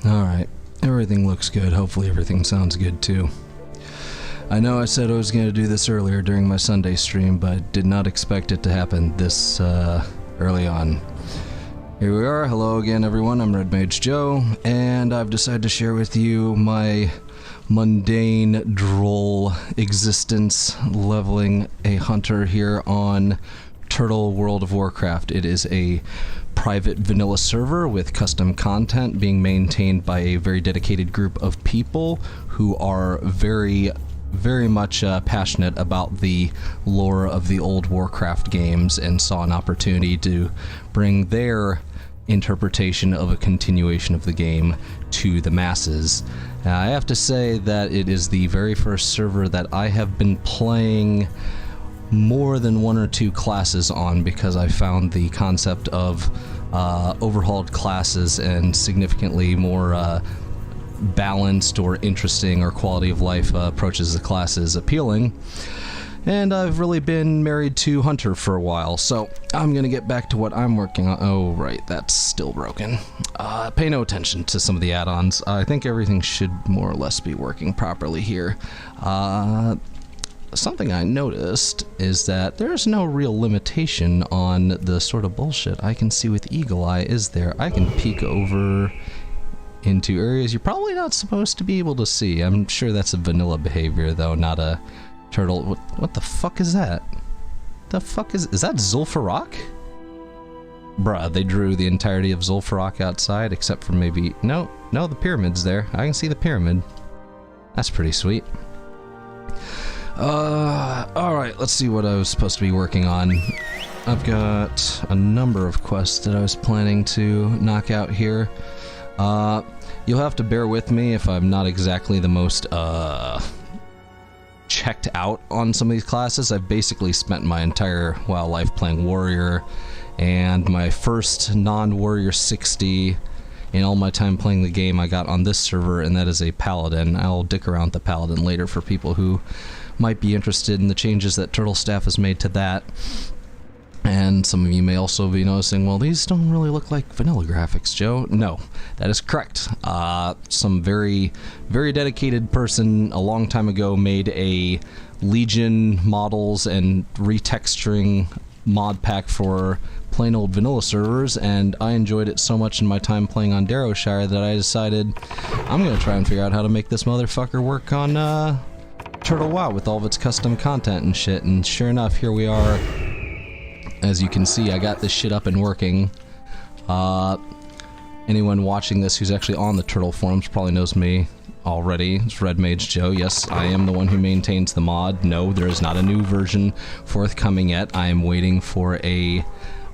Alright, everything looks good. Hopefully everything sounds good too. I know I said I was going to do this earlier during my Sunday stream, but did not expect it to happen this early on. Here we are. Hello again everyone, I'm Red Mage Joe, and I've decided to share with you my mundane, droll existence leveling a hunter here on Turtle World of Warcraft. It is a private vanilla server with custom content being maintained by a very dedicated group of people who are very much passionate about the lore of the old Warcraft games and saw an opportunity to bring their interpretation of a continuation of the game to the masses. I have to say that it is the very first server that I have been playing more than one or two classes on, because I found the concept of overhauled classes and significantly more balanced or interesting or quality of life approaches to classes appealing. And I've really been married to Hunter for a while, so I'm gonna get back to what I'm working on. Oh, right, that's still broken. Pay no attention to some of the add-ons. I think everything should more or less be working properly here. Something I noticed is that there's no real limitation on the sort of bullshit I can see with Eagle Eye, is there? I can peek over into areas you're probably not supposed to be able to see. I'm sure that's a vanilla behavior, though, not a turtle. What the fuck is that? The fuck is that Zul'Farrak? Bruh, they drew the entirety of Zul'Farrak outside, except for maybe... No, the pyramid's there. I can see the pyramid. That's pretty sweet. Alright, let's see what I was supposed to be working on. I've got a number of quests that I was planning to knock out here. You'll have to bear with me if I'm not exactly the most, checked out on some of these classes. I've basically spent my entire WoW life playing Warrior, and my first non-Warrior 60 in all my time playing the game I got on this server, and that is a Paladin. I'll dick around with the Paladin later for people who might be interested in the changes that Turtle Staff has made to that. And some of you may also be noticing, well, these don't really look like vanilla graphics, Joe. No, that is correct. Some very dedicated person a long time ago made a Legion models and retexturing mod pack for plain old vanilla servers, and I enjoyed it so much in my time playing on Darrowshire that I decided I'm gonna try and figure out how to make this motherfucker work on Turtle WoW with all of its custom content and shit, and sure enough, here we are. As you can see, I got this shit up and working. Anyone watching this who's actually on the Turtle forums probably knows me already. It's Red Mage Joe. Yes, I am the one who maintains the mod. No, there is not a new version forthcoming yet. I am waiting for a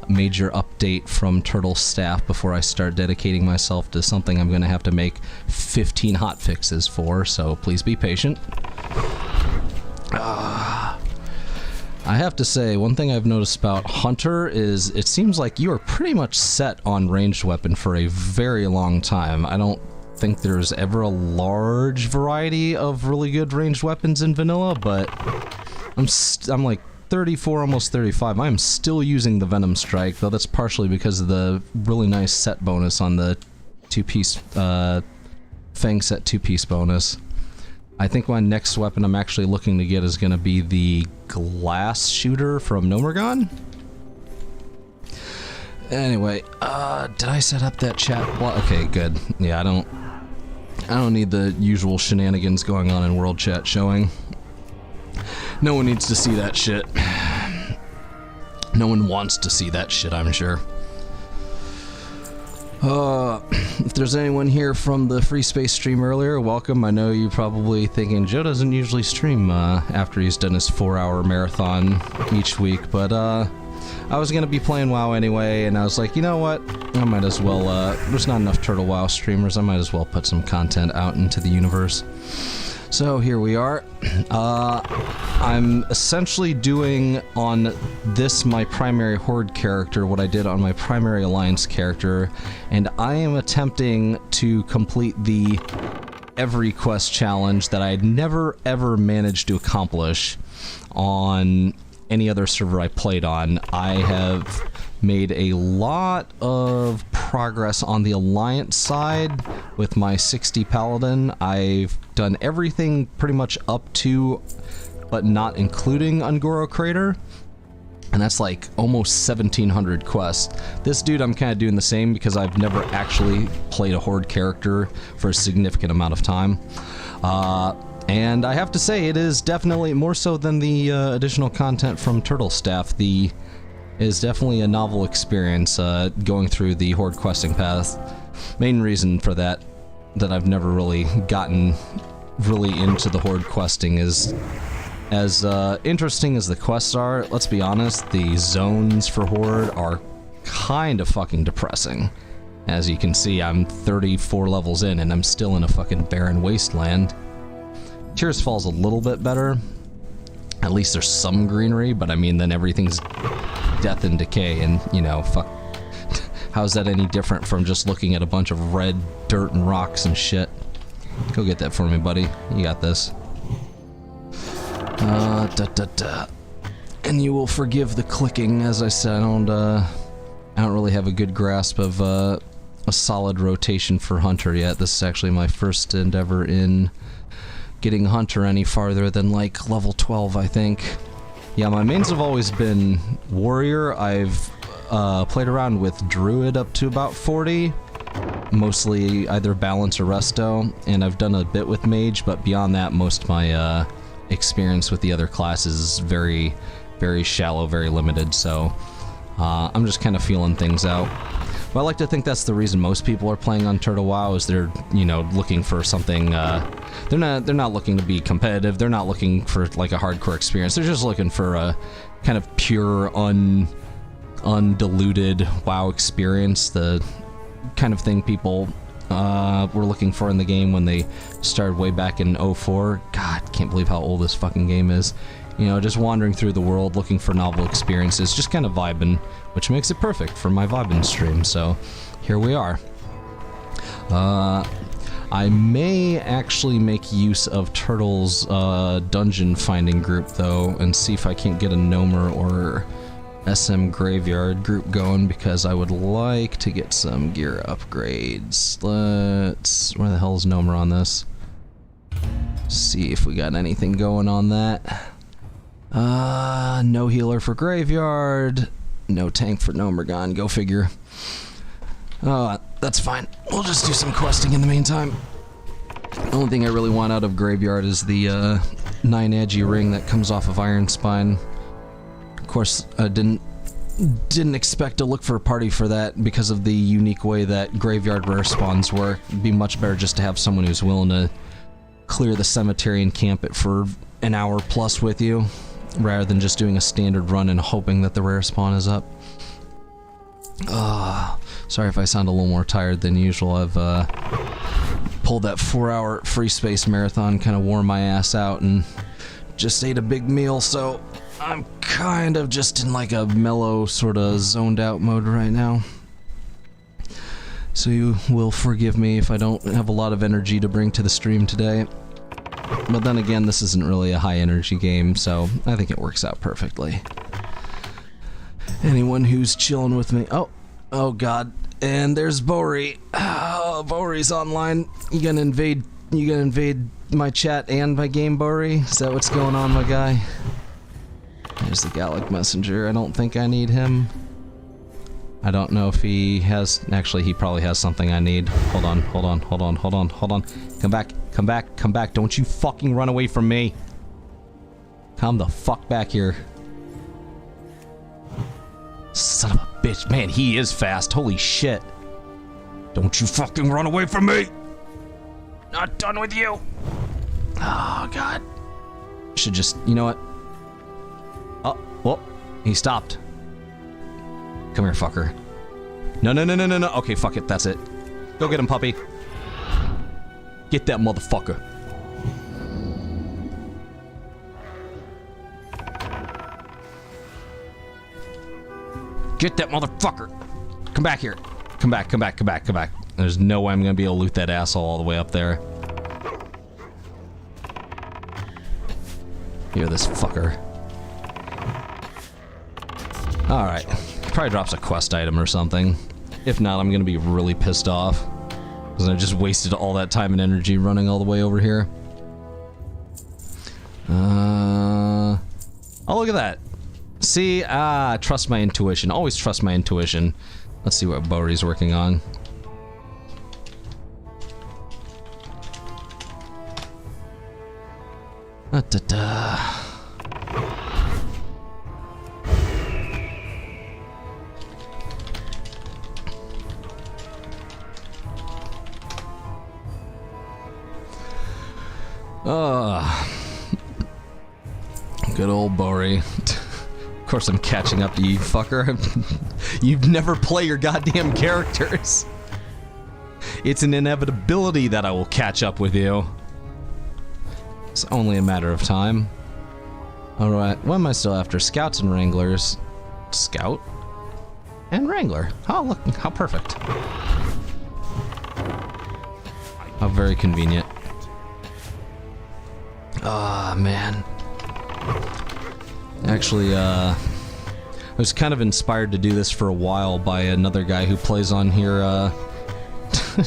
major update from Turtle staff before I start dedicating myself to something I'm going to have to make 15 hotfixes for, so please be patient. I have to say, one thing I've noticed about Hunter is it seems like you are pretty much set on ranged weapon for a very long time. I don't think there's ever a large variety of really good ranged weapons in vanilla, but I'm like 34, almost 35. I'm still using the Venom Strike, though that's partially because of the really nice set bonus on the two-piece Fang set two-piece bonus. I think my next weapon I'm actually looking to get is going to be the glass shooter from Nomergon. Anyway, did I set up that chat? Well, okay, good. Yeah, I don't need the usual shenanigans going on in world chat showing. No one needs to see that shit. No one wants to see that shit, I'm sure. If there's anyone here from the Free Space stream earlier, welcome. I know you're probably thinking, Joe doesn't usually stream after he's done his 4-hour marathon each week, but I was gonna be playing WoW anyway, and I was like, you know what? I might as well, there's not enough Turtle WoW streamers, I might as well put some content out into the universe. So here we are. I'm essentially doing on this, my primary Horde character, what I did on my primary Alliance character, and I am attempting to complete the every quest challenge that I'd never ever managed to accomplish on any other server I played on. I have made a lot of progress on the Alliance side with my 60 Paladin. I've done everything pretty much up to, but not including Ungoro Crater. And that's like almost 1,700 quests. This dude, I'm kind of doing the same because I've never actually played a Horde character for a significant amount of time. And I have to say, it is definitely more so than the additional content from Turtle Staff. It is definitely a novel experience going through the Horde questing path. Main reason for that I've never really gotten really into the Horde questing is, as interesting as the quests are, let's be honest, the zones for Horde are kind of fucking depressing. As you can see, I'm 34 levels in and I'm still in a fucking barren wasteland. Tears Fall's a little bit better. At least there's some greenery, but I mean, then everything's death and decay, and, you know, fuck. How's that any different from just looking at a bunch of red dirt and rocks and shit? Go get that for me, buddy. You got this. And you will forgive the clicking. As I said, I don't really have a good grasp of a solid rotation for Hunter yet. This is actually my first endeavor in getting Hunter any farther than like level 12, I think. Yeah, my mains have always been Warrior. I've played around with Druid up to about 40, mostly either Balance or Resto, and I've done a bit with Mage, but beyond that, most of my experience with the other classes is very, very shallow, very limited, so I'm just kind of feeling things out. But I like to think that's the reason most people are playing on Turtle WoW, is they're, you know, looking for something, they're not looking to be competitive, they're not looking for like a hardcore experience, they're just looking for a kind of pure, undiluted WoW experience, the kind of thing people were looking for in the game when they started way back in 04. God, can't believe how old this fucking game is. You know, just wandering through the world, looking for novel experiences, just kind of vibing, which makes it perfect for my vibing stream, so here we are. I may actually make use of Turtle's dungeon finding group, though, and see if I can't get a Gnomer or SM Graveyard group going, because I would like to get some gear upgrades. Where the hell is Gnomer on this? See if we got anything going on that. No healer for Graveyard, no tank for Gnomergon, go figure. That's fine. We'll just do some questing in the meantime. The only thing I really want out of Graveyard is the 9-edgy ring that comes off of Iron Spine. Of course, I didn't expect to look for a party for that because of the unique way that Graveyard rare spawns work. It'd be much better just to have someone who's willing to clear the cemetery and camp it for an hour plus with you, rather than just doing a standard run and hoping that the rare spawn is up. Sorry if I sound a little more tired than usual. I've pulled that 4-hour free space marathon, kind of wore my ass out, and just ate a big meal, so I'm kind of just in like a mellow, sort of zoned out mode right now. So you will forgive me if I don't have a lot of energy to bring to the stream today. But then again, this isn't really a high energy game, so I think it works out perfectly. Anyone who's chilling with me... Oh god. And there's Bori. Oh, Bori's online. You gonna invade my chat and my game, Bori? Is that what's going on, my guy? There's the Gallic Messenger. I don't think I need him. I don't know if he has... Actually, he probably has something I need. Hold on. Come back. Don't you fucking run away from me. Come the fuck back here. Son of a bitch. Man, he is fast. Holy shit. Don't you fucking run away from me. Not done with you. Oh, God. Should just... You know what? Oh, whoa. He stopped. Come here, fucker. No. Okay, fuck it. That's it. Go get him, puppy. Get that motherfucker. Get that motherfucker. Come back here. Come back. There's no way I'm gonna be able to loot that asshole all the way up there. Here, this fucker. Alright. Probably drops a quest item or something. If not, I'm gonna be really pissed off. Because I just wasted all that time and energy running all the way over here. Oh, look at that. See? Trust my intuition. Always trust my intuition. Let's see what Bowery's working on. Da-da-da. Good old Bowery. Of course I'm catching up to you, fucker. You never play your goddamn characters. It's an inevitability that I will catch up with you. It's only a matter of time. Alright, what am I still after? Scouts and Wranglers. Scout? And Wrangler. Oh, look, how perfect. How very convenient. Ah, man. Actually, I was kind of inspired to do this for a while by another guy who plays on here,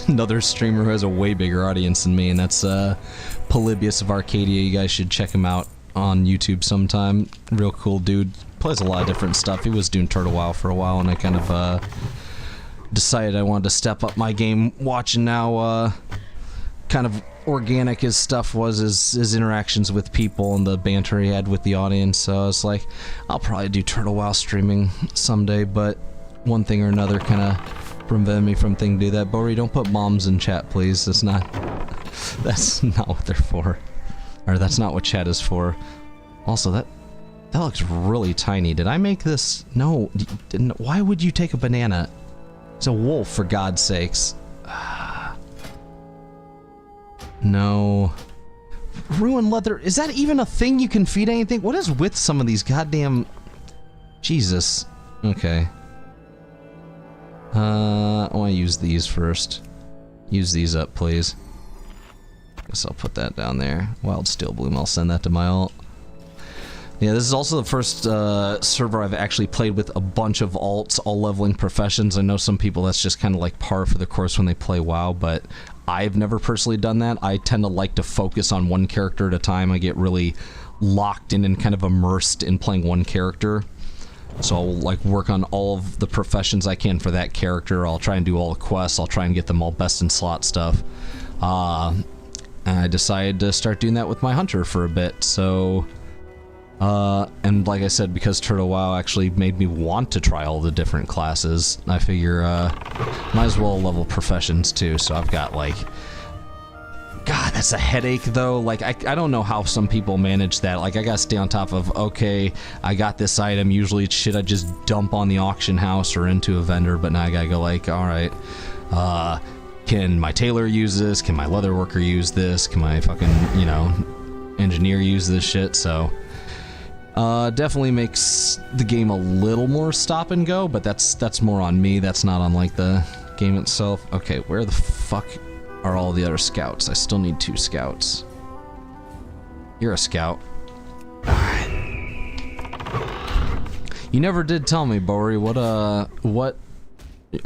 another streamer who has a way bigger audience than me, and that's Polybius of Arcadia. You guys should check him out on YouTube sometime. Real cool dude. Plays a lot of different stuff. He was doing Turtle WoW for a while, and I kind of decided I wanted to step up my game watching now kind of organic his stuff was, his interactions with people and the banter he had with the audience. So I was like, I'll probably do Turtle WoW streaming someday, but one thing or another kind of prevented me from thinking to do that. Bory, don't put moms in chat, please. That's not what they're for. Or that's not what chat is for. Also, that looks really tiny. Did I make this? No. Why would you take a banana? It's a wolf, for God's sakes. No. Ruined leather. Is that even a thing you can feed anything? What is with some of these goddamn... Jesus. Okay. I want to use these first. Use these up, please. Guess I'll put that down there. Wild Steel Bloom, I'll send that to my alt. Yeah, this is also the first server I've actually played with a bunch of alts, all leveling professions. I know some people that's just kind of like par for the course when they play WoW, but I've never personally done that. I tend to like to focus on one character at a time. I get really locked in and kind of immersed in playing one character. So I'll like work on all of the professions I can for that character. I'll try and do all the quests. I'll try and get them all best in slot stuff. And I decided to start doing that with my hunter for a bit, so... and like I said, because Turtle WoW actually made me want to try all the different classes, I figure, might as well level professions too, so I've got, like... God, that's a headache, though. Like, I don't know how some people manage that. Like, I gotta stay on top of, okay, I got this item, usually it's shit I just dump on the auction house or into a vendor, but now I gotta go, like, alright, can my tailor use this? Can my leather worker use this? Can my fucking, you know, engineer use this shit? So... definitely makes the game a little more stop and go, but that's more on me. That's not on, like, the game itself. Okay, where the fuck are all the other scouts? I still need 2 scouts. You're a scout. Alright. You never did tell me, Bory, what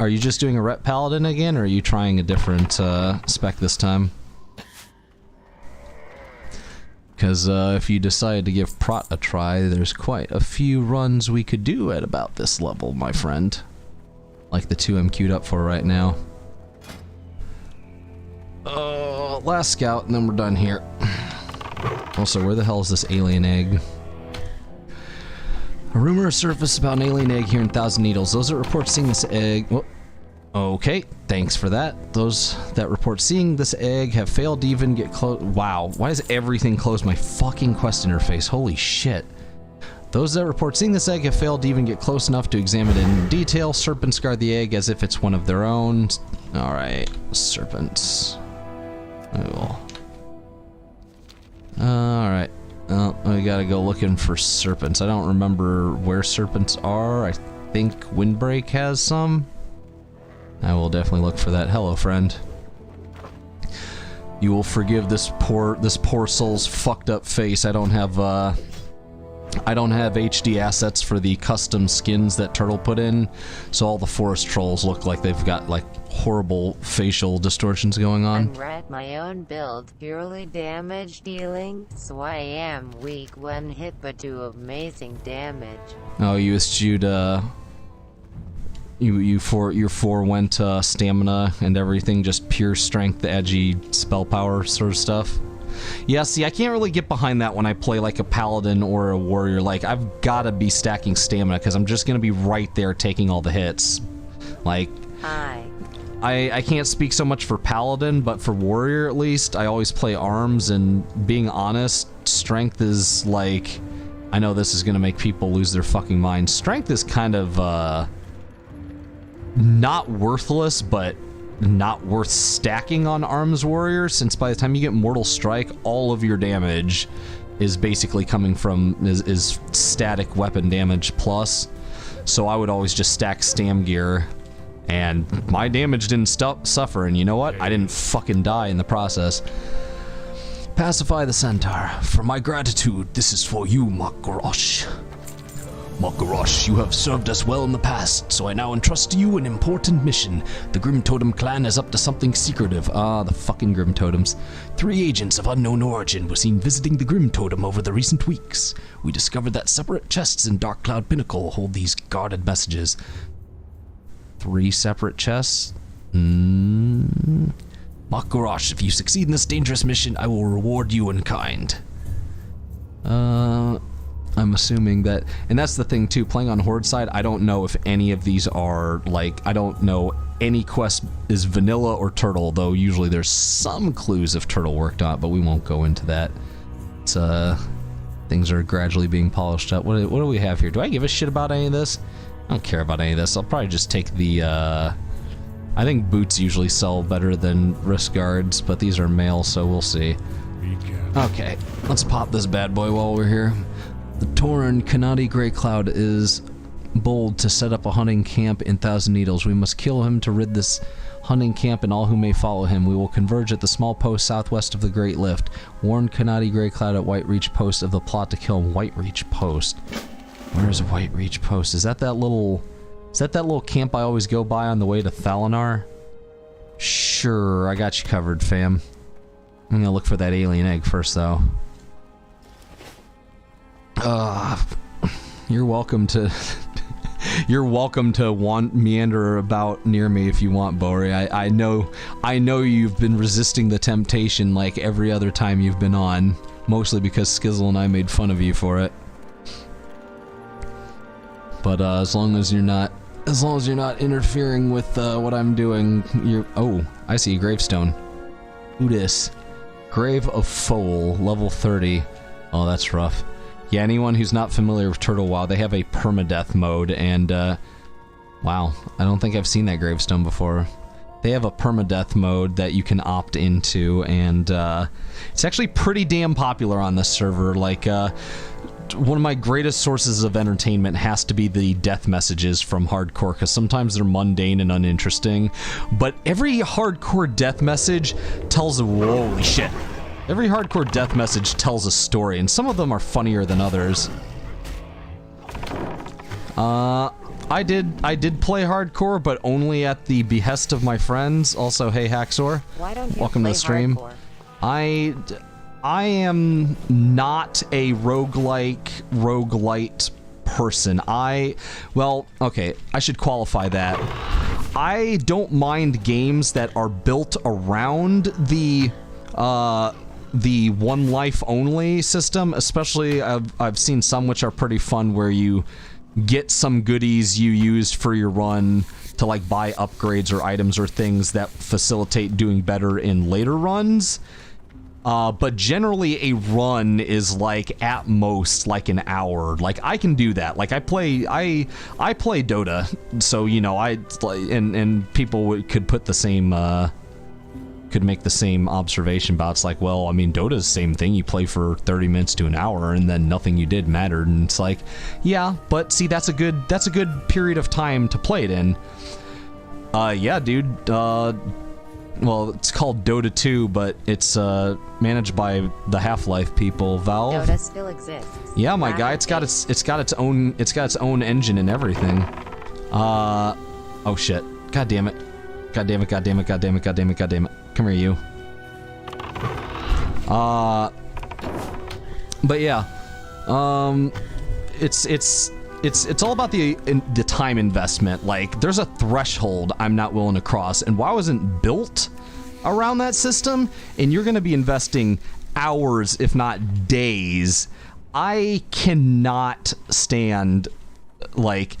are you just doing a Ret Paladin again, or are you trying a different, spec this time? Because if you decide to give Prot a try, there's quite a few runs we could do at about this level, my friend. Like the 2 I'm queued up for right now. Last scout, and then we're done here. Also, where the hell is this alien egg? A rumor surfaced about an alien egg here in Thousand Needles. Those that report seeing this egg... Well, okay, thanks for that. Those that report seeing this egg have failed to even get close... Wow, why does everything close my fucking quest interface? Holy shit. Those that report seeing this egg have failed to even get close enough to examine it in detail. Serpents guard the egg as if it's one of their own. Alright, serpents. Oh. Alright. Well, we gotta go looking for serpents. I don't remember where serpents are. I think Windbreak has some. I will definitely look for that. Hello, friend. You will forgive this poor soul's fucked up face. I don't have I don't have HD assets for the custom skins that Turtle put in, so all the forest trolls look like they've got like horrible facial distortions going on. I'm at my own build, purely damage dealing, so I am weak when hit but do amazing damage. Oh, you eschewed your forewent stamina and everything, just pure strength, edgy spell power sort of stuff. Yeah, see, I can't really get behind that when I play like a paladin or a warrior. Like, I've got to be stacking stamina because I'm just going to be right there taking all the hits. Like, I can't speak so much for paladin, but for warrior at least, I always play arms, and being honest, strength is like... I know this is going to make people lose their fucking minds. Strength is kind of, not worthless, but not worth stacking on arms warrior, since by the time you get Mortal Strike, all of your damage is basically coming from is static weapon damage plus. So I would always just stack stam gear, and my damage didn't suffer, and you know what? I didn't fucking die in the process. Pacify the centaur. For my gratitude, this is for you, Makorosh. Makorosh, you have served us well in the past, so I now entrust to you an important mission. The Grim Totem clan is up to something secretive. Ah, the fucking Grim Totems. 3 agents of unknown origin were seen visiting the Grim Totem over the recent weeks. We discovered that separate chests in Dark Cloud Pinnacle hold these guarded messages. 3 separate chests? Makorosh, if you succeed in this dangerous mission, I will reward you in kind. I'm assuming that, and that's the thing too, playing on Horde side, I don't know if any of these are, like, I don't know any quest is vanilla or Turtle, though usually there's some clues if Turtle worked on it, but we won't go into that. It's, things are gradually being polished up. What do we have here? Do I give a shit about any of this? I don't care about any of this. I'll probably just take the, I think boots usually sell better than wrist guards, but these are male, so we'll see. Okay, let's pop this bad boy while we're here. The Tauren Kanadi Grey Cloud is bold to set up a hunting camp in Thousand Needles. We must kill him to rid this hunting camp and all who may follow him. We will converge at the small post southwest of the Great Lift. Warn Kanadi Grey Cloud at Whitereach Post of the plot to kill him. Whitereach Post. Where's Whitereach Post? Is that little camp I always go by on the way to Thalinar? Sure, I got you covered, fam. I'm gonna look for that alien egg first, though. You're welcome to meander about near me if you want, Bori. I know you've been resisting the temptation like every other time you've been on, mostly because Skizzle and I made fun of you for it. But as long as you're not interfering with what I'm doing, oh, I see a gravestone. Who dis? Grave of Foal, level 30. Oh, that's rough. Yeah, anyone who's not familiar with Turtle WoW, they have a permadeath mode, and, wow, I don't think I've seen that gravestone before. They have a permadeath mode that you can opt into, and, it's actually pretty damn popular on this server. Like, one of my greatest sources of entertainment has to be the death messages from hardcore, because sometimes they're mundane and uninteresting, but every hardcore death message tells a... Holy shit. Every hardcore death message tells a story, and some of them are funnier than others. I did play hardcore, but only at the behest of my friends. Also, hey Haxor, why don't you welcome to the stream. Hardcore? I am not a roguelite person. Well, okay, I should qualify that. I don't mind games that are built around the one life only system, especially I've seen some which are pretty fun where you get some goodies you used for your run to like buy upgrades or items or things that facilitate doing better in later runs. But generally a run is like at most like an hour. Like I can do that. Like I play Dota, so you know and people could put the same could make the same observation about, it's like, well, I mean, Dota's the same thing. You play for 30 minutes to an hour and then nothing you did mattered, and it's like, yeah, but see, that's a good period of time to play it in. Yeah, dude, well, it's called Dota 2, but it's managed by the Half-Life people, Valve. Dota still exists. Yeah, my guy, it's got its own engine and everything. Oh shit. God damn it. God damn it, god damn it, god damn it, god damn it, god damn it. Come here, you. But yeah. It's all about the time investment. Like, there's a threshold I'm not willing to cross, and WoW isn't built around that system, and you're gonna be investing hours, if not days. I cannot stand, like,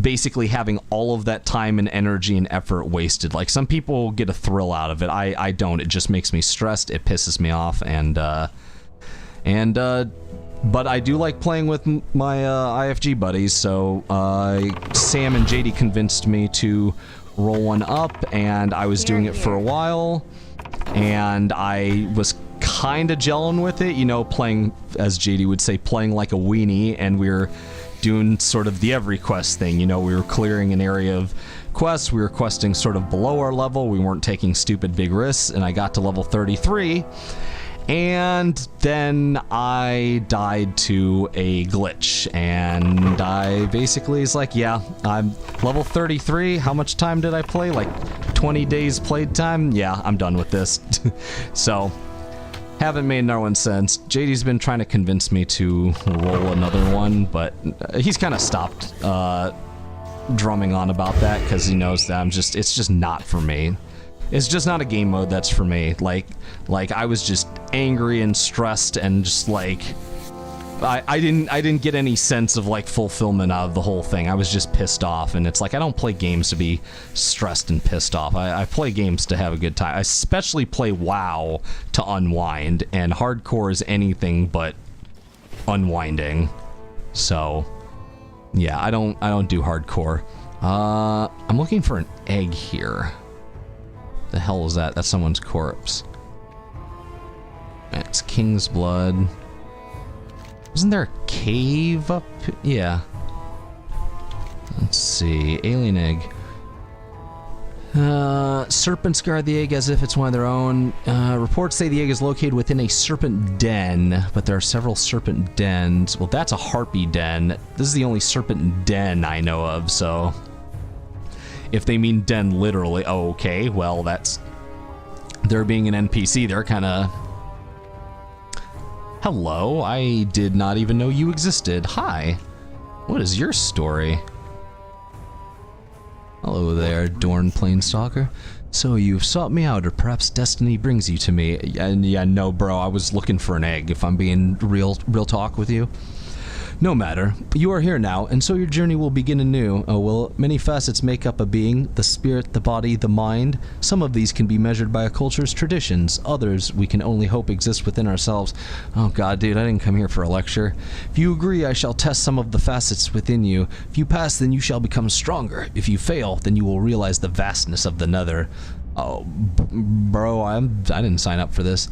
basically having all of that time and energy and effort wasted. Like, some people get a thrill out of it. I don't. It just makes me stressed. It pisses me off, but I do like playing with my IFG buddies, so Sam and JD convinced me to roll one up, and I was doing it for a while, and I was kind of gelling with it, you know, playing, as JD would say, playing like a weenie, and we were doing sort of the every quest thing, you know, we were clearing an area of quests, we were questing sort of below our level, we weren't taking stupid big risks, and I got to level 33, and then I died to a glitch, and I basically was like, yeah, I'm level 33, how much time did I play? Like 20 days played time? Yeah, I'm done with this. So, haven't made another one since. JD's been trying to convince me to roll another one, but he's kind of stopped drumming on about that because he knows that it's just not for me. It's just not a game mode that's for me. Like I was just angry and stressed and just like I didn't get any sense of like fulfillment out of the whole thing. I was just pissed off, and it's like I don't play games to be stressed and pissed off. I play games to have a good time. I especially play WoW to unwind, and hardcore is anything but unwinding. So yeah, I don't do hardcore. I'm looking for an egg here. The hell is that? That's someone's corpse. It's King's Blood. Wasn't there a cave up? Yeah. Let's see. Alien egg. Serpents guard the egg as if it's one of their own. Reports say the egg is located within a serpent den, but there are several serpent dens. Well, that's a harpy den. This is the only serpent den I know of, so... If they mean den literally, oh, okay, well, that's... There being an NPC, they're kind of... Hello, I did not even know you existed. Hi. What is your story? Hello there, Dorn Planestalker. So you've sought me out, or perhaps destiny brings you to me. And yeah, no, bro, I was looking for an egg, if I'm being real talk with you. No matter, you are here now, and so your journey will begin anew. Oh, well, many facets make up a being, the spirit, the body, the mind. Some of these can be measured by a culture's traditions. Others we can only hope exist within ourselves. Oh god, dude, I didn't come here for a lecture. If you agree, I shall test some of the facets within you. If you pass, then you shall become stronger. If you fail, then you will realize the vastness of the nether. Oh, bro, I didn't sign up for this.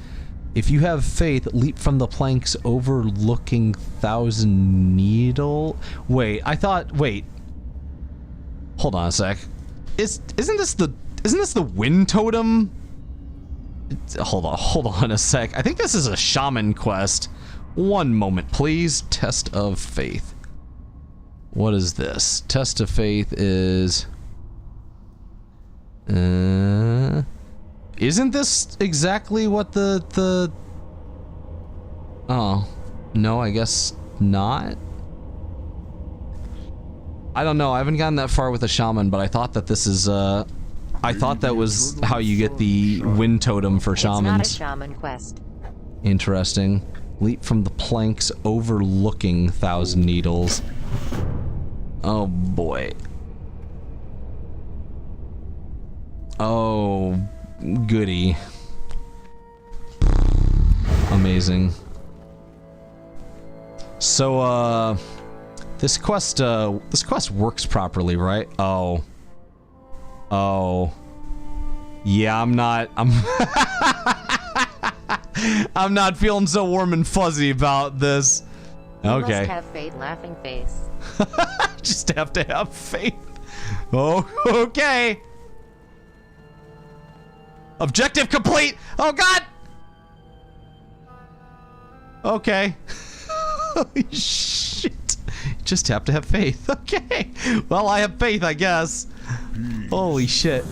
If you have faith, leap from the planks overlooking Thousand Needle. Wait. Hold on a sec. Isn't this the wind totem? Hold on a sec. I think this is a shaman quest. One moment, please. Test of faith. What is this? Test of faith is... Isn't this exactly what the... Oh. No, I guess not? I don't know, I haven't gotten that far with a shaman, but I thought that this is, I thought that was how you get the wind totem for shamans. It's not a shaman quest. Interesting. Leap from the planks overlooking Thousand Needles. Oh, boy. Oh... Goody. Amazing. So, this quest works properly, right? Oh. Yeah, I'm I'm not feeling so warm and fuzzy about this. Okay. You must have faith, laughing face. Just have to have faith. Oh, okay. Objective complete! Oh god! Okay. Holy shit. Just have to have faith. Okay. Well, I have faith, I guess. Holy shit.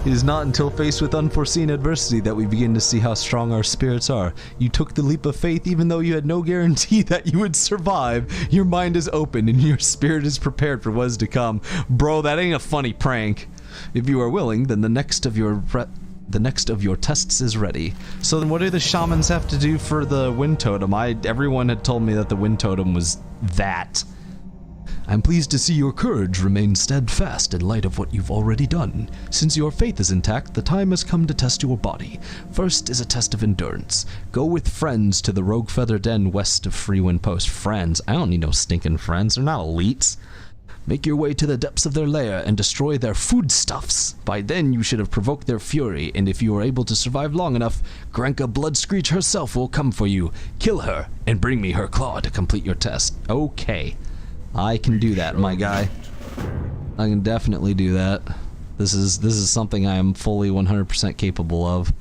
It is not until faced with unforeseen adversity that we begin to see how strong our spirits are. You took the leap of faith even though you had no guarantee that you would survive. Your mind is open and your spirit is prepared for what is to come. Bro, that ain't a funny prank. If you are willing, then the next of your tests is ready. So then what do the shamans have to do for the wind totem? Everyone had told me that the wind totem was that. I'm pleased to see your courage remain steadfast in light of what you've already done. Since your faith is intact, the time has come to test your body. First is a test of endurance. Go with friends to the Rogue Feather Den west of Freewind Post. Friends? I don't need no stinking friends. They're not elites. Make your way to the depths of their lair and destroy their foodstuffs. By then you should have provoked their fury, and if you are able to survive long enough, Granka Bloodscreech herself will come for you. Kill her, and bring me her claw to complete your test. Okay. I can do that, my guy. I can definitely do that. This is something I am fully 100% capable of.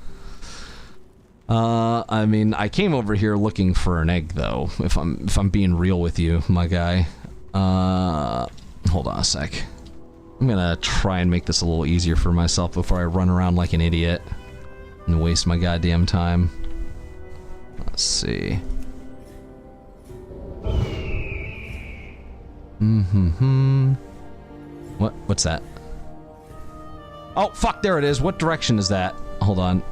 I mean, I came over here looking for an egg, though. If I'm being real with you, my guy. Hold on a sec. I'm gonna try and make this a little easier for myself before I run around like an idiot and waste my goddamn time. Let's see. What's that? Oh, fuck, there it is. What direction is that? Hold on.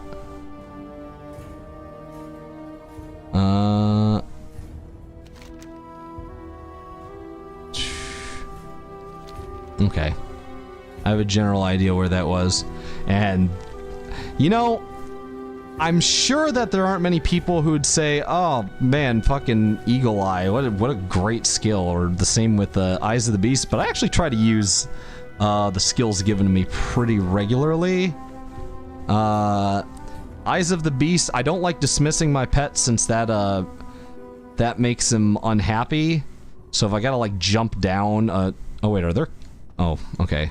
Okay. I have a general idea where that was. And, you know, I'm sure that there aren't many people who would say, oh, man, fucking Eagle Eye, what a great skill, or the same with the Eyes of the Beast, but I actually try to use the skills given to me pretty regularly. Eyes of the Beast, I don't like dismissing my pet since that makes him unhappy. So if I gotta, like, jump down, oh, wait, are there... Oh, okay.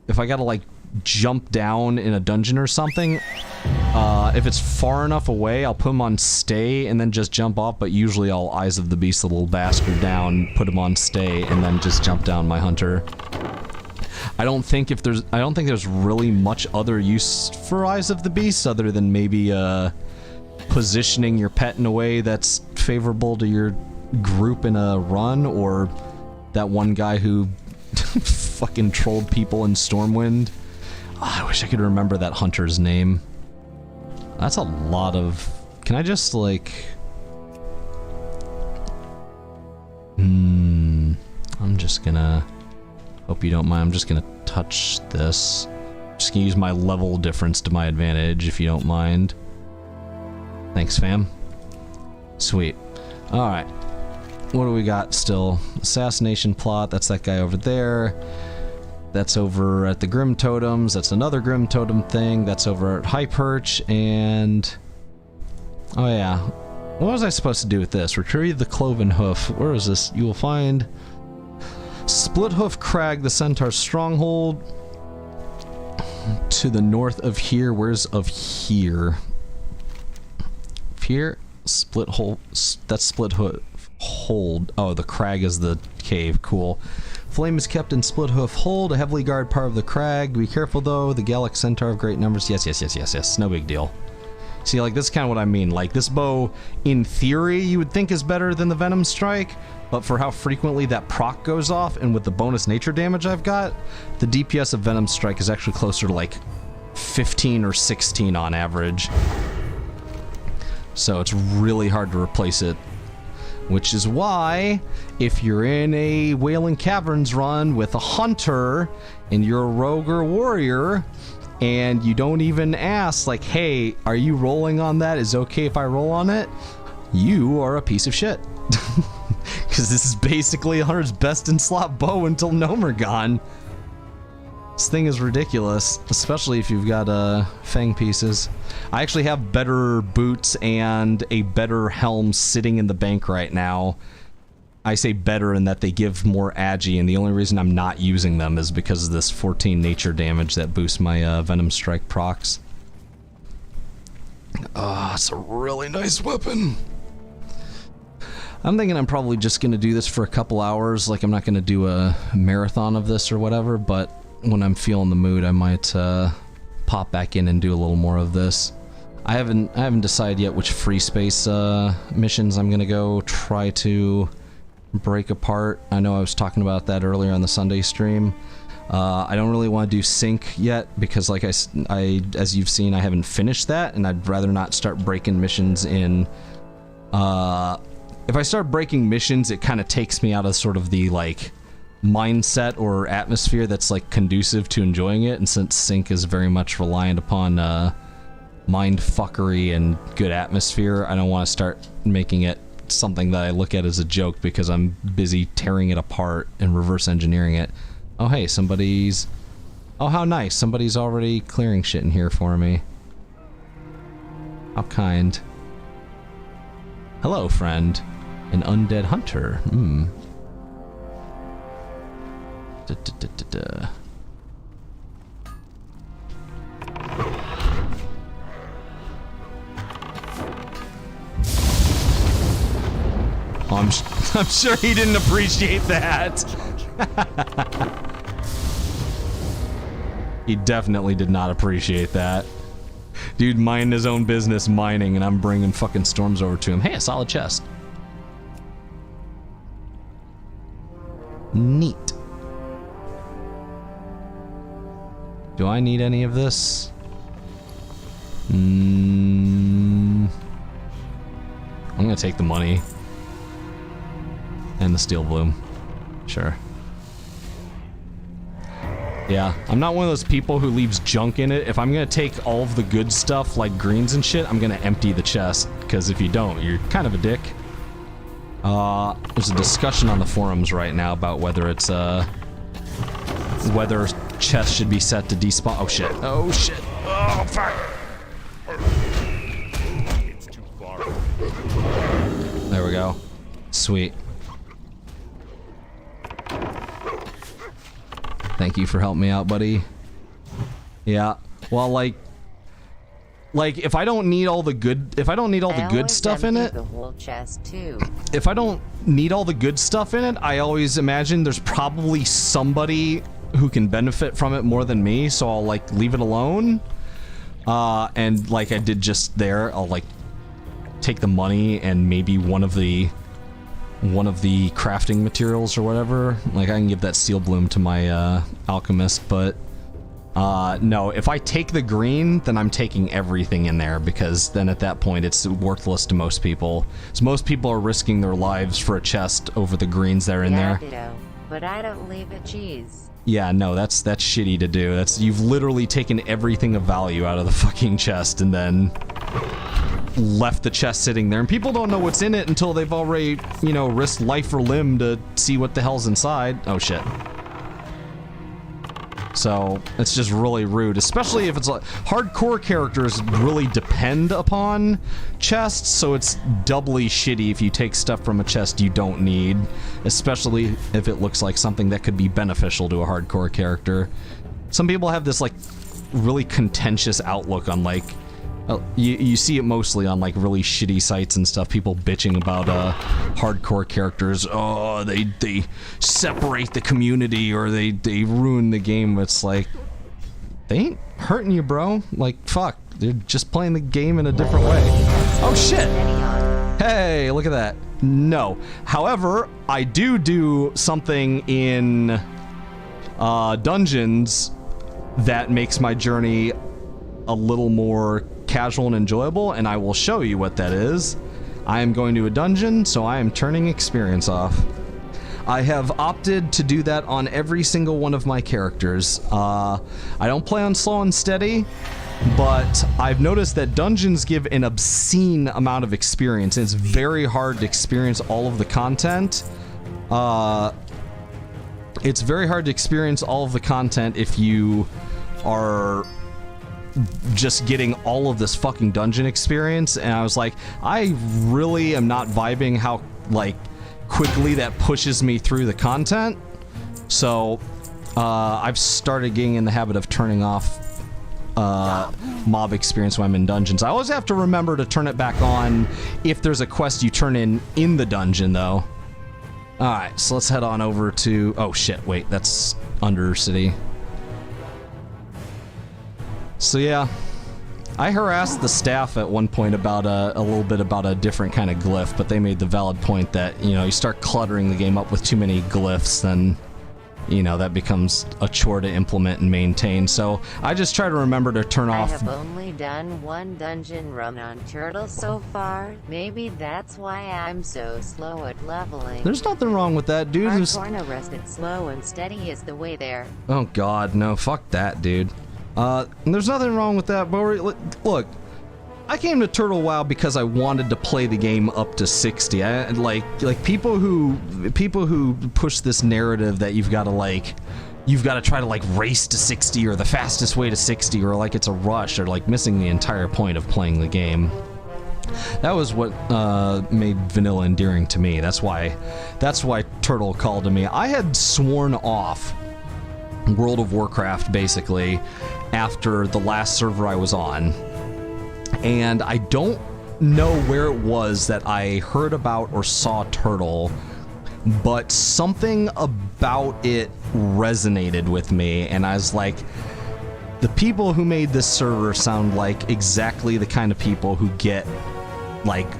If I gotta, like, jump down in a dungeon or something, if it's far enough away, I'll put him on stay and then just jump off, but usually I'll Eyes of the Beast the little bastard down, put him on stay, and then just jump down my hunter. I don't think there's really much other use for Eyes of the Beast other than maybe, positioning your pet in a way that's favorable to your group in a run, or that one guy who fucking trolled people in Stormwind. Oh, I wish I could remember that hunter's name. That's a lot of... Can I just, like... I'm just gonna... Hope you don't mind. I'm just gonna touch this. Just gonna use my level difference to my advantage, if you don't mind. Thanks, fam. Sweet. Alright. What do we got still? Assassination plot. That's that guy over there. That's over at the Grim Totems. That's another Grim Totem thing. That's over at High Perch. And... oh yeah. What was I supposed to do with this? Retrieve the Cloven Hoof. Where is this? You will find... Split Hoof Crag, the Centaur's stronghold. To the north of here. Where's of here? Here? Split hole. That's Split Hoof Hold. Oh, the crag is the cave. Cool. Flame is kept in Split Hoof Hold, a heavily guarded part of the crag. Be careful though, the Gallic Centaur of great numbers. Yes. No big deal. See, like, this is kind of what I mean. Like, this bow, in theory, you would think is better than the Venom Strike, but for how frequently that proc goes off, and with the bonus nature damage I've got, the DPS of Venom Strike is actually closer to, like, 15 or 16 on average. So it's really hard to replace it. Which is why, if you're in a Wailing Caverns run with a hunter, and you're a rogue or warrior, and you don't even ask, like, hey, are you rolling on that? Is it okay if I roll on it? You are a piece of shit. Because this is basically Hunter's best in slot bow until Gnomergon. This thing is ridiculous, especially if you've got fang pieces. I actually have better boots and a better helm sitting in the bank right now. I say better in that they give more agi, and the only reason I'm not using them is because of this 14 nature damage that boosts my Venom Strike procs. Ah, it's a really nice weapon. I'm thinking I'm probably just going to do this for a couple hours. Like, I'm not going to do a marathon of this or whatever, but when I'm feeling the mood, I might pop back in and do a little more of this. I haven't decided yet which free space missions I'm going to go try to break apart. I know I was talking about that earlier on the Sunday stream. I don't really want to do sync yet because, like as you've seen, I haven't finished that, and I'd rather not start breaking missions in. If I start breaking missions, it kind of takes me out of sort of the like mindset or atmosphere that's like conducive to enjoying it. And since sync is very much reliant upon mind fuckery and good atmosphere, I don't want to start making it something that I look at as a joke because I'm busy tearing it apart and reverse engineering it. Oh hey, somebody's... Oh, how nice. Somebody's already clearing shit in here for me. How kind. Hello, friend. An undead hunter. Hmm. Oh, I'm sure he didn't appreciate that. He definitely did not appreciate that. Dude minding his own business mining, and I'm bringing fucking storms over to him. Hey, a solid chest. Neat. Do I need any of this? I'm gonna take the money. And the steel bloom. Sure. Yeah, I'm not one of those people who leaves junk in it. If I'm gonna take all of the good stuff, like greens and shit, I'm gonna empty the chest. Because if you don't, you're kind of a dick. There's a discussion on the forums right now about whether it's, whether chests should be set to despawn. Oh shit. Oh shit. Oh fuck. It's too far. There we go. Sweet. Thank you for helping me out, buddy. Yeah. Well, like if I don't need all the good, if I don't need all the good stuff in it, the whole chest too. If I don't need all the good stuff in it, I always imagine there's probably somebody who can benefit from it more than me, so I'll like leave it alone. And like I did just there, I'll like take the money and maybe one of the crafting materials or whatever. Like I can give that steel bloom to my alchemist, but no, if I take the green, then I'm taking everything in there, because then at that point it's worthless to most people. So most people are risking their lives for a chest over the greens that are in there. But I don't leave a cheese. Yeah, no, that's shitty to do. You've literally taken everything of value out of the fucking chest and then left the chest sitting there. And people don't know what's in it until they've already, you know, risked life or limb to see what the hell's inside. Oh shit. So it's just really rude, especially if it's like hardcore characters really depend upon chests, so it's doubly shitty if you take stuff from a chest you don't need, especially if it looks like something that could be beneficial to a hardcore character. Some people have this like really contentious outlook on like, you see it mostly on like really shitty sites and stuff, people bitching about hardcore characters. Oh, they separate the community or they ruin the game. It's like, they ain't hurting you, bro. Like, fuck, they're just playing the game in a different way. Oh shit. Hey, look at that. No. However, I do something in dungeons that makes my journey a little more casual and enjoyable, and I will show you what that is. I am going to a dungeon, so I am turning experience off. I have opted to do that on every single one of my characters. I don't play on slow and steady, but I've noticed that dungeons give an obscene amount of experience, and it's very hard to experience all of the content. It's very hard to experience all of the content if you are just getting all of this fucking dungeon experience, and I was like, I really am not vibing how like quickly that pushes me through the content. So I've started getting in the habit of turning off mob experience when I'm in dungeons. I always have to remember to turn it back on if there's a quest you turn in the dungeon, though. Alright, so let's head on over to... Oh, shit, wait, that's Undercity. So, yeah. I harassed the staff at one point about a little bit about a different kind of glyph, but they made the valid point that, you know, you start cluttering the game up with too many glyphs, then, you know, that becomes a chore to implement and maintain. So I just try to remember to turn off... I have only done one dungeon run on Turtle so far. Maybe that's why I'm so slow at leveling. There's nothing wrong with that, dude. Hardcore rested slow and steady is the way there. Oh, God, no. Fuck that, dude. There's nothing wrong with that, but look, I came to Turtle WoW because I wanted to play the game up to 60. Like people who push this narrative that you've got to try to like race to 60 or the fastest way to 60 or like it's a rush or like missing the entire point of playing the game. That was what made vanilla endearing to me. That's why Turtle called to me. I had sworn off World of Warcraft basically after the last server I was on, and I don't know where it was that I heard about or saw Turtle, but something about it resonated with me, and I was like, the people who made this server sound like exactly the kind of people who get like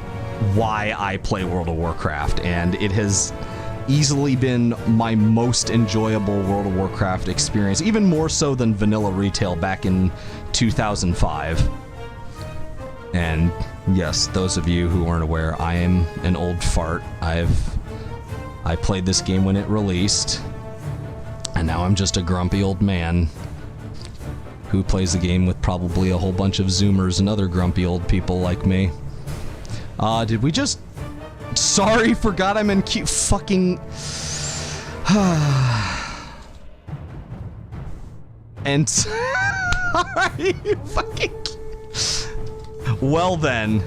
why I play World of Warcraft, and it has easily been my most enjoyable World of Warcraft experience, even more so than vanilla retail back in 2005. And yes, those of you who aren't aware, I am an old fart. I played this game when it released, and now I'm just a grumpy old man who plays the game with probably a whole bunch of Zoomers and other grumpy old people like me. Did we just... Sorry, forgot I'm in queue. Fucking... And... Are you fucking... Well then.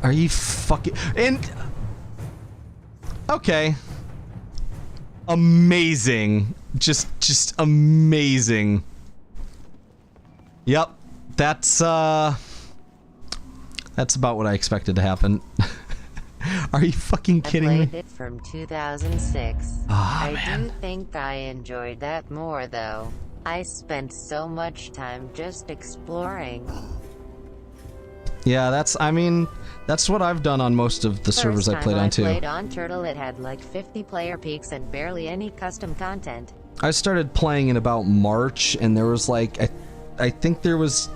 Are you fucking... And... Okay. Amazing. Just amazing. Yep. That's about what I expected to happen. Are you fucking kidding me? I played it from 2006. I do think I enjoyed that more though. I spent so much time just exploring. Yeah, that's what I've done on most of the servers I played on too. First time I played on Turtle, it had like 50 player peaks and barely any custom content. I started playing in about March, and there was like, I think there was,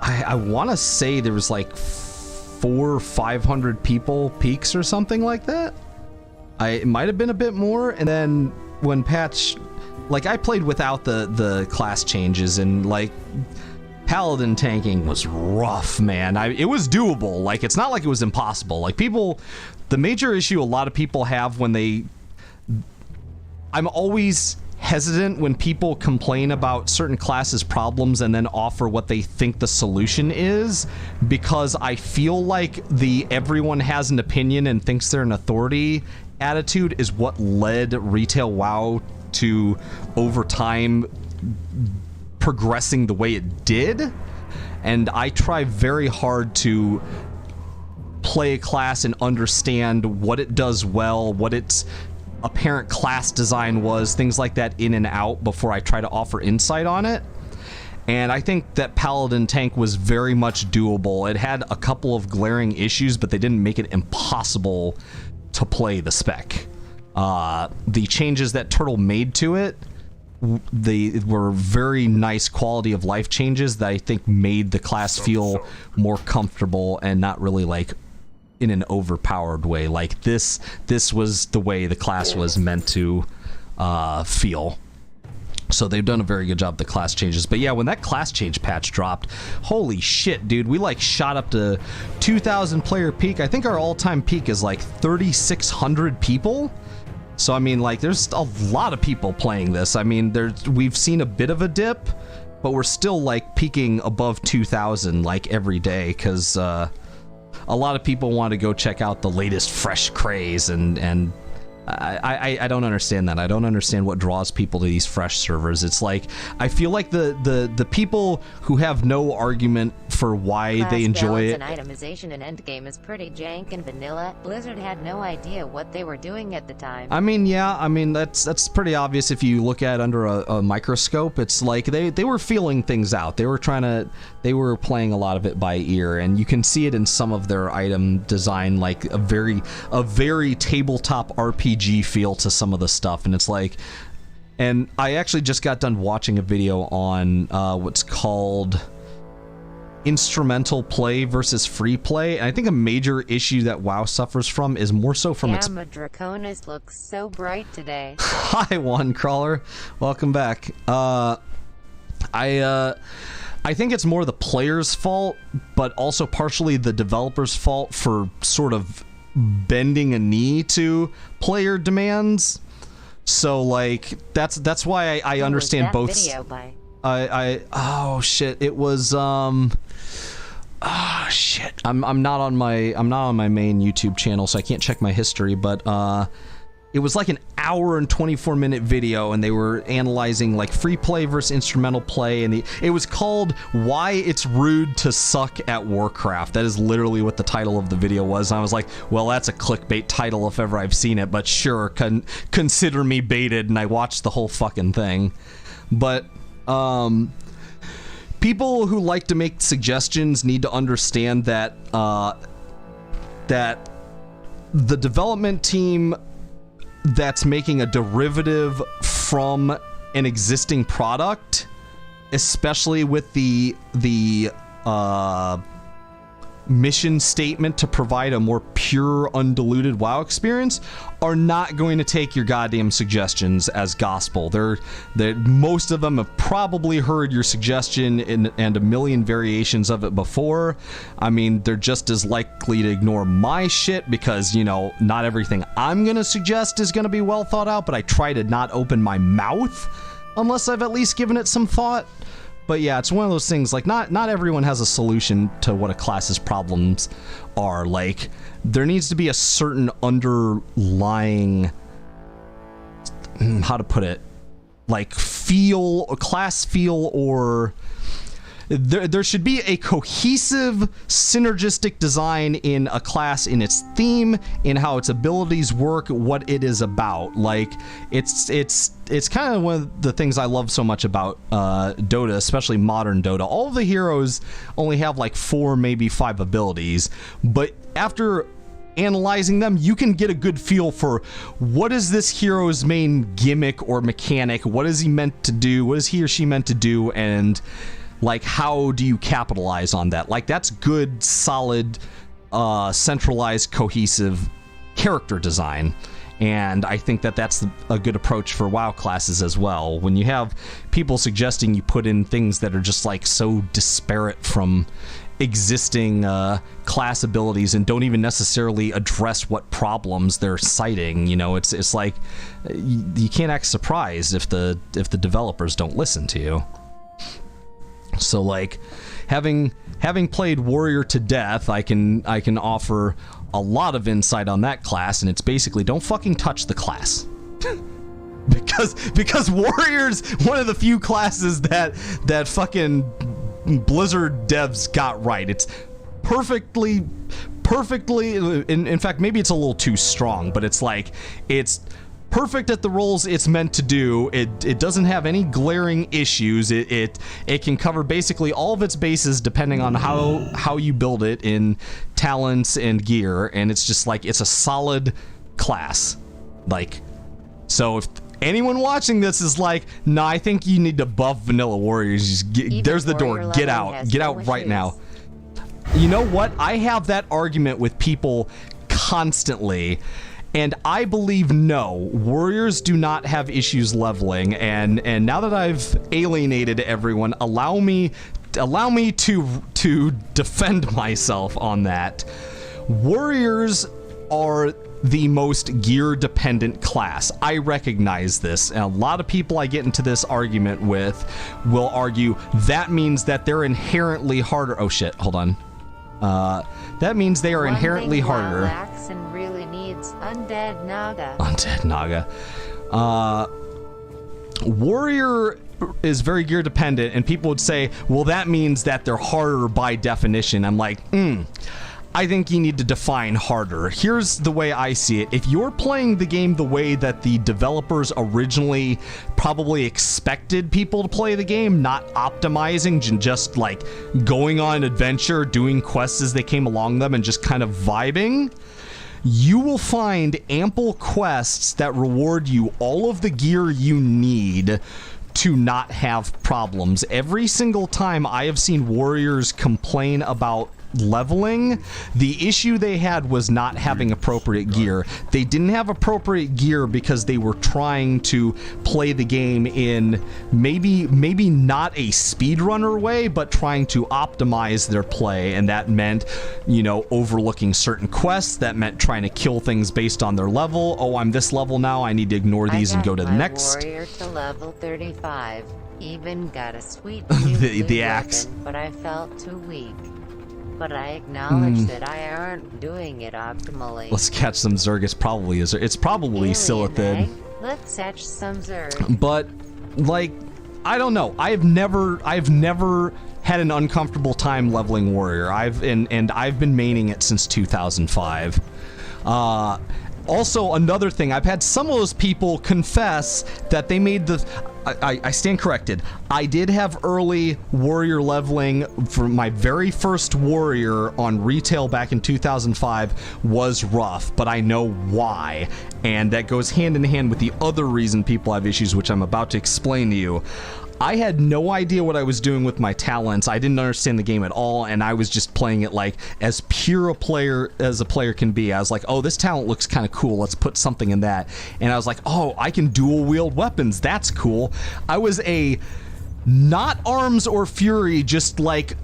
I want to say there was like 400 or 500 people peaks or something like that. It might have been a bit more, and then when patch, like I played without the class changes, and like Paladin tanking was rough, man. It was doable. Like, it's not like it was impossible. Like, people, the major issue a lot of people have when I'm always hesitant when people complain about certain classes' problems and then offer what they think the solution is, because I feel like the everyone has an opinion and thinks they're an authority attitude is what led retail WoW to, over time, progressing the way it did. And I try very hard to play a class and understand what it does well, what its apparent class design was, things like that in and out before I try to offer insight on it. And I think that Paladin tank was very much doable. It had a couple of glaring issues, but they didn't make it impossible to play the spec. The changes that Turtle made to it, they were very nice quality of life changes that I think made the class feel more comfortable and not really like in an overpowered way. Like this was the way the class was meant to feel. So they've done a very good job with the class changes. But yeah, when that class change patch dropped, holy shit, dude, we like shot up to 2,000 player peak. I think our all-time peak is like 3,600 people. So I mean, like, there's a lot of people playing this. I mean, we've seen a bit of a dip, but we're still like peaking above 2,000 like every day, because a lot of people want to go check out the latest fresh craze and I don't understand that. I don't understand what draws people to these fresh servers. It's like, I feel like the people who have no argument for why Class they enjoy it. balance and itemization in endgame is pretty jank and vanilla. Blizzard had no idea what they were doing at the time. I mean, yeah, I mean, that's pretty obvious if you look at it under a microscope. It's like they were feeling things out. They were playing a lot of it by ear, and you can see it in some of their item design, like a very tabletop RPG feel to some of the stuff. And it's like, and I actually just got done watching a video on what's called instrumental play versus free play, and I think a major issue that WoW suffers from is more so from its... Draconis looks so bright today. Hi, One Crawler, welcome back. I think it's more the player's fault, but also partially the developer's fault for sort of bending a knee to player demands. So like that's why I understand both. Video by? Oh shit, it was shit. I'm not on my main YouTube channel, so I can't check my history, but it was like an hour and 24-minute video, and they were analyzing like free play versus instrumental play, and it was called "Why It's Rude to Suck at Warcraft." That is literally what the title of the video was. And I was like, well, that's a clickbait title if ever I've seen it, but sure, consider me baited, and I watched the whole fucking thing. But people who like to make suggestions need to understand that that the development team that's making a derivative from an existing product, especially with the mission statement to provide a more pure, undiluted WoW experience, are not going to take your goddamn suggestions as gospel. Most of them have probably heard your suggestion and a million variations of it before. I mean, they're just as likely to ignore my shit because, you know, not everything I'm going to suggest is going to be well thought out, but I try to not open my mouth unless I've at least given it some thought. But yeah, it's one of those things, like, not everyone has a solution to what a class's problems are. Like, there needs to be a certain underlying, how to put it, like, feel, or class feel, or there should be a cohesive, synergistic design in a class, in its theme, in how its abilities work, what it is about. Like, it's kind of one of the things I love so much about Dota, especially modern Dota. All of the heroes only have like 4, maybe 5 abilities, but after analyzing them, you can get a good feel for what is this hero's main gimmick or mechanic, what is he meant to do, what is he or she meant to do, and like, how do you capitalize on that? Like, that's good, solid, centralized, cohesive character design. And I think that that's a good approach for WoW classes as well. When you have people suggesting you put in things that are just like so disparate from existing class abilities and don't even necessarily address what problems they're citing, you know, it's like you can't act surprised if the developers don't listen to you. So like, having played Warrior to death, I can offer a lot of insight on that class, and it's basically, don't fucking touch the class. because Warrior's one of the few classes that fucking Blizzard devs got right. It's perfectly, in fact, maybe it's a little too strong, but it's like, it's perfect at the roles it's meant to do. It doesn't have any glaring issues. It can cover basically all of its bases depending on how you build it in talents and gear, and it's just like, it's a solid class. Like, so if anyone watching this is like, nah, I think you need to buff vanilla warriors, just there's the door, get out right now. You know what, I have that argument with people constantly. And I believe no, warriors do not have issues leveling, and now that I've alienated everyone, allow me to defend myself on that. Warriors are the most gear dependent class. I recognize this, and a lot of people I get into this argument with will argue that means that they're inherently harder. Oh shit, hold on. That means they are inherently harder. And really needs Undead Naga. Undead Naga. Warrior is very gear dependent, and people would say, well, that means that they're harder by definition. I'm like, I think you need to define harder. Here's the way I see it. If you're playing the game the way that the developers originally probably expected people to play the game, not optimizing, just like going on an adventure, doing quests as they came along them, and just kind of vibing, you will find ample quests that reward you all of the gear you need to not have problems. Every single time I have seen warriors complain about leveling, the issue they had was not having appropriate gear. They didn't have appropriate gear because they were trying to play the game in maybe not a speedrunner way, but trying to optimize their play, and that meant, you know, overlooking certain quests. That meant trying to kill things based on their level. Oh, I'm this level now, I need to ignore these and go to the next. Warrior to level 35. Even got a sweet the axe, weapon, but I felt too weak. But I acknowledge that I aren't doing it optimally. Let's catch some Zerg. It's probably Silithid. Let's catch some Zerg. But like, I don't know. I've never had an uncomfortable time leveling warrior. I've been maining it since 2005. Also, another thing, I've had some of those people confess that they made the... I stand corrected. I did have early warrior leveling for my very first warrior on retail back in 2005 was rough, but I know why. And that goes hand in hand with the other reason people have issues, which I'm about to explain to you. I had no idea what I was doing with my talents. I didn't understand the game at all, and I was just playing it like as pure a player as a player can be. I was like, oh, this talent looks kind of cool. Let's put something in that. And I was like, oh, I can dual wield weapons. That's cool. I was a not arms or fury, just like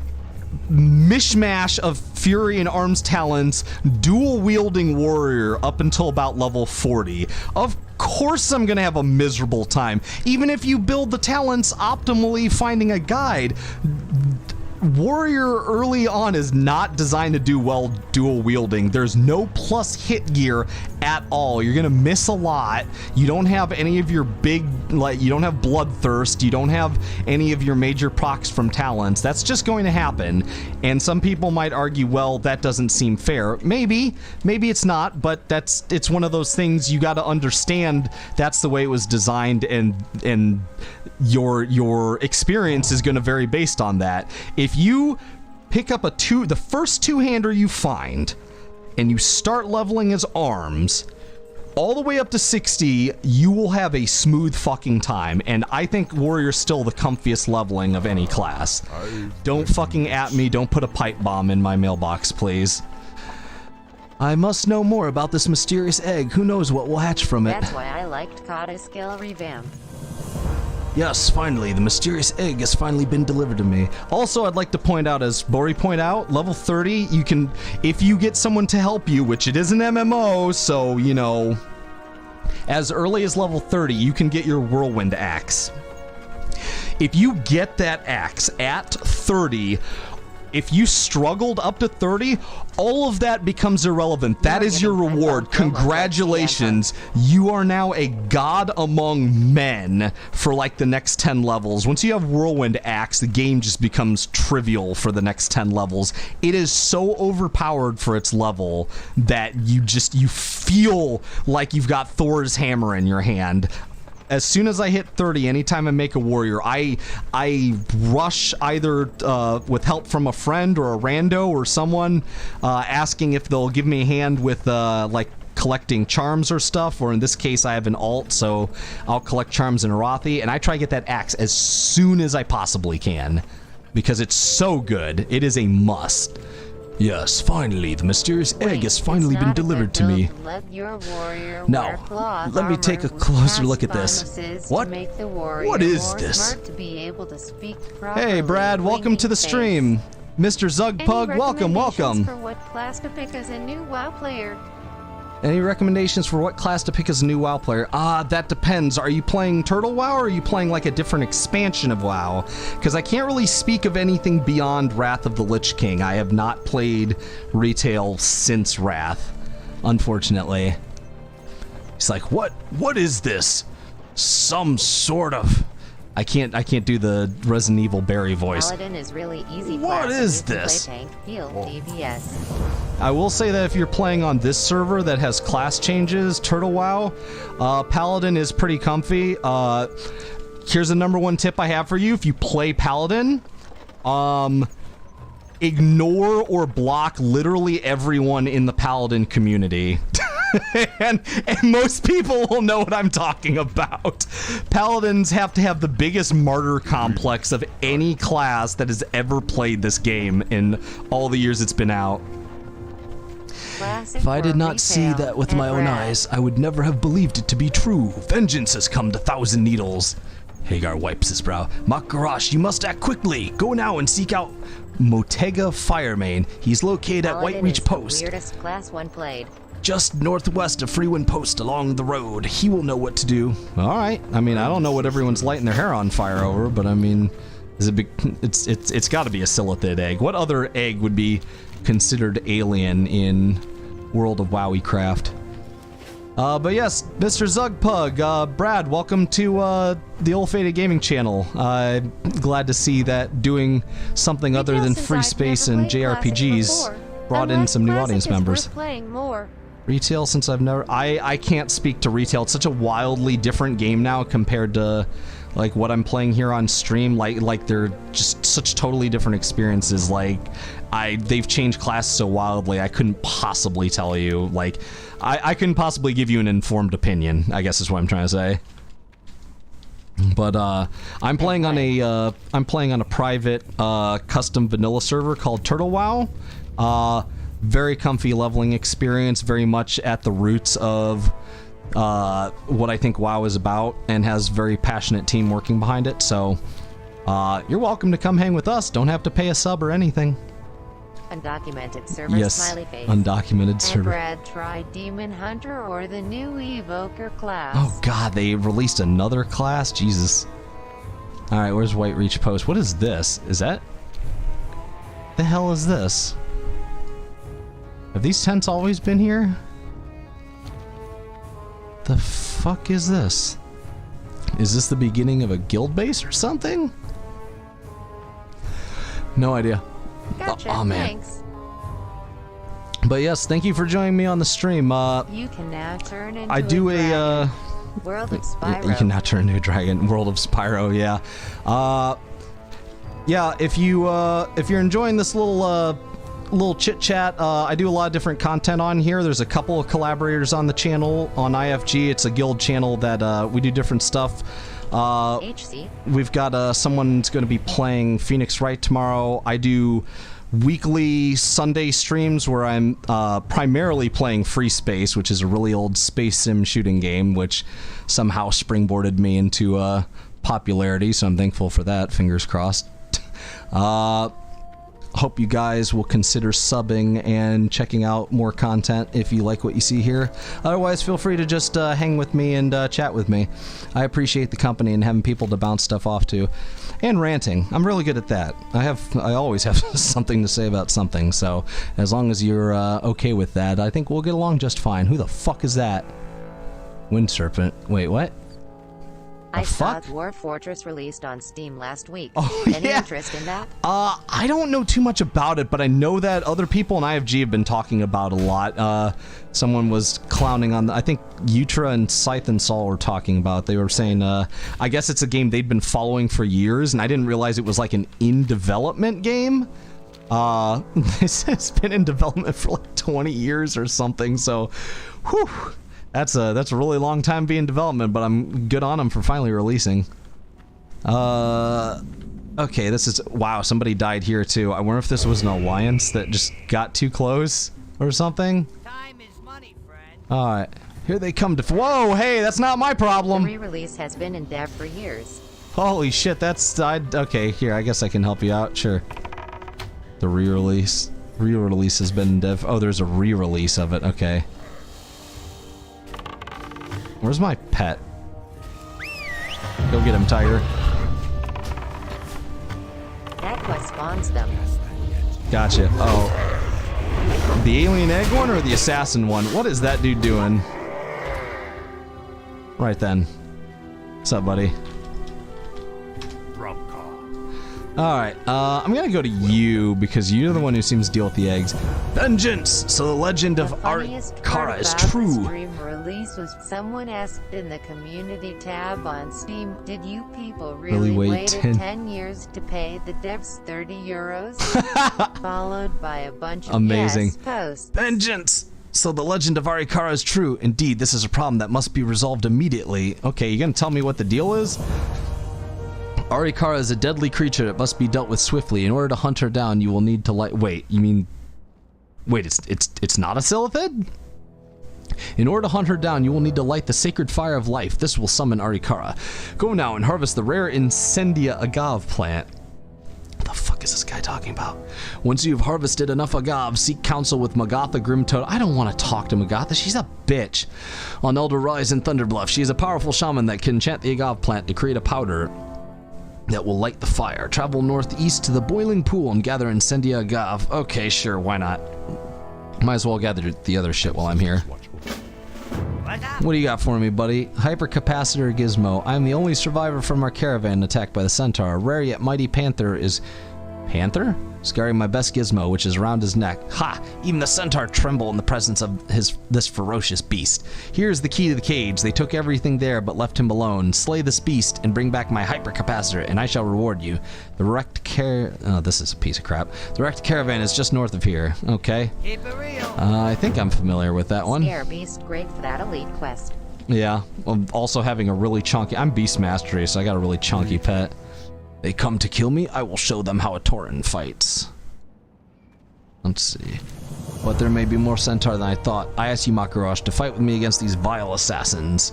mishmash of fury and arms talents, dual wielding warrior up until about level 40. Of course I'm gonna have a miserable time. Even if you build the talents optimally, finding a guide, warrior early on is not designed to do well dual wielding. There's no plus hit gear at all. You're gonna miss a lot. You don't have any of your big, like, you don't have bloodthirst. You don't have any of your major procs from talents. That's just going to happen. And some people might argue, well, that doesn't seem fair. Maybe it's not, but it's one of those things you got to understand. That's the way it was designed, and your experience is going to vary based on that. If you pick up the first two-hander you find, and you start leveling as arms, all the way up to 60, you will have a smooth fucking time. And I think warrior's still the comfiest leveling of any class. Don't fucking at me. Don't put a pipe bomb in my mailbox, please. I must know more about this mysterious egg. Who knows what will hatch from it? That's why I liked Kata skill revamp. Yes, finally, the mysterious egg has finally been delivered to me. Also, I'd like to point out, as Bori pointed out, level 30, you can, if you get someone to help you, which it is an MMO, so, you know, as early as level 30, you can get your whirlwind axe. If you get that axe at 30, if you struggled up to 30, all of that becomes irrelevant. That is your reward. Congratulations. You are now a god among men for like the next 10 levels. Once you have Whirlwind Axe, the game just becomes trivial for the next 10 levels. It is so overpowered for its level that you feel like you've got Thor's hammer in your hand. As soon as I hit 30, anytime I make a warrior, I rush either with help from a friend or a rando or someone asking if they'll give me a hand with like collecting charms or stuff, or in this case I have an alt, so I'll collect charms in Arathi, and I try to get that axe as soon as I possibly can because it's so good. It is a must. Yes, finally, the mysterious egg has finally been delivered to me. Let your warrior Now, let me take a closer look at this. What? What is this? Hey, Brad, welcome to the stream. Mr. Zugpug, welcome, welcome. For what class to pick as a new WoW player? Any recommendations for what class to pick as a new WoW player? That depends. Are you playing Turtle WoW, or are you playing like a different expansion of WoW? Because I can't really speak of anything beyond Wrath of the Lich King. I have not played retail since Wrath, unfortunately. He's like, what is this? Some sort of... I can't do the Resident Evil Barry voice. Paladin is really easy. What is this? Tank, heal, DPS. I will say that if you're playing on this server that has class changes, Turtle WoW, Paladin is pretty comfy. Here's the #1 tip I have for you. If you play Paladin, ignore or block literally everyone in the Paladin community. and most people will know what I'm talking about. Paladins have to have the biggest martyr complex of any class that has ever played this game in all the years it's been out. Classic If I did not see retail that with and my own rad. eyes, I would never have believed it to be true. Vengeance has come to Thousand Needles. Hagar wipes his brow. Makarash, you must act quickly. Go now and seek out Motega Firemane. He's located at Paladin Whitereach is the Post, weirdest class 1 played. just northwest of Freewind Post along the road. He will know what to do. All right. I mean, I don't know what everyone's lighting their hair on fire over, but I mean, it's got to be a Silithid egg. What other egg would be considered alien in World of Wowie Craft? But yes, Mr. Zugpug, Brad, welcome to the Old Faded Gaming channel. Glad to see that doing something other than free space and JRPGs brought in some new audience members. Playing more. Retail, since I've never... I can't speak to retail. It's such a wildly different game now compared to like what I'm playing here on stream. Like they're just such totally different experiences. Like they've changed classes so wildly, I couldn't possibly tell you. Like I couldn't possibly give you an informed opinion, I guess is what I'm trying to say. But I'm playing on a private custom vanilla server called Turtle WoW. Very comfy leveling experience, very much at the roots of what I think WoW is about, and has very passionate team working behind it. So you're welcome to come hang with us. Don't have to pay a sub or anything. Undocumented server, Yes, smiley face. undocumented And server. Brad tried Demon Hunter or the new Evoker class. Oh god, they released another class? Jesus. Alright, where's Whitereach Post? What is this? Is that... the hell is this? Have these tents always been here? The fuck is this? Is this the beginning of a guild base or something? No idea. Gotcha, oh, man. thanks. But yes, thank you for joining me on the stream. You can now turn into I do dragon. World of Spyro. You can now turn into a dragon. World of Spyro, yeah. Yeah, if you're enjoying this little chit chat, I do a lot of different content on here. There's a couple of collaborators on the channel on IFG. It's a guild channel that we do different stuff. HC. We've got someone's going to be playing Phoenix Wright tomorrow. I do weekly Sunday streams where I'm primarily playing Free Space, which is a really old space sim shooting game, which somehow springboarded me into popularity, so I'm thankful for that. Fingers crossed. Hope you guys will consider subbing and checking out more content if you like what you see here. Otherwise, feel free to just hang with me and chat with me. I appreciate the company and having people to bounce stuff off to. And ranting. I'm really good at that. I always have something to say about something, so as long as you're okay with that, I think we'll get along just fine. Who the fuck is that? Wind Serpent. Wait, what? I saw fuck? Dwarf Fortress released on Steam last week. Oh, Any yeah. interest in that? I don't know too much about it, but I know that other people in IFG have been talking about a lot. Someone was clowning on I think Utra and Scythe and Saul were talking about. They were saying, I guess it's a game they'd been following for years, and I didn't realize it was like an in-development game. This has been in development for like 20 years or something, so, whew. That's a really long time being in development, but I'm good on them for finally releasing. Okay, this is... wow, somebody died here too. I wonder if this was an alliance that just got too close or something. Time is money, friend. Alright, here they come to... whoa, hey, that's not my The problem! re-release has been in dev for years. Holy shit, that's... okay, here, I guess I can help you out, sure. The re-release. Re-release has been in dev... oh, there's a re-release of it, okay. Where's my pet? Go get him, Tiger. That quest spawns them. Gotcha. Oh. The alien egg one or the assassin one? What is that dude doing? Right then. What's up, buddy? Alright, I'm gonna go to you because you're the one who seems to deal with the eggs. Vengeance! So the legend of Kara is true. The stream release was someone asked in the community tab on Steam, did you people really wait 10 years to pay the devs 30 euros? Followed by a bunch of amazing yes posts. Vengeance! So the legend of Arikara is true. Indeed, this is a problem that must be resolved immediately. Okay, you gonna tell me what the deal is? Arikara is a deadly creature that must be dealt with swiftly. In order to hunt her down, you will need to light. Wait, you mean? Wait, it's not a Silithid? In order to hunt her down, you will need to light the sacred fire of life. This will summon Arikara. Go now and harvest the rare Incendia agave plant. What the fuck is this guy talking about? Once you've harvested enough agave, seek counsel with Magatha Grimtoad. I don't want to talk to Magatha. She's a bitch. On Elder Rise and Thunderbluff, she is a powerful shaman that can enchant the agave plant to create a powder that will light the fire. Travel northeast to the boiling pool and gather Incendia agave. Okay, sure, why not? Might as well gather the other shit while I'm here. What do you got for me, buddy? Hypercapacitor Gizmo. I'm the only survivor from our caravan attacked by the centaur. A rare yet mighty panther is... Panther? Scarring my best gizmo, which is around his neck. Ha! Even the centaur tremble in the presence of this ferocious beast. Here's the key to the cage. They took everything there but left him alone. Slay this beast and bring back my hypercapacitor, and I shall reward you. The wrecked Oh, this is a piece of crap. The wrecked caravan is just north of here. Okay. Keep it real. I think I'm familiar with that one. Scare beast, great for that elite quest. Yeah. Also having a really chunky... I'm Beast Mastery, so I got a really chunky pet. They come to kill me, I will show them how a Tauren fights. Let's see. But there may be more centaur than I thought. I ask you, Makarosh, to fight with me against these vile assassins.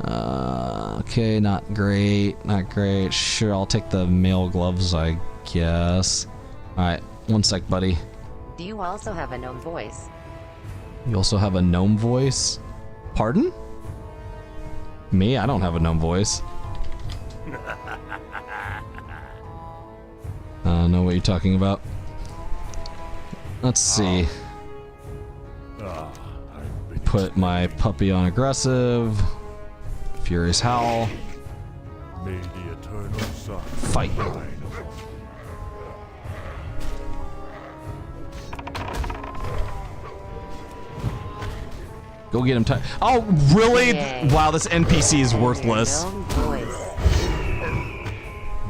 Okay, not great, not great. Sure, I'll take the mail gloves, I guess. Alright, one sec, buddy. Do you also have a gnome voice? You also have a gnome voice? Pardon? Me? I don't have a gnome voice. I don't know what you're talking about. Let's see. Put my puppy on aggressive. Furious Howl. May the eternal sun Fight. Go get him. Oh, really? Yay. Wow, this NPC is worthless. Gnome voice.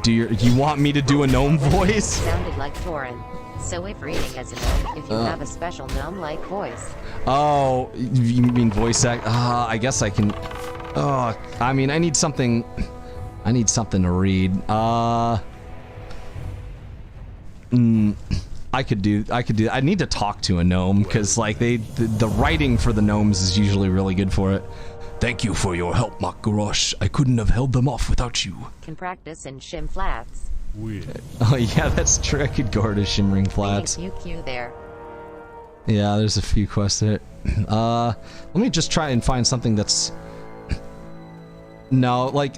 Do you want me to do a gnome voice? Sounded like Tauren. So if reading as a gnome, if you have a special gnome-like voice. Oh, you mean voice act? I guess I can. Oh, I mean, I need something. I need something to read. I could do. I need to talk to a gnome because, like, the writing for the gnomes is usually really good for it. Thank you for your help, Makarosh. I couldn't have held them off without you. Can practice in Shim Flats. Oh yeah, that's true. I could go to Shimmering Flats. QQ there. Yeah, there's a few quests there. Let me just try and find something that's... No, like,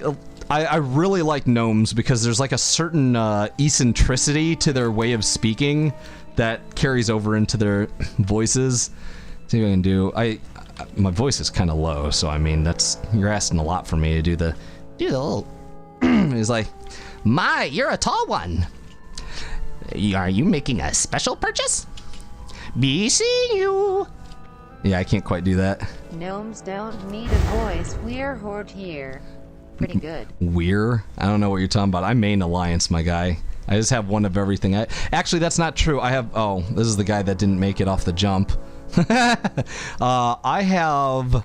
I really like gnomes because there's like a certain eccentricity to their way of speaking that carries over into their voices. Let's see what I can do. My voice is kind of low, so I mean, you're asking a lot for me to do the little... He's like, my, you're a tall one. Are you making a special purchase? Be seeing you. Yeah, I can't quite do that. Gnomes don't need a voice. We're horde here. Pretty good. We're? I don't know what you're talking about. I main Alliance, my guy. I just have one of everything. Actually, that's not true. I have... Oh, this is the guy that didn't make it off the jump. I have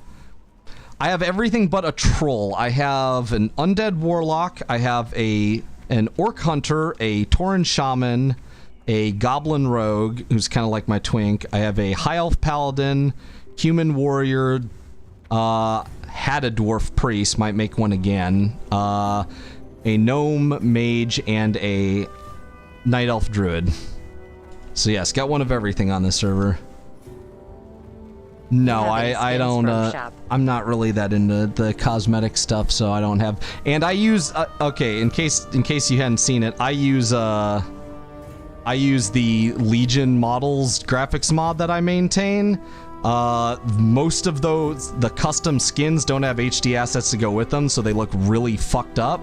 everything but a troll. I have an undead warlock. I have an orc hunter, a Tauren shaman, a goblin rogue, who's kind of like my twink. I have a high elf paladin, human warrior, had a dwarf priest, might make one again, a gnome mage, and a night elf druid. So yes, got one of everything on this server. No, I don't, I'm not really that into the cosmetic stuff, so I don't have, and I use, okay, in case you hadn't seen it, I use the Legion models graphics mod that I maintain. Most of those, the custom skins don't have HD assets to go with them, so they look really fucked up.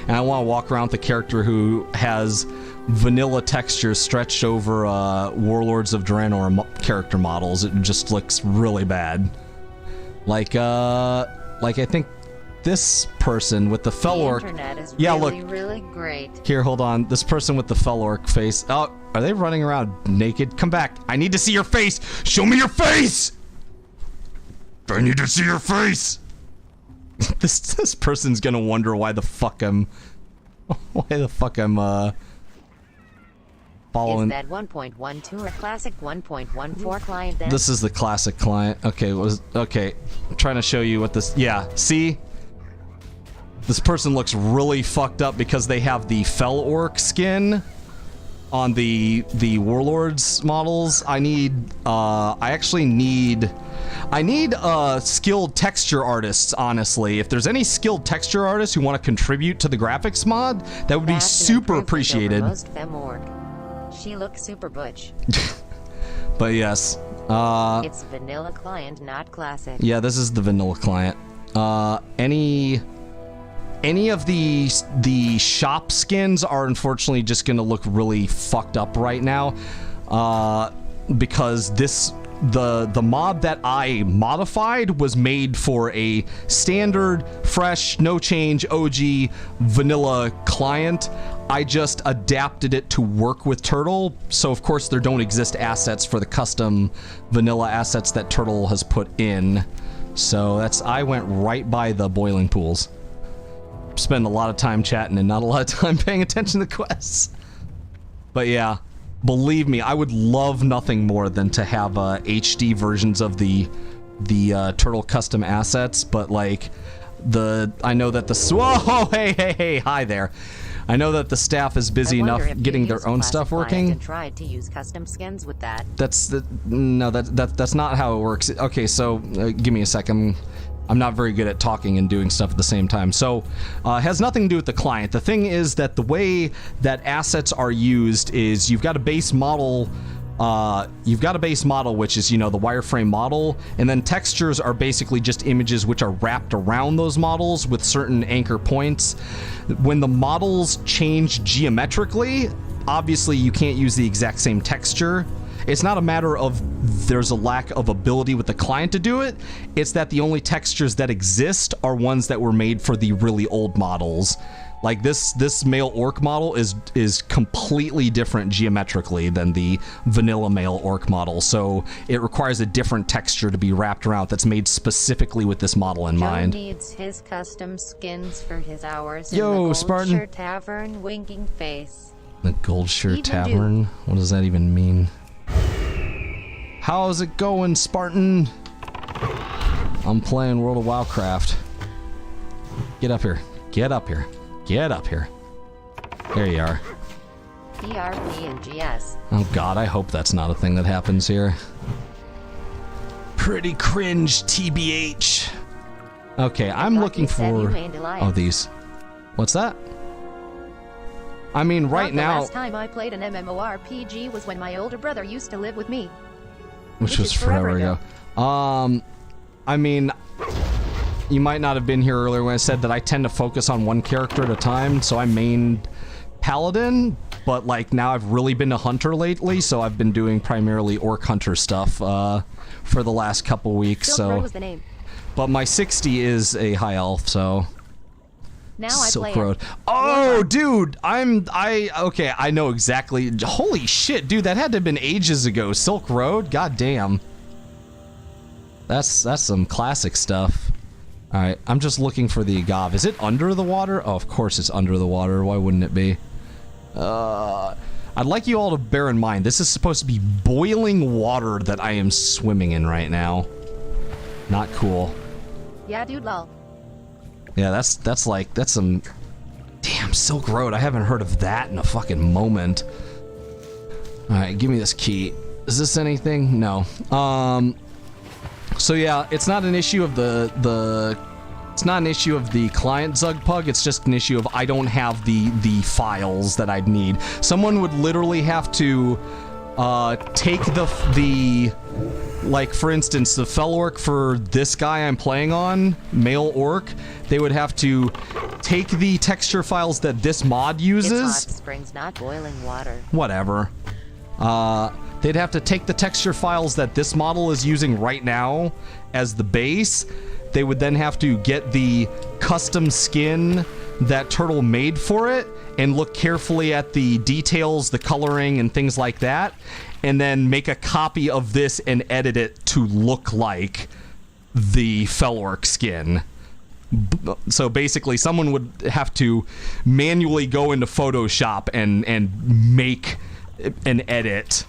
And I want to walk around with a character who has vanilla textures stretched over Warlords of Draenor character models. It just looks really bad. Like I think this person with the fell orc. The internet is yeah, really, look. really great. Here, hold on. This person with the fell orc face. Oh, are they running around naked? Come back. I need to see your face. Show me your face. I need to see your face. This person's gonna wonder why the fuck I'm following. Is that 1.12 or classic 1.14 client then? This is the classic client. Okay, okay. I'm trying to show you what this. Yeah, see. This person looks really fucked up because they have the fell orc skin on the warlords models. I need skilled texture artists, honestly. If there's any skilled texture artists who want to contribute to the graphics mod, that would be super appreciated. Most femme orc. She looks super butch. But yes, it's vanilla client, not classic. yeah, this is the vanilla client. Any of the shop skins are unfortunately just gonna look really fucked up right now, because the mod that I modified was made for a standard, fresh, no change, OG vanilla client. I just adapted it to work with Turtle, so of course there don't exist assets for the custom vanilla assets that Turtle has put in. So I went right by the boiling pools. Spend a lot of time chatting and not a lot of time paying attention to quests. But yeah, believe me, I would love nothing more than to have HD versions of the Turtle custom assets. But like I know that whoa, hey, hi there. I know that the staff is busy enough getting their own stuff working. And tried to use custom skins with that. That's not how it works. Okay, so give me a second. I'm not very good at talking and doing stuff at the same time. So it has nothing to do with the client. The thing is that the way that assets are used is you've got a base model, which is, the wireframe model, and then textures are basically just images which are wrapped around those models with certain anchor points. When the models change geometrically, obviously you can't use the exact same texture. It's not a matter of there's a lack of ability with the client to do it. It's that the only textures that exist are ones that were made for the really old models. Like this male orc model is completely different geometrically than the vanilla male orc model. So it requires a different texture to be wrapped around that's made specifically with this model in mind. Joe needs his custom skins for his hours in Yo, the Gold Spartan. Shirt Tavern, winking face. The Gold Shirt Even Tavern? What does that even mean? How's it going, Spartan? I'm playing World of Wowcraft. Get up here. Get up here. Get up here. There you are. PRP and GS. Oh god, I hope that's not a thing that happens here. Pretty cringe, TBH. Okay, I'm looking for... Oh, these. What's that? I mean, right now... The last time I played an MMORPG was when my older brother used to live with me. Which was forever ago. I mean, you might not have been here earlier when I said that I tend to focus on one character at a time, so I mained Paladin, but like now I've really been a hunter lately, so I've been doing primarily Orc Hunter stuff for the last couple weeks. Silk So, Road was the name. but my 60 is a high elf, so Now I Silk play Road. Oh, dude, okay, I know exactly. Holy shit, dude, that had to have been ages ago. Silk Road, god damn. That's some classic stuff. All right, I'm just looking for the agave. Is it under the water? Oh, of course it's under the water. Why wouldn't it be? I'd like you all to bear in mind, this is supposed to be boiling water that I am swimming in right now. Not cool. Yeah, dude, lol. Yeah, that's some... Damn, Silk Road. I haven't heard of that in a fucking moment. Alright, give me this key. Is this anything? No. So yeah, it's not an issue of it's not an issue of the client Zugpug, it's just an issue of I don't have the files that I'd need. Someone would literally have to take the like for instance, the fel orc for this guy I'm playing on, male orc, they would have to take the texture files that this mod uses. It's hot springs, not boiling water. Whatever. They'd have to take the texture files that this model is using right now as the base. They would then have to get the custom skin that Turtle made for it and look carefully at the details, the coloring, and things like that, and then make a copy of this and edit it to look like the fel orc skin. So basically, someone would have to manually go into Photoshop and make an edit,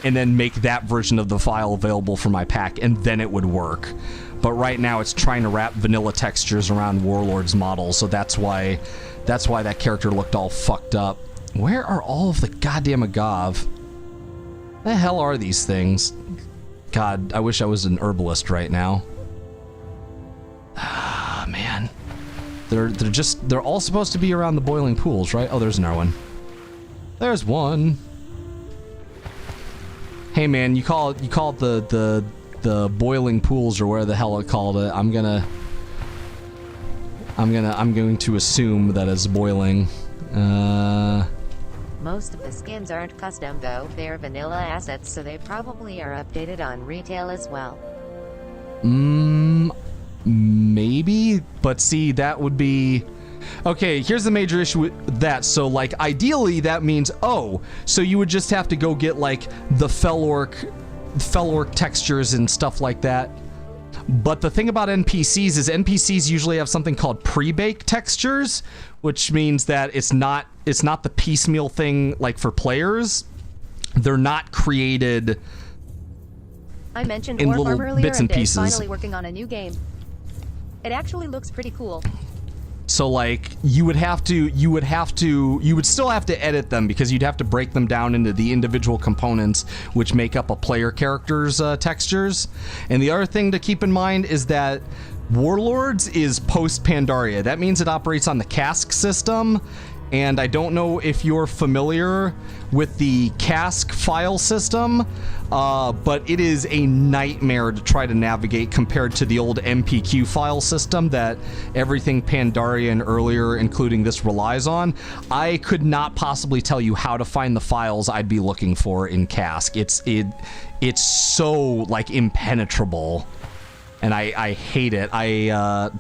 and then make that version of the file available for my pack, and then it would work. But right now, it's trying to wrap vanilla textures around Warlord's model, so that's why that character looked all fucked up. Where are all of the goddamn agave? The hell are these things? God, I wish I was an herbalist right now. Ah, man. They're all supposed to be around the boiling pools, right? Oh, there's another one. There's one. Hey man, you call it the boiling pools or where the hell I called it. I'm going to assume that it's boiling. Most of the skins aren't custom though, they're vanilla assets, so they probably are updated on retail as well. Maybe, but see, that would be... Okay, here's the major issue with that. So, like, ideally, that means, oh, so you would just have to go get, like, the fel orc textures and stuff like that. But the thing about NPCs is NPCs usually have something called pre-bake textures, which means that it's not the piecemeal thing, like, for players. They're not created I mentioned in War little Farm earlier, bits and they're pieces. finally working on a new game. It actually looks pretty cool. So like you would still have to edit them because you'd have to break them down into the individual components which make up a player character's textures. And the other thing to keep in mind is that Warlords is post Pandaria. That means it operates on the cask system. And I don't know if you're familiar with the cask file system, but it is a nightmare to try to navigate compared to the old MPQ file system that everything Pandaria and earlier, including this, relies on. I could not possibly tell you how to find the files I'd be looking for in cask. It's so like impenetrable, and I hate it. Never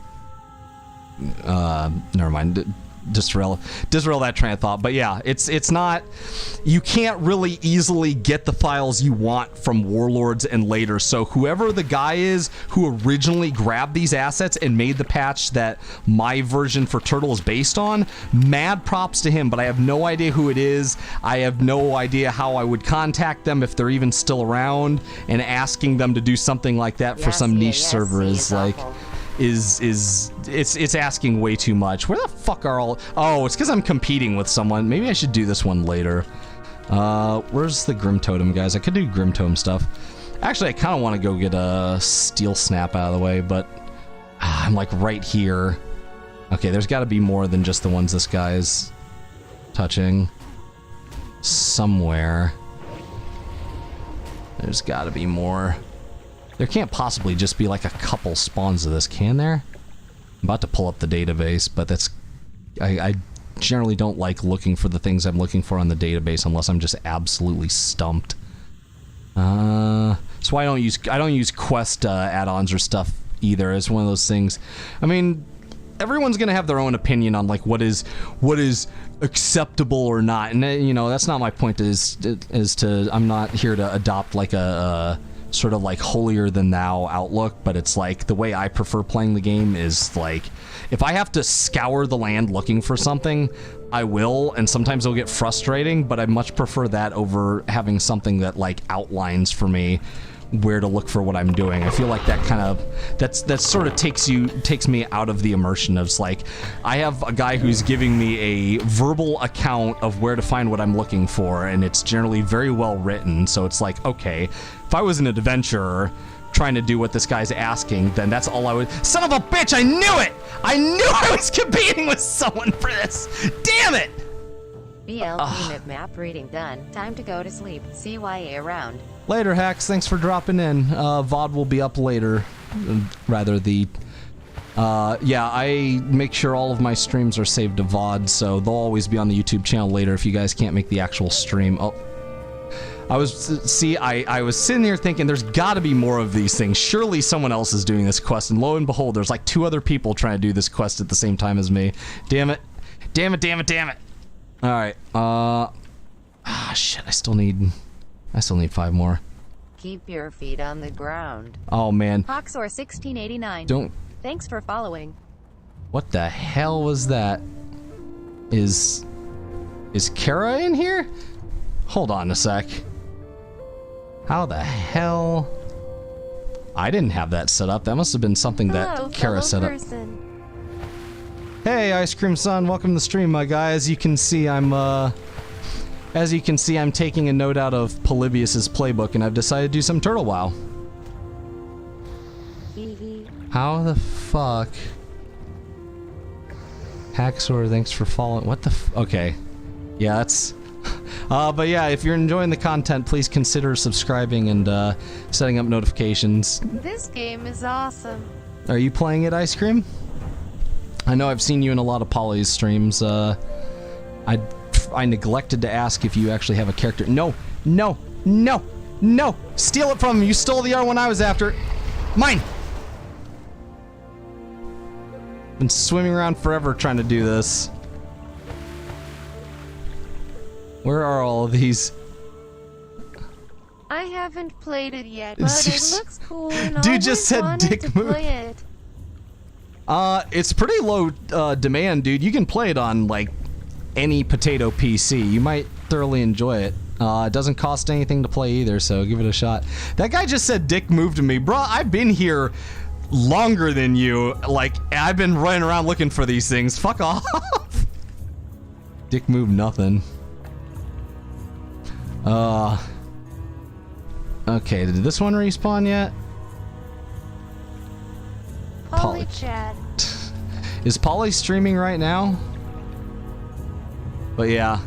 mind. Disrail that train of thought. But yeah, it's not, you can't really easily get the files you want from Warlords and later. So whoever the guy is who originally grabbed these assets and made the patch that my version for Turtle is based on, mad props to him, but I have no idea who it is. I have no idea how I would contact them if they're even still around, and asking them to do something like that for some niche server is like awful. It's asking way too much. Where the fuck are all... Oh, it's because I'm competing with someone. Maybe I should do this one later. Where's the Grim Totem, guys? I could do Grim Totem stuff. Actually, I kind of want to go get a Steel Snap out of the way, but I'm like right here. Okay, there's got to be more than just the ones this guy's touching. Somewhere. There's got to be more. There can't possibly just be like a couple spawns of this, can there? I'm about to pull up the database, but that's... I generally don't like looking for the things I'm looking for on the database unless I'm just absolutely stumped. That's why I don't use quest add-ons or stuff either. It's one of those things. I mean, everyone's gonna have their own opinion on like what is acceptable or not, and you know, that's not my point. I'm not here to adopt like a sort of like holier than thou outlook, but it's like the way I prefer playing the game is like, if I have to scour the land looking for something, I will, and sometimes it'll get frustrating, but I much prefer that over having something that like outlines for me where to look for what I'm doing. I feel like that kind of, that sort of takes me out of the immersion of like, I have a guy who's giving me a verbal account of where to find what I'm looking for, and it's generally very well written, so it's like, okay, if I was an adventurer trying to do what this guy's asking, then that's all I would... Son of a bitch, I knew it! I knew I was competing with someone for this! Damn it! BL unit map reading done. Time to go to sleep. CYA around. Later, Hacks. Thanks for dropping in. VOD will be up later. Rather, yeah, I make sure all of my streams are saved to VOD, so they'll always be on the YouTube channel later if you guys can't make the actual stream. Oh, I was sitting here thinking there's got to be more of these things. Surely someone else is doing this quest, and lo and behold, there's like 2 other people trying to do this quest at the same time as me. Damn it. Damn it, damn it, damn it. Alright, shit, I still need 5 more. Keep your feet on the ground. Oh, man. Hawksor 1689. Don't... Thanks for following. What the hell was that? Is Kara in here? Hold on a sec. How the hell? I didn't have that set up. That must have been something that Kara set up. Hey, Ice Cream Son, welcome to the stream, my guy. As you can see, I'm taking a note out of Polybius's playbook, and I've decided to do some Turtle WoW. How the fuck? Haxor, thanks for following. What the okay. Yeah, that's... but yeah, if you're enjoying the content, please consider subscribing and setting up notifications. This game is awesome. Are you playing it, Ice Cream? I know I've seen you in a lot of Polly's streams. I neglected to ask if you actually have a character. No, no, no, no! Steal it from him! You stole the R1 I was after. Mine! Been swimming around forever trying to do this. Where are all of these? I haven't played it yet, but it looks cool and Dude just said dick move. It's pretty low demand, dude. You can play it on like any potato PC. You might thoroughly enjoy it. It doesn't cost anything to play either, so give it a shot. That guy just said dick move to me. Bro, I've been here longer than you. Like, I've been running around looking for these things. Fuck off. Dick move nothing. Okay, did this one respawn yet? Polly Chad. Is Polly streaming right now? But yeah.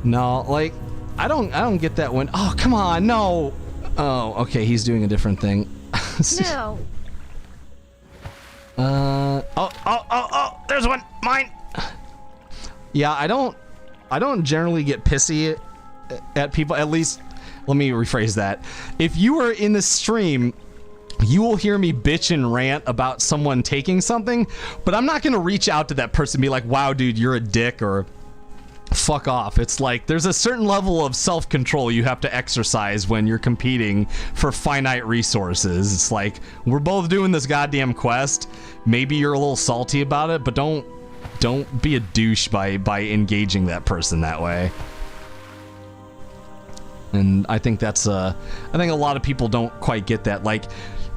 No, like, I don't get that one. Oh, come on, no. Oh, okay, he's doing a different thing. No. Oh, there's one. Mine. Yeah, I don't generally get pissy at people. At least, let me rephrase that. If you are in the stream, you will hear me bitch and rant about someone taking something, but I'm not going to reach out to that person and be like, wow, dude, you're a dick, or fuck off. It's like, there's a certain level of self-control you have to exercise when you're competing for finite resources. It's like, we're both doing this goddamn quest. Maybe you're a little salty about it, but don't be a douche by engaging that person that way. And I think that's I think a lot of people don't quite get that. Like,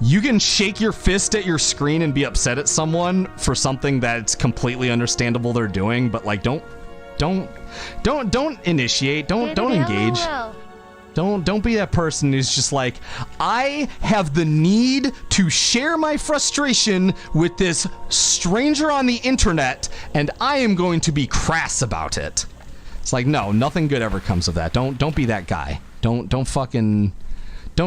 you can shake your fist at your screen and be upset at someone for something that's completely understandable they're doing, but like, don't initiate, don't engage. Don't be that person who's just like, I have the need to share my frustration with this stranger on the internet, and I am going to be crass about it. It's like, no, nothing good ever comes of that. Don't be that guy. Don't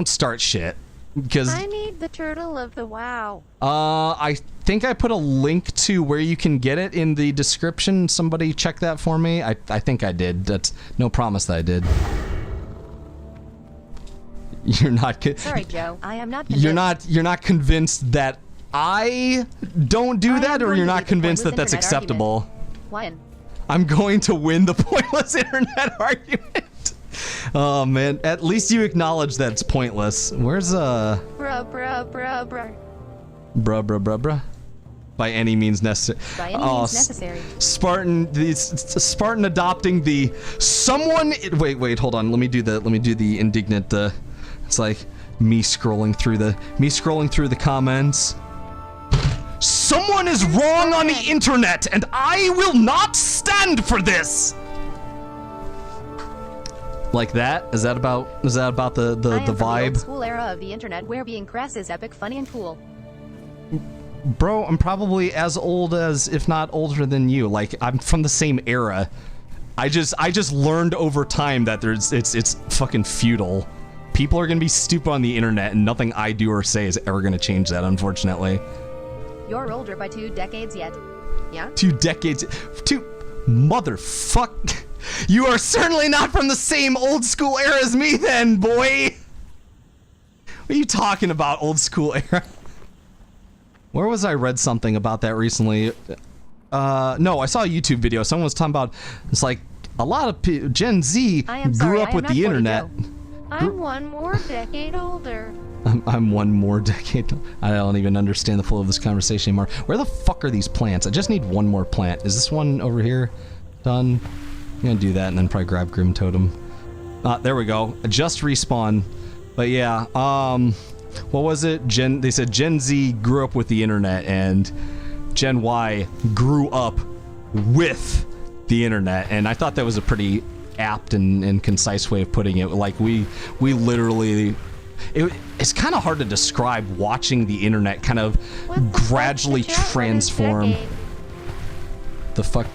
start shit. Because I need the turtle of the WoW. I think I put a link to where you can get it in the description. Somebody check that for me. I think I did. That's no promise that I did. You're not. Sorry, Joe. I am not convinced. You're not convinced that I don't do that, or you're not convinced that that's acceptable. When? I'm going to win the pointless internet argument. Oh man, at least you acknowledge that it's pointless. Where's Bruh. Bruh. By any means necessary. By any means necessary. Spartan adopting the someone. Wait, hold on. Let me do the indignant. It's like me scrolling through the comments. Someone is wrong on the internet, and I will not stand for this. Like that? Is that about the vibe? The old school era of the internet where being crass is epic, funny, and cool. Bro, I'm probably as old as, if not older than you. Like, I'm from the same era. I just learned over time that it's fucking futile. People are going to be stupid on the internet, and nothing I do or say is ever going to change that, unfortunately. You're older by 2 decades yet. Yeah? 2 decades. 2... Motherfuck. You are certainly not from the same old school era as me then, boy. What are you talking about, old school era? Where was I read something about that recently? No, I saw a YouTube video. Someone was talking about, it's like, a lot of Gen Z grew up with the internet. I'm 1 more decade older. I'm 1 more decade. I don't even understand the flow of this conversation anymore. Where the fuck are these plants? I just need 1 more plant. Is this one over here done? I'm gonna do that and then probably grab Grim Totem. There we go. Just respawn. But yeah, what was it? They said Gen Z grew up with the internet and Gen Y grew up with the internet, and I thought that was a pretty apt and concise way of putting it. Like we literally, it's kind of hard to describe watching the internet kind of gradually transform. The fuck,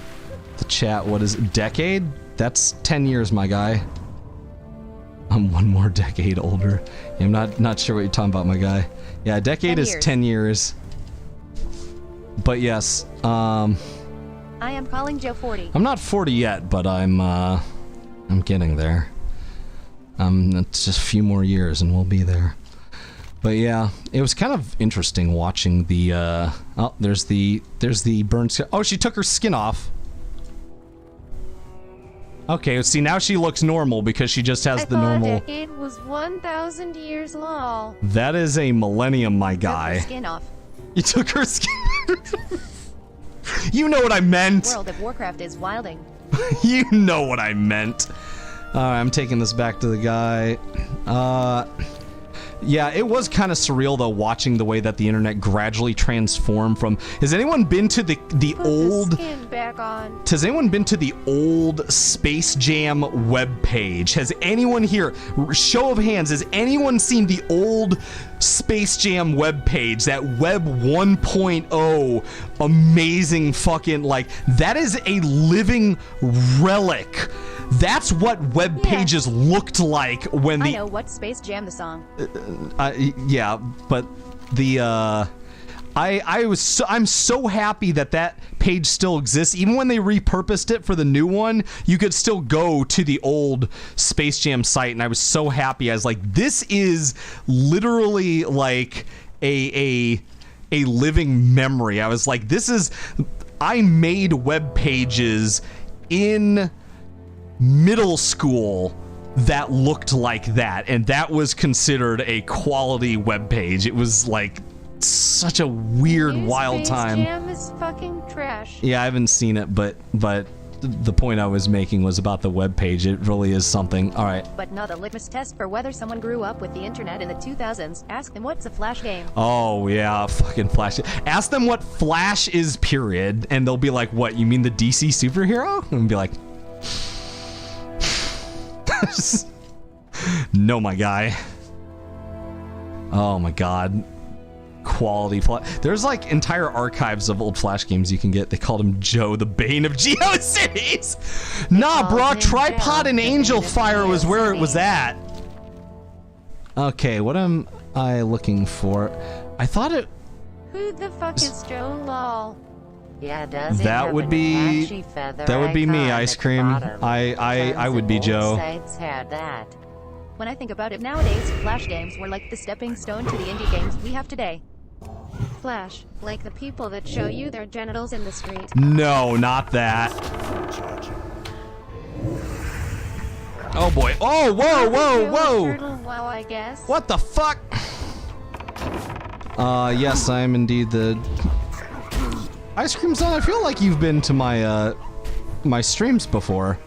the chat? What is it? Decade? That's 10 years, my guy. I'm 1 more decade older. I'm not sure what you're talking about, my guy. Yeah, a decade is 10 years. But yes, I am calling Joe 40. I'm not 40 yet, but I'm getting there. It's just a few more years and we'll be there. But yeah, it was kind of interesting watching the, oh, there's the burned skin. Oh, she took her skin off. Okay, see, now she looks normal because she just has the normal. A decade was 1,000 years long. That is a millennium, my guy. Took her skin off. You took her skin. You know what I meant. World of Warcraft is wilding. You know what I meant. Alright, I'm taking this back to the guy. Yeah, it was kind of surreal though, watching the way that the internet gradually transformed from. Has anyone been to the old? Skin back on. Has anyone been to the old Space Jam webpage? Has anyone here, show of hands, has anyone seen the old Space Jam webpage? That Web 1.0 amazing fucking, like, that is a living relic. That's what web pages looked like when the. I know what Space Jam the song. Yeah, but the I'm so happy that that page still exists. Even when they repurposed it for the new one, you could still go to the old Space Jam site, and I was so happy. I was like, this is literally like a living memory. I was like, this is. I made web pages in middle school that looked like that, and that was considered a quality web page. It was like such a weird, wild time. Space Jam is fucking trash. Yeah, I haven't seen it, but the point I was making was about the web page. It really is something. All right. But not a litmus test for whether someone grew up with the internet in the 2000s. Ask them what's a Flash game. Oh yeah, fucking Flash. Ask them what Flash is, period, and they'll be like, "What? You mean the DC superhero?" And be like, no, my guy. Oh my god. Quality Flash. There's like entire archives of old Flash games you can get. They called him Joe, the Bane of GeoCities. Nah, bro. Tripod and Angel Fire was where it was at. Okay, what am I looking for? I thought it. Who the fuck is Joe Lol? Yeah, does it that have would an be Apache feather that would be me, icon Ice at the Cream. bottom? I would be Tons of Joe. old sites had that. When I think about it nowadays, Flash games were like the stepping stone to the indie games we have today. Flash, like the people that show you their genitals in the street. No, not that. Oh boy. Oh, whoa, whoa, whoa. Turtle, wow, I guess. What the fuck? Yes, I am indeed the Ice Cream Zone. I feel like you've been to my my streams before.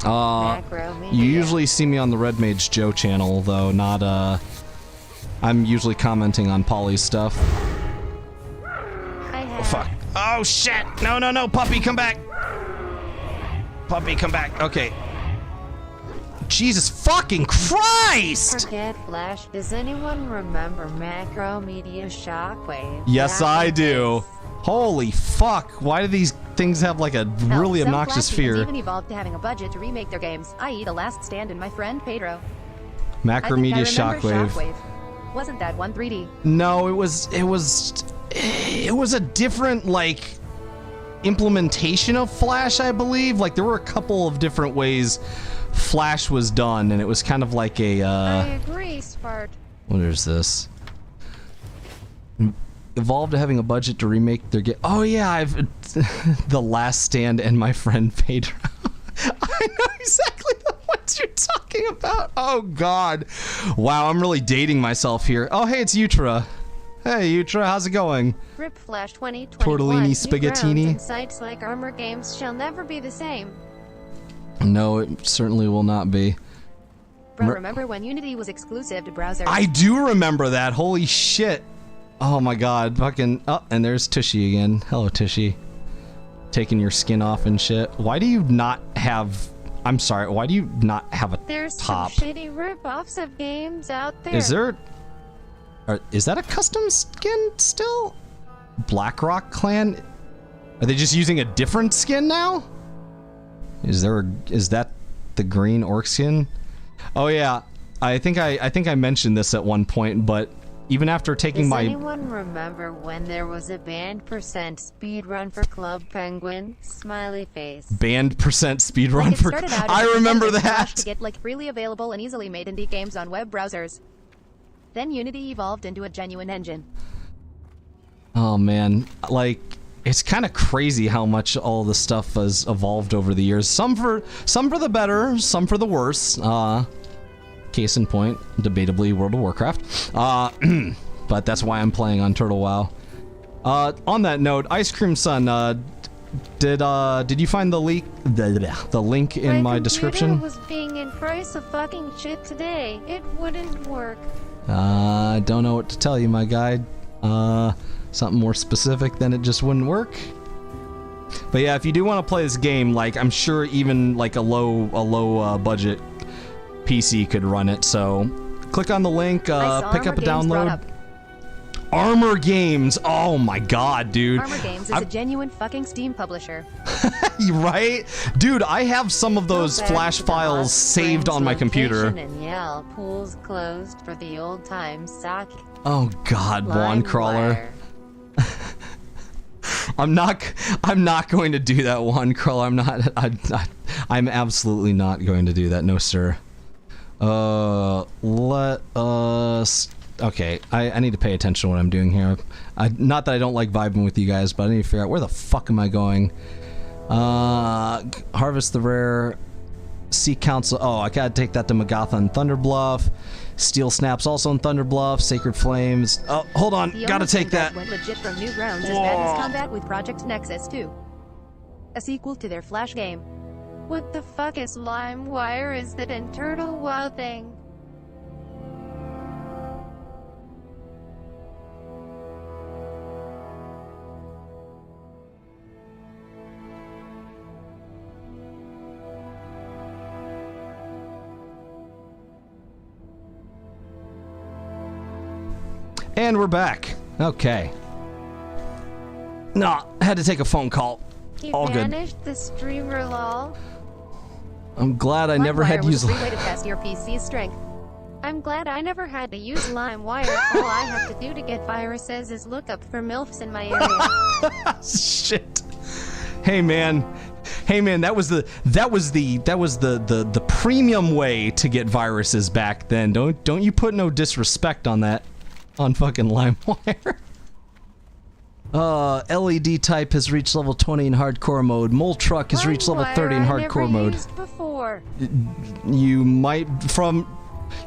You usually see me on the Red Mage Joe channel, though not I'm usually commenting on Polly's stuff. Oh fuck. Oh shit! No, no, no, puppy, come back! Puppy, come back. Okay. Jesus fucking Christ! Forget Flash. Does anyone remember Macro Media Shockwave? Yes, I do. Holy fuck! Why do these things have like a really obnoxious Flash games fear? even evolved to having a budget to remake their games, i.e. The Last Stand and My Friend Pedro. Macromedia I remember Shockwave. Wasn't that one 3D? No, it was a different like implementation of Flash, I believe. Like there were a couple of different ways Flash was done, and it was kind of like a I agree, Spart. what is this? Evolved to having a budget to remake their game. Oh yeah, I've The Last Stand and My Friend Pedro. I know exactly the ones you're talking about. Oh god. Wow, I'm really dating myself here. Oh hey, it's Utra. Hey Utra, how's it going? Rip Flash 2021. Tortellini Newgrounds spaghettini? and sites like Armor Games shall never be the same. No, it certainly will not be. Bro, remember when Unity was exclusive to browsers? I do remember that. Holy shit. Oh my god. Fucking. Oh, and there's Tushy again. Hello, Tushy. Taking your skin off and shit. Why do you not have. I'm sorry. Why do you not have a There's top? some shitty rip-offs of games out there. Is there. Is that a custom skin still? Blackrock Clan? Are they just using a different skin now? Is that the green orc skin? Oh yeah, I think I mentioned this at one point, but even after taking Does anyone remember when there was a banned percent speedrun for Club Penguin? Smiley face. banned percent speedrun It for started out as I a remember method for Flash that. to get like freely available and easily made indie games on web browsers. Then Unity evolved into a genuine engine. Oh man, like it's kind of crazy how much all this stuff has evolved over the years. Some for the better, some for the worse. Case in point, debatably World of Warcraft. But that's why I'm playing on Turtle WoW. On that note, Ice Cream Sun, did you find the link in my description? Was being in price of fucking shit today. It wouldn't work. I don't know what to tell you, my guy. Something more specific than it just wouldn't work. But yeah, if you do want to play this game, like I'm sure even like a low budget PC could run it. So click on the link, pick up a download. Armor Games. Oh my god, dude. Armor Games is a genuine fucking Steam publisher. Right? Dude, I have some of those Flash files saved on my computer. And yell, pools closed for the old times sake. Oh god, Wand Crawler. I'm not going to do that, Wand Crawler. I'm absolutely not going to do that. No, sir. Let us. Okay, I need to pay attention to what I'm doing here. Not that I don't like vibing with you guys, but I need to figure out where the fuck am I going. Harvest the rare. Sea Council. Oh, I gotta take that to Magatha and Thunderbluff. Steel Snaps also in Thunderbluff. Sacred Flames. Oh, hold on. Gotta take that. Went legit from Newgrounds as Madness Combat with Project Nexus 2. A sequel to their Flash game. What the fuck is LimeWire? Is that in Turtle WoW thing? And we're back. Okay. No, I had to take a phone call. He All good. vanished the streamer lol. I'm glad I never had to use. Was a free way to test your PC's strength. I'm glad I never had to use LimeWire. All I have to do to get viruses is look up for MILFs in my area. Shit. Hey man, that was the premium way to get viruses back then. Don't you put no disrespect on that, on fucking LimeWire. LED type has reached level 20 in hardcore mode. Mole truck has reached level 30 in hardcore mode. Used before. You might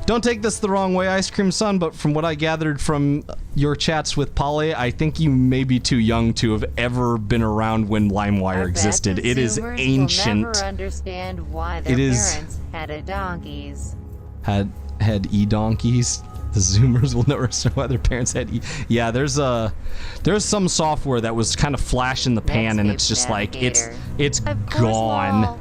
don't take this the wrong way, Ice Cream Sun, but from what I gathered from your chats with Polly, I think you may be too young to have ever been around when LimeWire existed. It is ancient. Will never understand why their parents had a donkeys. Had e-donkeys. The Zoomers will never understand why their parents had yeah, there's some software that was kind of flash in the pan, and it's just like it's gone.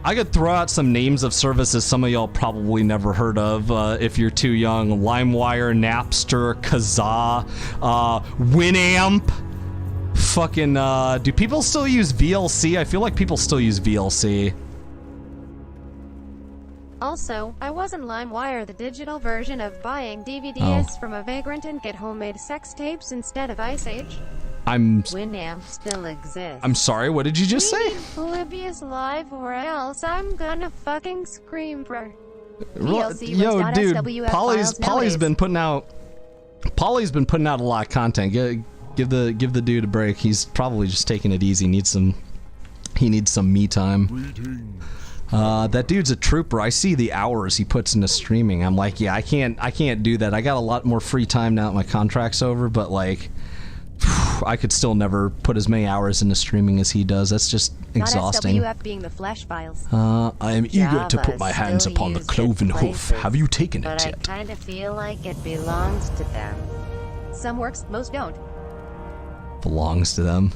I could throw out some names of services some of y'all probably never heard of if you're too young. LimeWire, Napster, Kazaa, Winamp. Fucking, do people still use VLC? I feel like people still use VLC. Also, I wasn't LimeWire, the digital version of buying DVDs from a vagrant, and get homemade sex tapes instead of Ice Age. Winamp still exists. I'm sorry, what did you just say? Polybius live or else I'm gonna fucking scream for. TLC Yo, runs dude, .swf Polly's files nowadays. been putting out a lot of content. Give the dude a break. He's probably just taking it easy. He needs some me time. Greetings. That dude's a trooper. I see the hours he puts into streaming. I'm like, yeah, I can't do that. I got a lot more free time now that my contract's over, but like, I could still never put as many hours into streaming as he does. That's just exhausting. .swf being the Flash files. I am eager to Java put my hands still upon the used in cloven hoof. places, Have you taken But it I yet? kinda feel like it belongs to them. Some works, most don't. Belongs to them.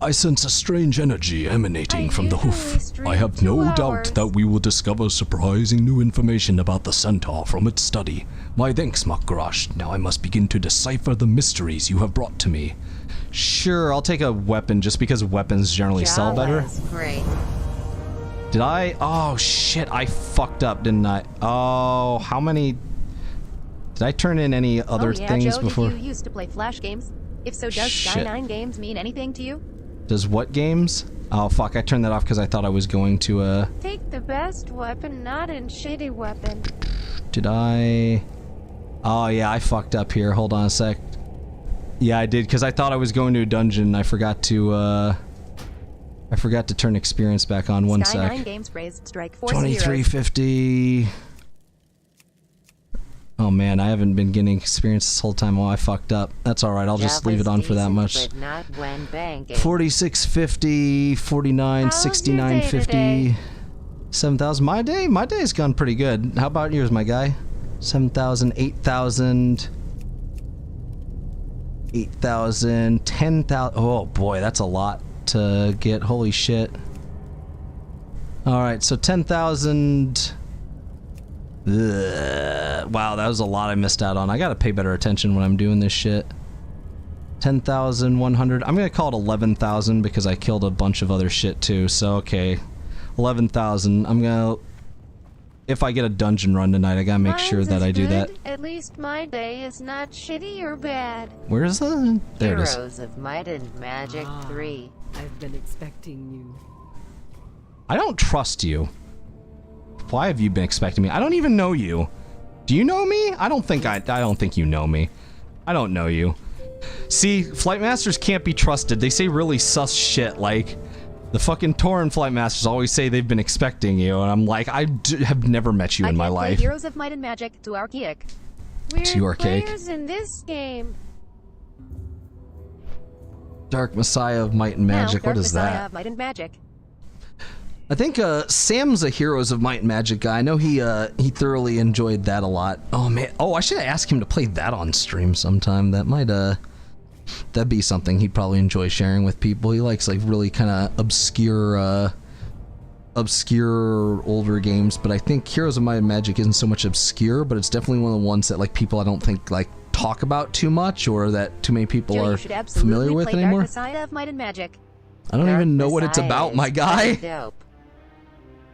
I sense a strange energy emanating I from the usually hoof. stream I have no 2 doubt hours. that we will discover surprising new information about the centaur from its study. My thanks, Makgarash. Now I must begin to decipher the mysteries you have brought to me. Sure, I'll take a weapon just because weapons generally sell better. Java is great. Did I? Oh shit, I fucked up, didn't I? Oh, how many... Did I turn in any other oh yeah, things Joe, before? did you used to play Flash games? If so, does Shit. Sky 9 games mean anything to you? Does what games? Oh fuck, I turned that off because I thought I was going to, Take the best weapon, not a shitty weapon. Did I... Oh yeah, I fucked up here. Hold on a sec. Yeah, I did, because I thought I was going to a dungeon and I forgot to turn experience back on. One Sky 9 sec. games praised strike force 2350. Oh man, I haven't been getting experience this whole time. Oh, I fucked up. That's alright, I'll just leave it on for that Java's much. decent, but not when banking. 4650, 49, How's your day 6950, today? 7,000. My day's gone pretty good. How about yours, my guy? 7,000, 8,000, 8,000, 10,000. Oh boy, that's a lot to get. Holy shit. Alright, so 10,000. Wow, that was a lot I missed out on. I gotta pay better attention when I'm doing this shit. 10,100. I'm gonna call it 11,000 because I killed a bunch of other shit too. So okay, 11,000. I'm gonna. If I get a dungeon run tonight, I gotta make sure Mine's that is I do good. that. At least my day is not shitty or bad. Where is the? There it is. Heroes of Might and Magic 3. I've been expecting you. I don't trust you. Why have you been expecting me? I don't even know you. Do you know me? I don't think you know me. I don't know you. See, Flight Masters can't be trusted. They say really sus shit, like the fucking Tauren Flight Masters always say they've been expecting you, and I'm like, have never met you in my I life. play Heroes of Might and Magic to archaic. We're To your cake. players in this game. Dark Messiah of Might and Magic. Now, What Dark is Messiah that? of Might and Magic. I think Sam's a Heroes of Might and Magic guy. I know he thoroughly enjoyed that a lot. Oh man. Oh, I should ask him to play that on stream sometime. That might that'd be something he'd probably enjoy sharing with people. He likes like really kind of obscure older games, but I think Heroes of Might and Magic isn't so much obscure, but it's definitely one of the ones that like people I don't think like talk about too much, or that too many people Joe, are you should absolutely familiar with play anymore. Dark Messiah of Might and Magic. I don't Dark even know what it's Messiah about, is my guy. pretty Dope.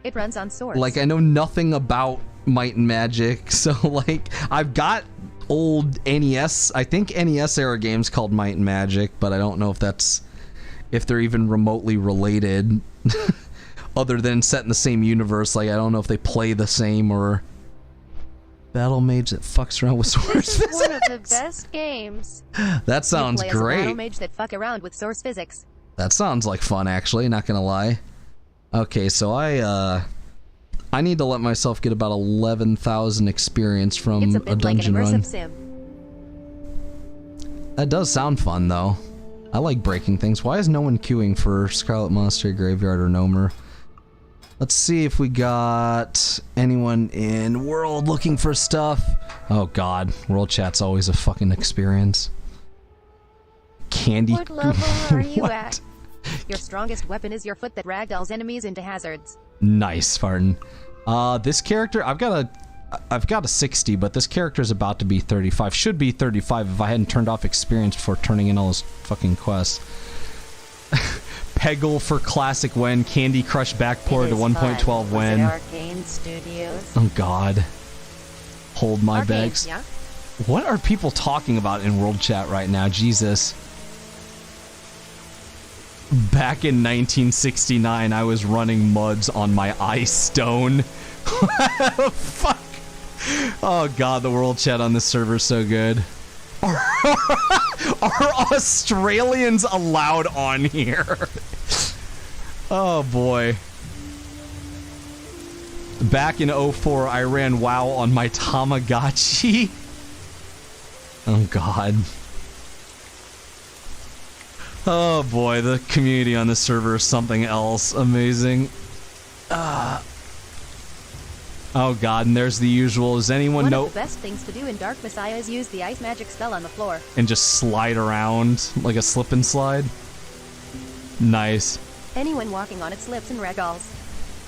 It runs on Source. Like, I know nothing about Might and Magic, so like I've got old NES, I think NES era games called Might and Magic, but I don't know if they're even remotely related other than set in the same universe. Like, I don't know if they play the same, or Battle Mage that fucks around with Source This is Physics. one of the best games. That sounds you play as a battle great. mage that fuck around with Source Physics. That sounds like fun, actually, not gonna lie. Okay, so I need to let myself get about 11,000 experience from It's a a bit like an dungeon immersive run. sim. That does sound fun, though. I like breaking things. Why is no one queuing for Scarlet Monastery Graveyard or Nomer? Let's see if we got anyone in World looking for stuff. Oh god, World Chat's always a fucking experience. Candy. What level are you What? at? Your strongest weapon is your foot that ragdolls enemies into hazards. Nice, Farton. This character, I've got a 60, but this character is about to be 35. Should be 35 if I hadn't turned off experience before turning in all those fucking quests. Peggle for Classic when, Candy Crush Backport to 1.12 when. Arcane Studios. Oh God. Hold my Arcade, bags. yeah? What are people talking about in world chat right now? Jesus. Back in 1969, I was running muds on my ice stone. Fuck. Oh God, the world chat on this server is so good. Are Australians allowed on here? Oh boy. Back in 04, I ran WoW on my Tamagotchi. Oh God. Oh boy, the community on this server is something else. Amazing. Oh God, and there's the usual. Does anyone know? One of the best things to do in Dark Messiah is use the ice magic spell on the floor. And just slide around like a slip and slide. Nice. Anyone walking on it slips and ragdolls.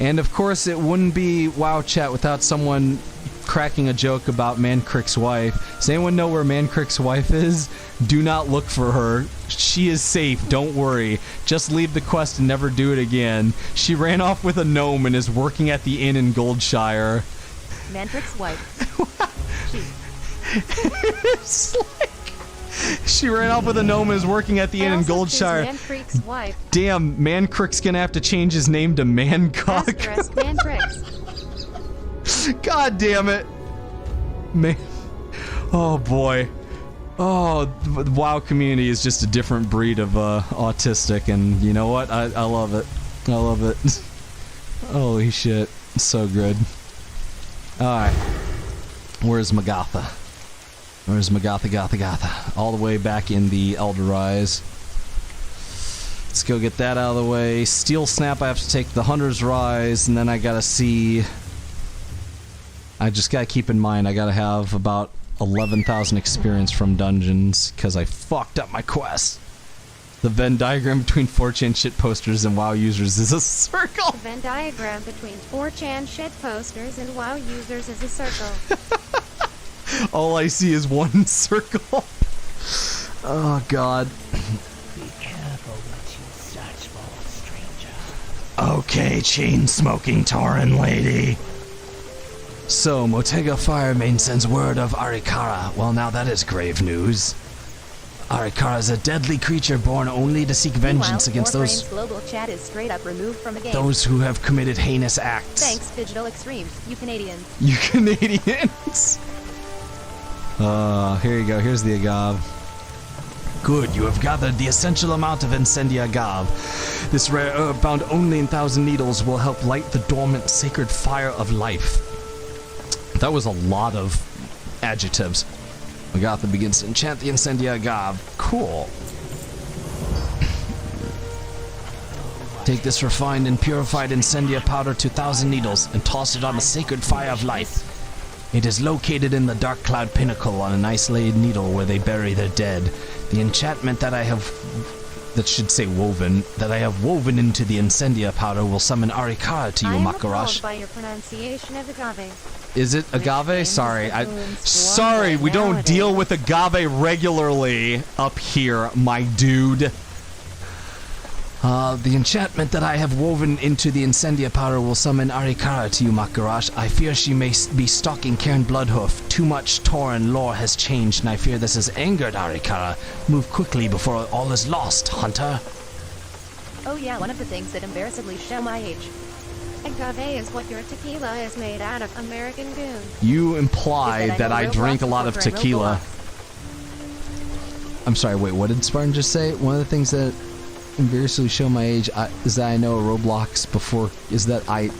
And of course, it wouldn't be WoW chat without someone cracking a joke about Mancrick's wife. Does anyone know where Mancrick's wife is? Do not look for her. She is safe, don't worry. Just leave the quest and never do it again. She ran off with a gnome and is working at the inn in Goldshire. Mantrick's wife. It's like, she ran off with a gnome and is working at the inn in Goldshire. Mantrick's wife. Damn, Mancrick's gonna have to change his name to Mancock. Asterisk Mantricks. God damn it. Man. Oh boy. Oh, the WoW community is just a different breed of autistic, and you know what? I love it. I love it. Holy shit. So good. Alright. Where's Magatha? Where's Magatha, Gotha? All the way back in the Elder Rise. Let's go get that out of the way. Steel Snap, I have to take the Hunter's Rise, and then I gotta see... I just gotta keep in mind, I gotta have about 11,000 experience from dungeons, because I fucked up my quest. The Venn diagram between 4chan shit posters and WoW users is a circle! The Venn diagram between 4chan shit posters and WoW users is a circle. All I see is one circle. Oh god. Be careful what you search for, stranger. Okay, chain-smoking Tauren lady. So, Motega Firemane sends word of Arikara. Well, now that is grave news. Arikara is a deadly creature born only to seek vengeance against those... global chat is straight up removed from the game. Those who have committed heinous acts. Thanks, Digital Extremes. You Canadians. You Canadians! Here you go. Here's the agave. Good, you have gathered the essential amount of Incendia agave. This rare herb found only in Thousand Needles will help light the dormant sacred fire of life. That was a lot of adjectives. Magatha begins to enchant the Incendia agave. Cool. Take this refined and purified Incendia powder to Thousand Needles and toss it on the sacred fire of life. It is located in the Dark Cloud Pinnacle on an isolated needle where they bury their dead. The enchantment that I have... that should say woven. That I have woven into the Incendia powder will summon Arikara to you, Makarash. By your pronunciation of agave. Is it agave? Sorry. Sorry, we don't deal with agave regularly up here, my dude. The enchantment that I have woven into the Incendia powder will summon Arikara to you, Makarash. I fear she may be stalking Cairn Bloodhoof. Too much Tauren lore has changed, and I fear this has angered Arikara. Move quickly before all is lost, Hunter. Oh yeah, one of the things that embarrassingly show my age. Agave is what your tequila is made out of, American Goon. You imply that I drink a lot of tequila. I'm sorry, wait, what did Spartan just say? One of the things that embarrassingly show my age is that I know a Roblox before... is that I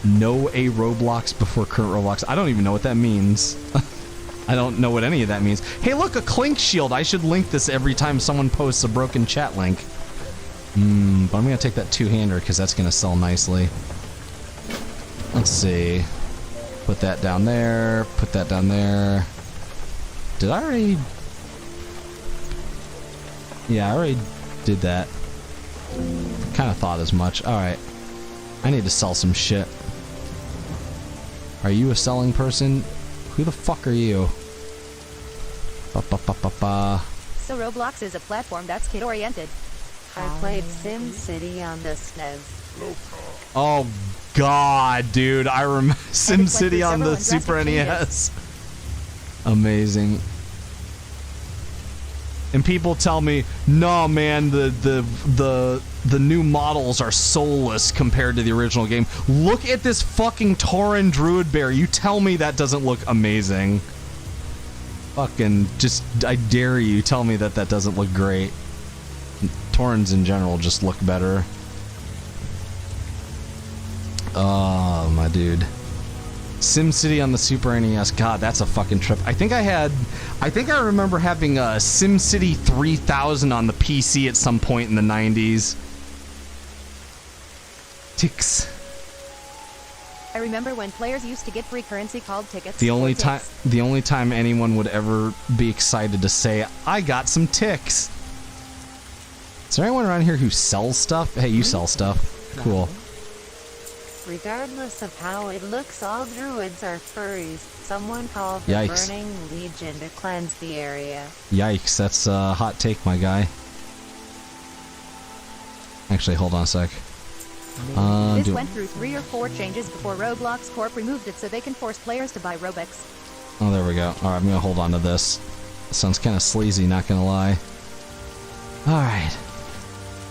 know a Roblox before current Roblox. I don't even know what that means. I don't know what any of that means. Hey, look, a Clink shield. I should link this every time someone posts a broken chat link. But I'm going to take that two-hander because that's going to sell nicely. Let's see. Put that down there. Put that down there. Did I already... yeah, I already did that. Kind of thought as much. Alright. I need to sell some shit. Are you a selling person? Who the fuck are you? So Roblox is a platform that's kid-oriented. I played SimCity on the SNES. Oh God, dude! I remember SimCity on the Super NES. Amazing. And people tell me, no, man, the new models are soulless compared to the original game. Look at this fucking Tauren Druid Bear. You tell me that doesn't look amazing. Fucking just, I dare you, tell me that that doesn't look great. Taurens in general just look better. Oh, my dude. SimCity on the Super NES. God, that's a fucking trip. I think I remember having a SimCity 3000 on the PC at some point in the 90s. Ticks. I remember when players used to get free currency called tickets. The only time anyone would ever be excited to say, I got some ticks. Is there anyone around here who sells stuff? Hey, you sell stuff. Cool. Regardless of how it looks, all druids are furries. Someone called the Yikes. Burning Legion to cleanse the area. Yikes, that's a hot take, my guy. Actually, hold on a sec. This went through 3 or 4 changes before Roblox Corp removed it so they can force players to buy Robux. Oh, there we go. Alright, I'm gonna hold on to this. Sounds kind of sleazy, not gonna lie. Alright.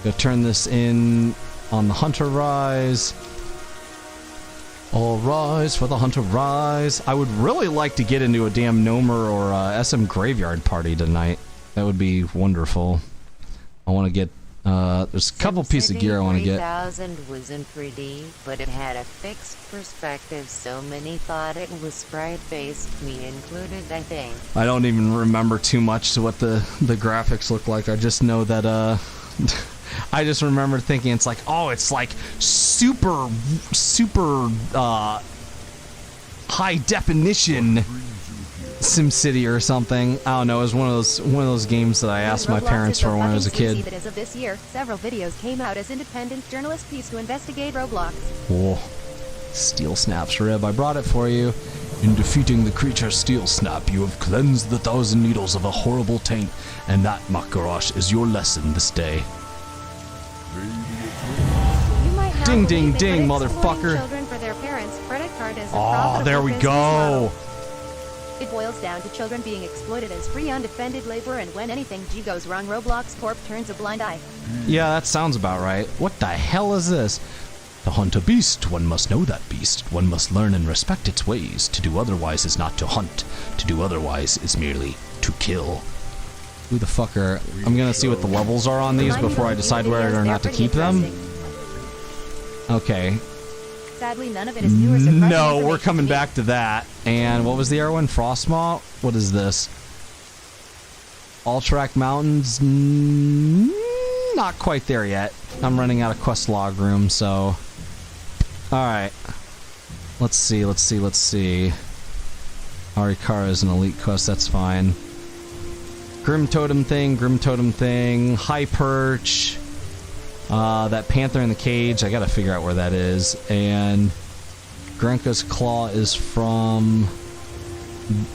Gonna turn this in on the Hunter Rise. All rise for the Hunter Rise. I would really like to get into a damn Nomer or SM Graveyard party tonight. That would be wonderful. I want to get... there's a couple pieces of gear I want to get. 3000 was in 3D, but it had a fixed perspective, so many thought it was sprite-based, me included, I think. I don't even remember too much to what the graphics look like. I just know that, I just remember thinking it's like, oh, it's like super high definition SimCity or something. I don't know. It was one of those games that I asked my parents for when I was a kid. That as of this year, several videos came out as independent journalist piece to investigate Roblox. Oh, Steel Snap's rib. I brought it for you. In defeating the creature Steel Snap, you have cleansed the 1,000 needles of a horrible taint, and that, Makarash, is your lesson this day. Ding, ding, ding, motherfucker. Children for their parents' credit card is a Oh, there we profitable go. business model. It boils down to children being exploited as free undefended labor, and when anything G goes wrong, Roblox Corp turns a blind eye. Yeah, that sounds about right. What the hell is this? To hunt a beast, one must know that beast. One must learn and respect its ways. To do otherwise is not to hunt. To do otherwise is merely to kill. Who the fuck are... I'm gonna see what the levels are on these before I decide whether or not to keep them. Okay. Sadly, none of it is new or surprising. No, we're coming back to that. And what was the other one? Frostmaw? What is this? Alterac Mountains? Not quite there yet. I'm running out of quest log room, so... Alright. Let's see. Arikara is an elite quest, that's fine. Grim Totem thing, High Perch, that Panther in the Cage, I gotta figure out where that is, and Grenka's Claw is from...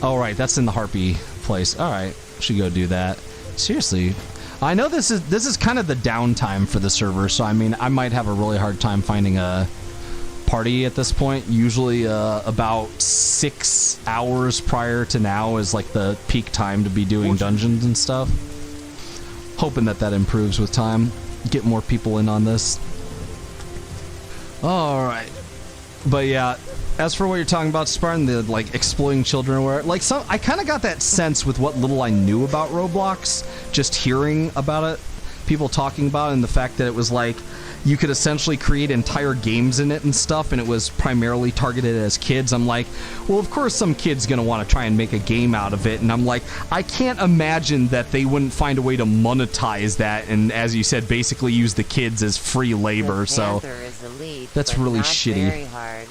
Oh, right, that's in the Harpy place. Alright, should go do that. Seriously, I know this is kind of the downtime for the server, so I mean, I might have a really hard time finding a party at this point. Usually about 6 hours prior to now is like the peak time to be doing dungeons and stuff. Hoping that improves with time. Get more people in on this. Alright. But yeah, as for what you're talking about, Spartan, the like exploiting children or where, like I kind of got that sense with what little I knew about Roblox, just hearing about it, people talking about it, and the fact that it was like you could essentially create entire games in it and stuff, and it was primarily targeted as kids. I'm like, well, of course some kid's gonna want to try and make a game out of it, and I'm like, I can't imagine that they wouldn't find a way to monetize that, and as you said, basically use the kids as free labor, so elite, that's really shitty. Very hard.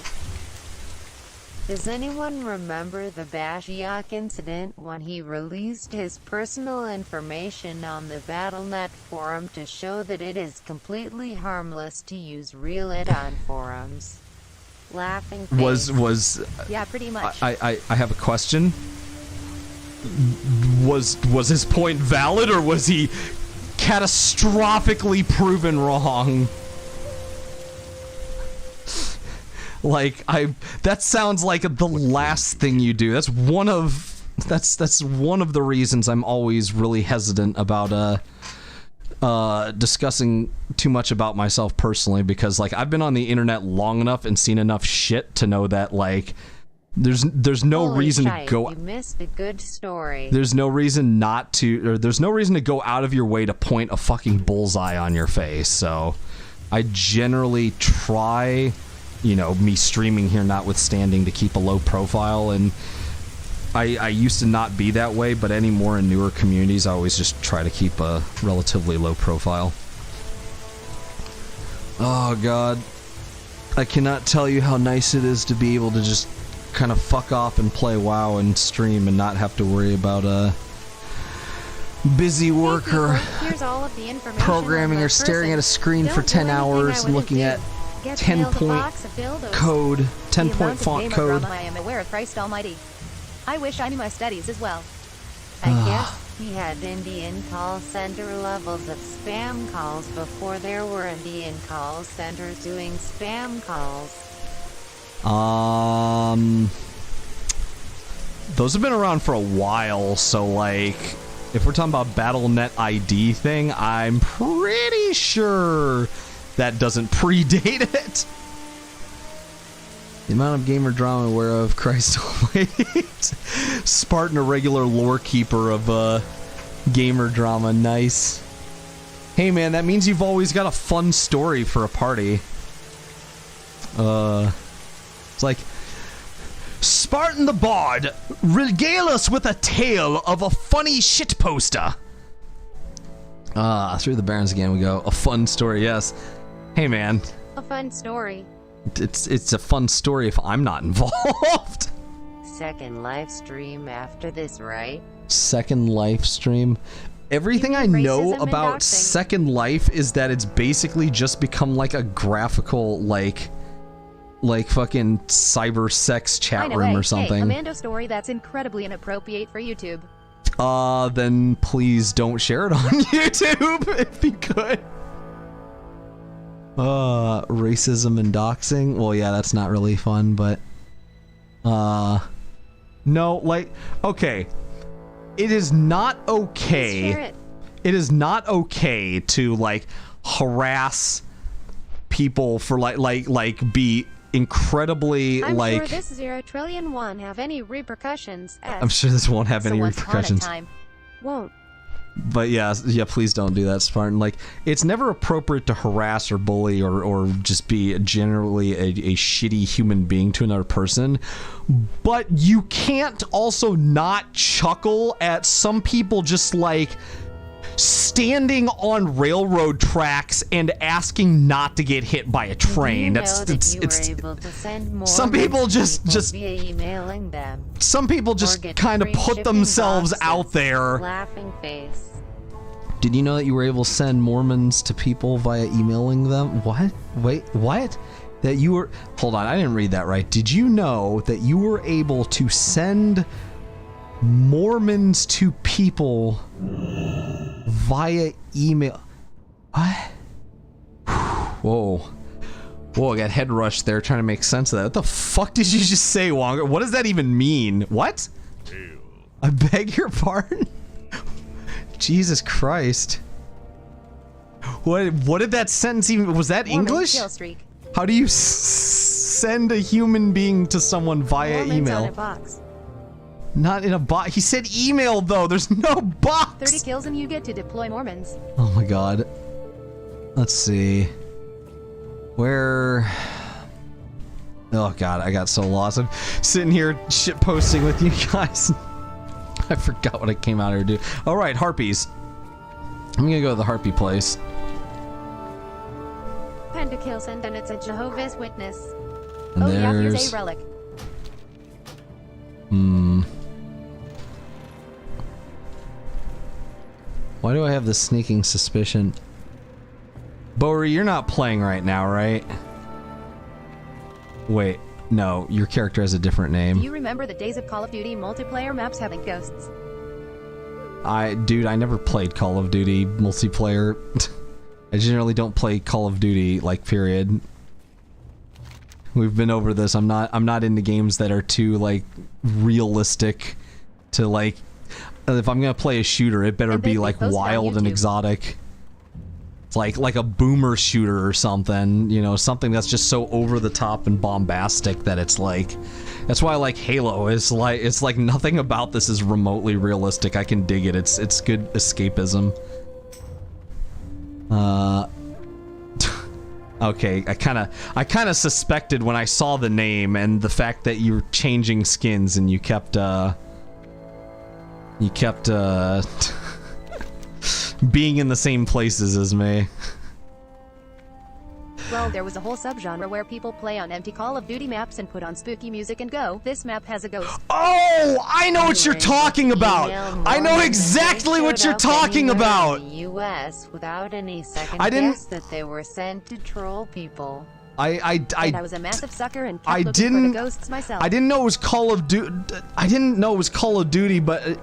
Does anyone remember the Bashiok incident when he released his personal information on the Battle.net forum to show that it is completely harmless to use real it on forums? Laughing face. Was yeah, pretty much. I have a question. Was his point valid, or was he catastrophically proven wrong. Like, that sounds like the last thing you do. That's one of the reasons I'm always really hesitant about discussing too much about myself personally, because like I've been on the internet long enough and seen enough shit to know that like there's no Holy reason shite, to go. You missed a good story. There's no reason not to, or there's no reason to go out of your way to point a fucking bullseye on your face. So I generally try, you know, me streaming here notwithstanding, to keep a low profile, and I used to not be that way, but anymore in newer communities I always just try to keep a relatively low profile. Oh god, I cannot tell you how nice it is to be able to just kind of fuck off and play WoW and stream and not have to worry about a busy work or Here's all of the information programming on or the staring person. at a screen Don't for do 10 anything I hours and wouldn't looking do. at Get 10 mailed a point box of dildos. code, 10 The point amount of font gamer code. drama I am aware of, Christ almighty. I wish I knew my studies as well. I guess he had Indian call center levels of spam calls before there were Indian call centers doing spam calls. Those have been around for a while, so like if we're talking about BattleNet ID thing, I'm pretty sure that doesn't predate it. The amount of gamer drama I'm aware of, Christ almighty. Spartan, a regular lore keeper of gamer drama. Nice. Hey man, that means you've always got a fun story for a party. It's like, Spartan the Bard, regale us with a tale of a funny shit poster. Through the Barrens again we go. A fun story, yes. Hey man, A fun story. it's a fun story if I'm not involved. Second live stream after this, right? Second Life stream. Everything I know racism and about doxing? Second Life is that it's basically just become like a graphical, like fucking cyber sex chat room or Hey, something. Amanda story that's incredibly inappropriate for YouTube. Then please don't share it on YouTube if you could. Racism and doxing. Well, yeah, that's not really fun, but no, like, okay. It is not okay. Share it. It is not okay to like harass people for like be incredibly I'm like. sure this 0 trillion won't have any repercussions. I'm sure this won't have So any once upon a repercussions. time, Won't. But yeah, please don't do that, Spartan. Like, it's never appropriate to harass or bully or just be generally a shitty human being to another person. But you can't also not chuckle at some people just like standing on railroad tracks and asking not to get hit by a train. Did you know that you were able to send more some people just via emailing them. some people Or just get kind of free put shipping themselves boxes. out there. Laughing face. Did you know that you were able to send Mormons to people via emailing them? What? Wait, what? That you were... Hold on, I didn't read that right. Did you know that you were able to send Mormons to people via email? What? Whoa. Whoa, I got head rushed there trying to make sense of that. What the fuck did you just say, Wonger? What does that even mean? What? I beg your pardon? Jesus Christ. What did that sentence even... Was that Mormon English? kill streak. How do you send a human being to someone via Mormons email? on a box. Not in a box. He said email, though. There's no box. 30 kills and you get to deploy Mormons. Oh my god. Let's see. Where... Oh god, I got so lost. I'm sitting here shit posting with you guys. I forgot what I came out here to do. Alright, harpies. I'm gonna go to the harpy place. Pentakills and then it's a Jehovah's Witness. And Oh yeah, here's there's... a relic. Why do I have this sneaking suspicion? Bowery, you're not playing right now, right? Wait, no, your character has a different Do name. you remember the days of Call of Duty multiplayer maps having ghosts? Dude, I never played Call of Duty multiplayer. I generally don't play Call of Duty, like, period. We've been over this. I'm not into games that are too, like, realistic to, like, if I'm gonna play a shooter, it better be, like, wild and exotic. It's like a boomer shooter or something, you know, something that's just so over the top and bombastic that it's like, that's why I like Halo. It's like nothing about this is remotely realistic. I can dig it. It's good escapism. Okay, I kind of suspected when I saw the name and the fact that you were changing skins and you kept being in the same places as me. Well, there was a whole subgenre where people play on empty Call of Duty maps and put on spooky music and go, this map has a ghost. Oh, I know what you're talking about. I know exactly what you're talking about. In the U.S. without any second guess that they were sent to troll people. And I was a massive sucker and kept looking for the ghosts myself. I didn't know it was Call of Duty. I didn't know it was Call of Duty, but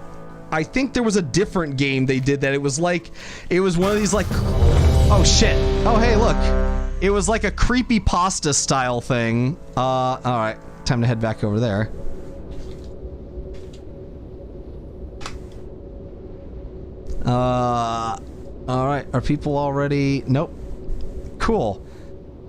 I think there was a different game they did that. It was one of these like, oh shit. Oh hey, look. It was like a creepypasta style thing. All right, time to head back over there. All right, are people already? Nope. Cool.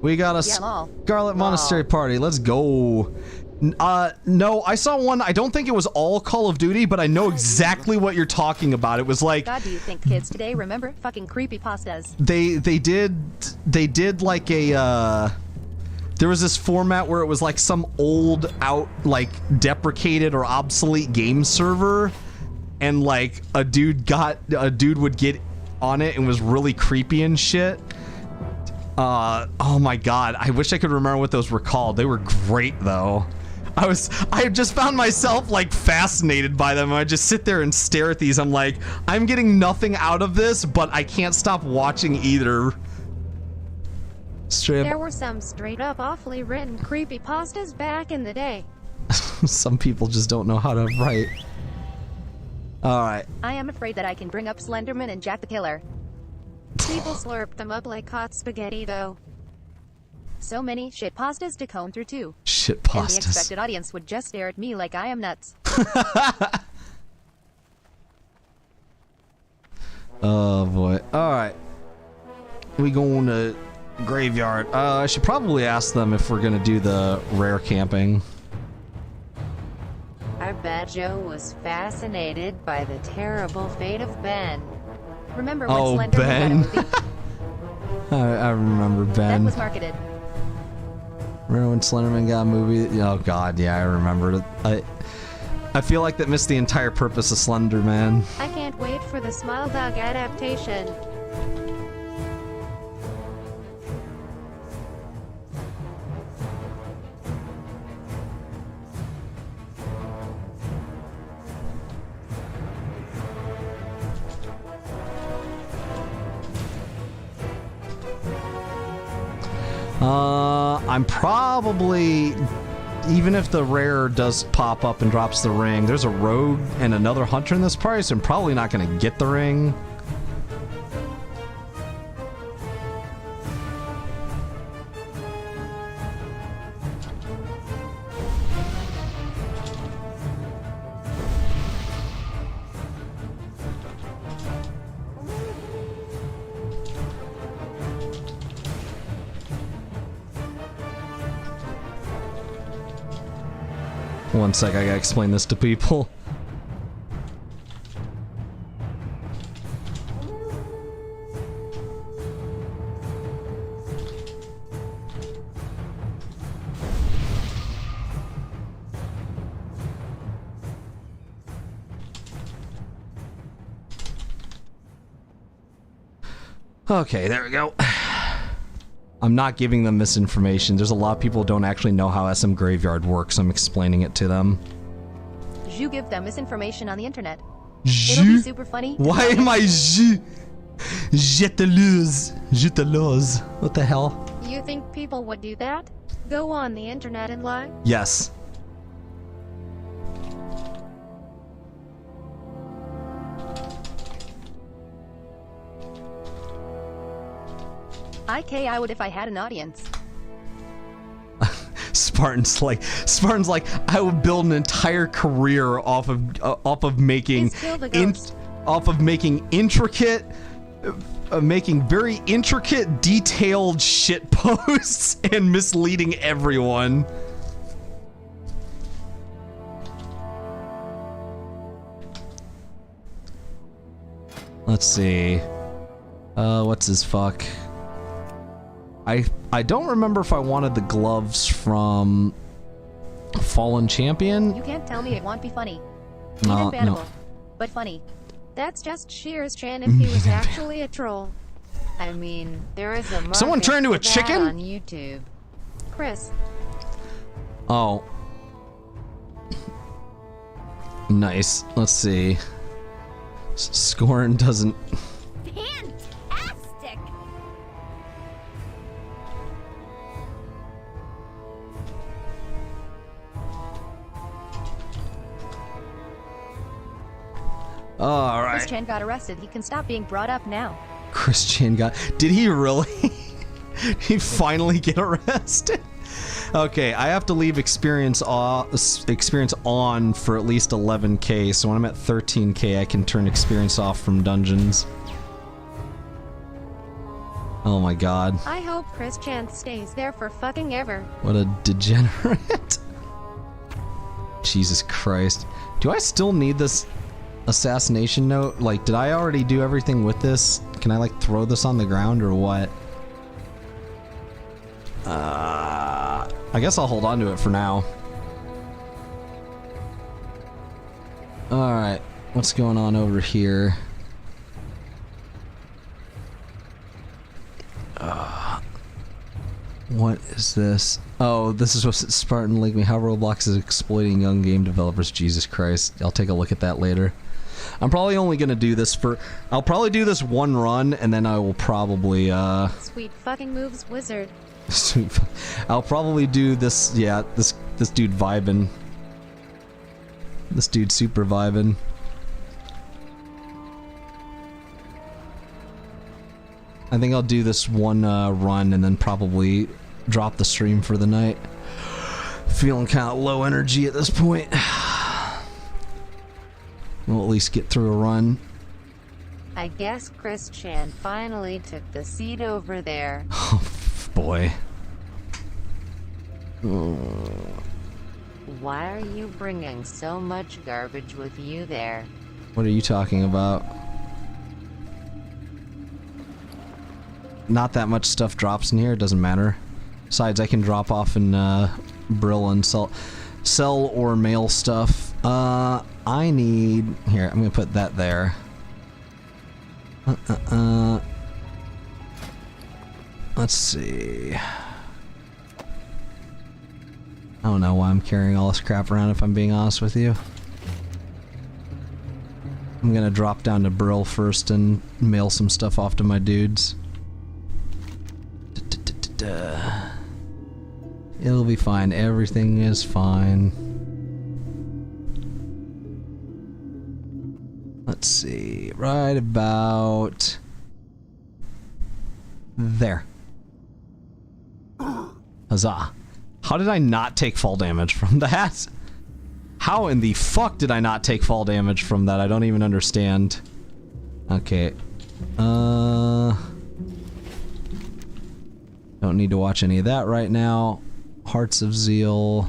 We got a Scarlet Monastery party. Let's go. No, I saw one. I don't think it was all Call of Duty, but I know exactly what you're talking about. It was like, God, do you think kids today remember fucking creepypastas? They did like a there was this format where it was like some old out, like, deprecated or obsolete game server, and like a dude would get on it and was really creepy and shit. Oh my god, I wish I could remember what those were called. They were great though. I just found myself like fascinated by them. I just sit there and stare at these. I'm like, I'm getting nothing out of this, but I can't stop watching either. There were some straight up awfully written creepypastas back in the day. Some people just don't know how to write. Alright. I am afraid that I can bring up Slenderman and Jack the Killer. People slurp them up like hot spaghetti though. So many shitpastas to comb through too. Shitpastas. And the expected audience would just stare at me like I am nuts. Oh boy. Alright. We going to graveyard. I should probably ask them if we're gonna do the rare camping. I bet Joe was fascinated by the terrible fate of Ben. Remember when Slenderman got a movie? I remember Ben. That was marketed. Remember when Slenderman got a movie? Oh god, yeah, I remembered it. I feel like that missed the entire purpose of Slenderman. I can't wait for the Smile Dog adaptation. I'm probably, even if the rare does pop up and drops the ring, there's a rogue and another hunter in this price. I'm probably not going to get the ring. One sec, I gotta explain this to people. Okay, there we go. I'm not giving them misinformation. There's a lot of people who don't actually know how SM Graveyard works. I'm explaining it to them. You give them misinformation on the internet. It'll be super funny. Why am I je te lose? Je te lose. What the hell? You think people would do that? Go on the internet and lie? Yes. I would if I had an audience. Spartan's like, I would build an entire career off of making intricate, making very intricate, detailed shit posts and misleading everyone. Let's see. What's his fuck? I don't remember if I wanted the gloves from Fallen Champion. You can't tell me it won't be funny. No, Even bannable, no. but funny. That's just Shears Chan if he was actually a troll. I mean, there is a market Someone turn into a for that chicken? on YouTube. Chris, Oh. Nice. Let's see. Scorn doesn't... Fantastic! All right. Chris Chan got arrested. He can stop being brought up now. Christian got... Did he really? He finally get arrested? Okay, I have to leave experience on for at least 11k, so when I'm at 13k, I can turn experience off from dungeons. Oh my god. I hope Chris Chan stays there for fucking ever. What a degenerate. Jesus Christ. Do I still need this assassination note? Like, did I already do everything with this? Can I, like, throw this on the ground or what? I guess I'll hold on to it for now. Alright, what's going on over here? What is this? Oh, this is what Spartan linked me. How Roblox is exploiting young game developers. Jesus Christ. I'll take a look at that later. I'm probably only gonna do this for... I'll probably do this one run, and then I will probably, Sweet fucking moves, wizard. Sweet. I'll probably do this, yeah, this dude vibing. This dude super vibing. I think I'll do this one run and then probably drop the stream for the night. Feeling kind of low energy at this point. We'll at least get through a run. I guess Chris Chan finally took the seat over there. Oh, boy. Why are you bringing so much garbage with you there? What are you talking about? Not that much stuff drops in here, it doesn't matter. Besides, I can drop off in Brill and sell or mail stuff. I need... Here, I'm gonna put that there. Let's see... I don't know why I'm carrying all this crap around, if I'm being honest with you. I'm gonna drop down to Brill first and mail some stuff off to my dudes. It'll be fine. Everything is fine. Let's see. Right about... there. Huzzah. How did I not take fall damage from that? How in the fuck did I not take fall damage from that? I don't even understand. Okay. Don't need to watch any of that right now. Hearts of Zeal.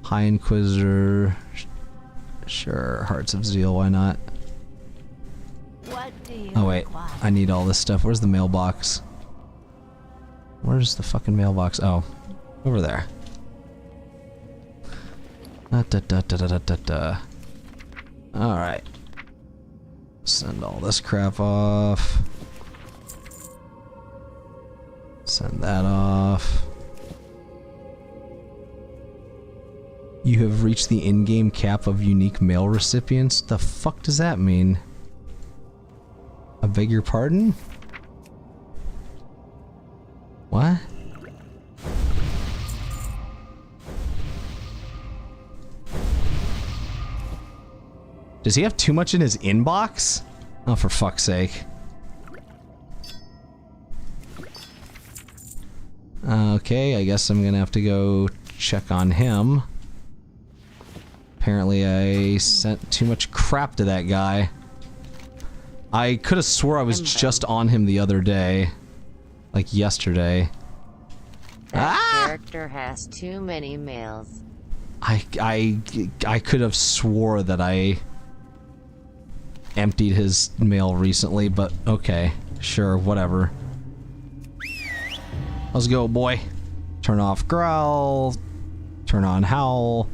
High Inquisitor. Sure, Hearts of Zeal, why not? What do you Oh wait, I need all this stuff. Where's the mailbox? Where's the fucking mailbox? Oh, over there. Alright. Send all this crap off. Send that off. You have reached the in-game cap of unique mail recipients? The fuck does that mean? I beg your pardon? What? Does he have too much in his inbox? Oh, for fuck's sake. Okay, I guess I'm gonna have to go check on him. Apparently I sent too much crap to that guy. I could have swore I was just on him the other day. Like yesterday. That character has too many males. I could have swore that I emptied his mail recently, but okay. Sure, whatever. Let's go, boy. Turn off Growl. Turn on Howl.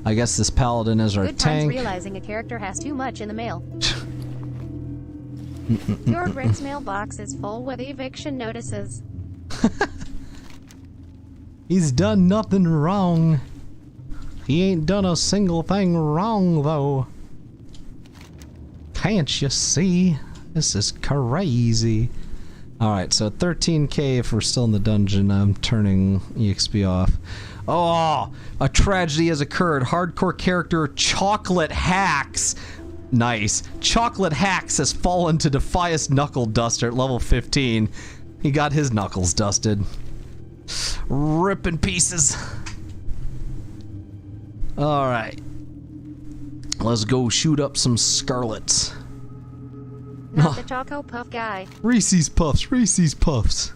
I guess this Paladin is our Good tank. times realizing a character has too much in the mail. Your Rick's mailbox is full with eviction notices. He's done nothing wrong. He ain't done a single thing wrong, though. Can't you see? This is crazy. Alright, so 13k if we're still in the dungeon. I'm turning EXP off. Oh, a tragedy has occurred. Hardcore character Chocolate Hacks. Nice. Chocolate Hacks has fallen to Defias Knuckle Duster at level 15. He got his knuckles dusted. Rip in pieces. Alright. Let's go shoot up some Scarlets. Not the Choco Puff guy. Reese's Puffs, Reese's Puffs.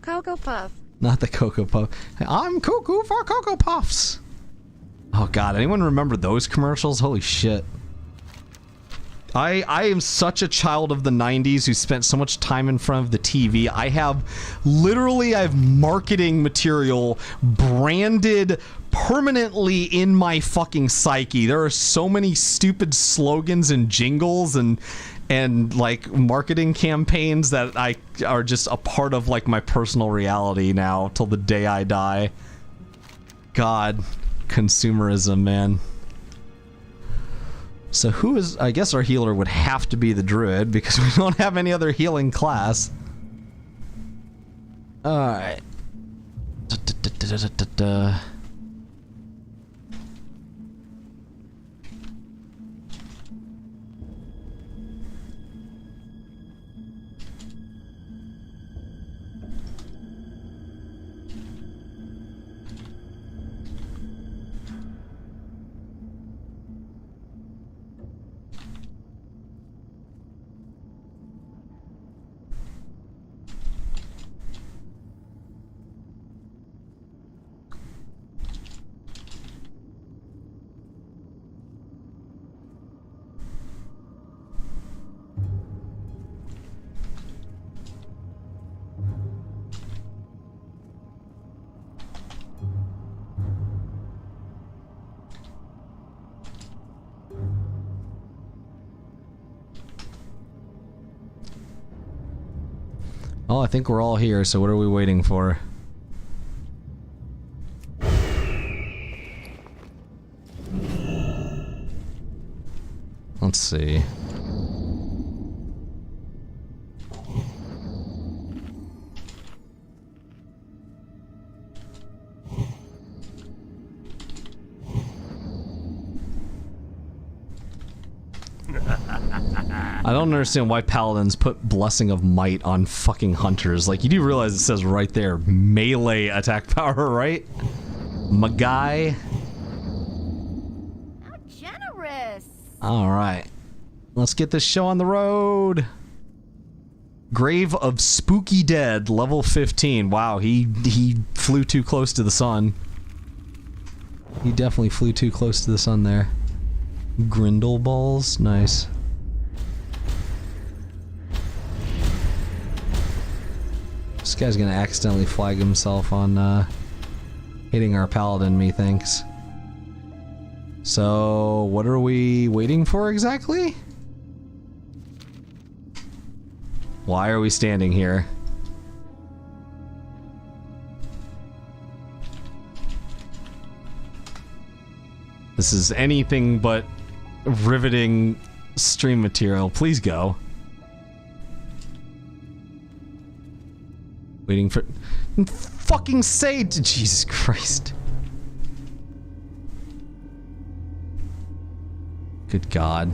Cocoa Puff. Not the Cocoa Puff. I'm cuckoo for Cocoa Puffs. Oh god, anyone remember those commercials? Holy shit. I am such a child of the 90s who spent so much time in front of the TV. I have marketing material branded permanently in my fucking psyche. There are so many stupid slogans and jingles and like marketing campaigns that are just a part of like my personal reality now till the day I die. God, consumerism, man. So who is... I guess our healer would have to be the druid, because we don't have any other healing class. Alright. Oh, I think we're all here, so what are we waiting for? Let's see. I don't understand why paladins put Blessing of Might on fucking hunters. Like, you do realize it says right there, melee attack power, right? My guy. How generous! Alright. Let's get this show on the road. Grave of Spooky Dead, level 15. Wow, he flew too close to the sun. He definitely flew too close to the sun there. Grindle balls, nice. This guy's gonna accidentally flag himself on hitting our paladin, methinks. So, what are we waiting for exactly? Why are we standing here? This is anything but riveting stream material. Please go. Waiting for... Fucking say... Jesus Christ. Good God.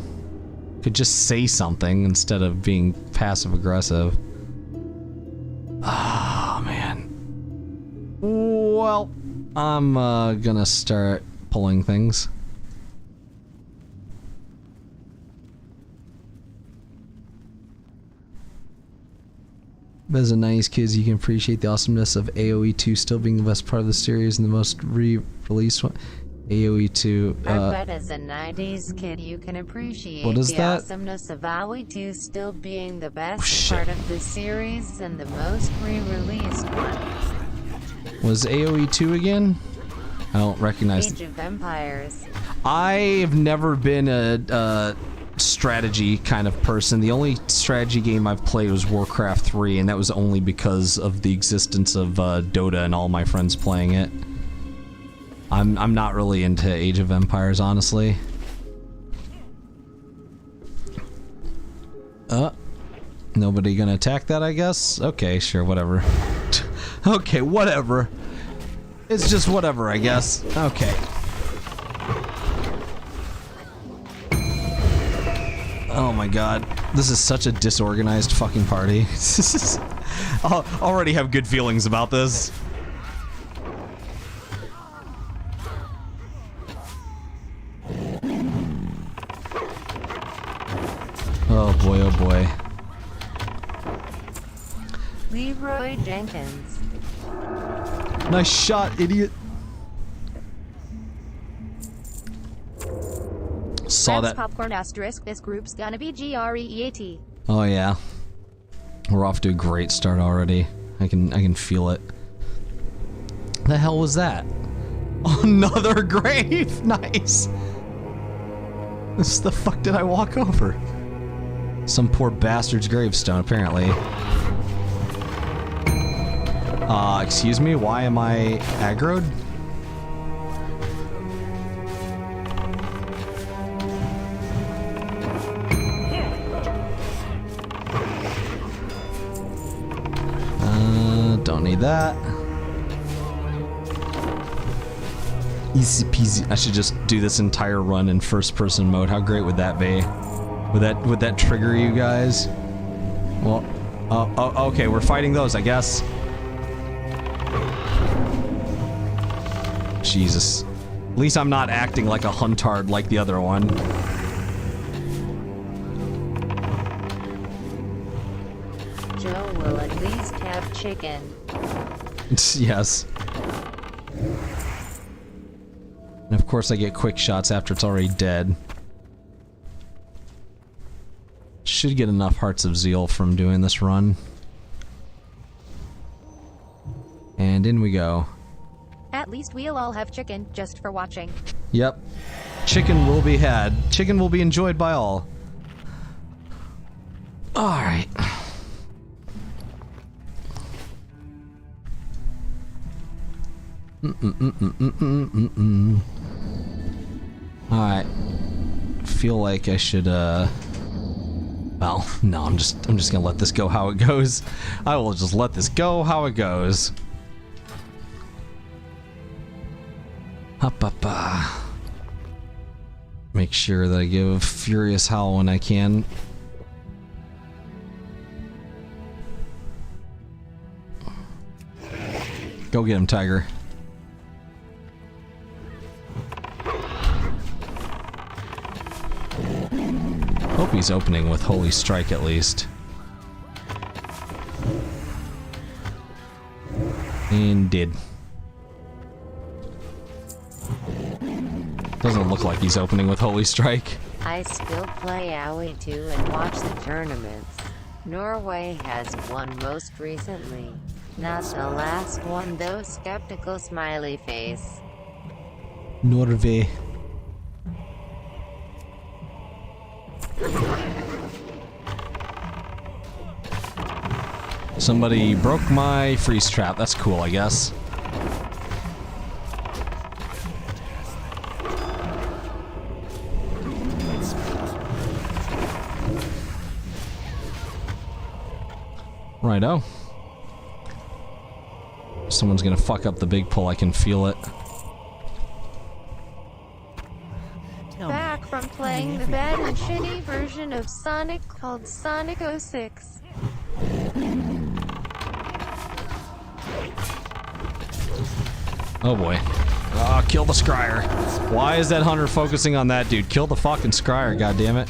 Could just say something instead of being passive-aggressive. Oh, man. well, I'm gonna start pulling things. But as a 90s kid, you can appreciate the awesomeness of AoE 2 still being the best part of the series and the most re-released one. AoE 2. I bet as a 90s kid you can appreciate the awesomeness of AoE 2 still being the best part of the series and the most re-released one. Was AoE 2 again? I don't recognize. Age of Empires. I've never been a strategy kind of person. The only strategy game I've played was Warcraft 3, and that was only because of the existence of Dota and all my friends playing it. I'm not really into Age of Empires, honestly. Nobody gonna attack that, I guess? Okay, sure, whatever. Okay, whatever. It's just whatever, I guess. Okay. Oh my god. This is such a disorganized fucking party. I already have good feelings about this. Oh boy, oh boy. Leroy Jenkins. Nice shot, idiot. Saw that. Popcorn asterisk. This group's gonna be GREAT. Oh yeah. We're off to a great start already. I can feel it. The hell was that? Another grave. Nice. This the fuck did I walk over? Some poor bastard's gravestone, apparently. Excuse me, why am I aggroed? Don't need that. Easy peasy. I should just do this entire run in first-person mode. How great would that be? Would that trigger you guys? Well, okay, we're fighting those, I guess. Jesus. At least I'm not acting like a huntard like the other one. Joe will at least have chicken. Yes. And of course I get quick shots after it's already dead. Should get enough Hearts of Zeal from doing this run. And in we go. At least we'll all have chicken just for watching. Yep. Chicken will be had. Chicken will be enjoyed by all. Alright. Alright. Feel like I should, well, no, I'm just gonna let this go how it goes. I will just let this go how it goes. Make sure that I give a furious howl when I can. Go get him, Tiger. Hope he's opening with Holy Strike at least. And did. Doesn't look like he's opening with Holy Strike. I still play AoE 2 and watch the tournaments. Norway has won most recently. Not the last one though, skeptical smiley face. Norway. Somebody broke my freeze trap. That's cool, I guess. Righto. Someone's gonna fuck up the big pull, I can feel it. Back from playing the bad and shitty version of Sonic called Sonic 06. Oh boy. Ah, kill the scryer. Why is that hunter focusing on that dude? Kill the fucking scryer, goddammit.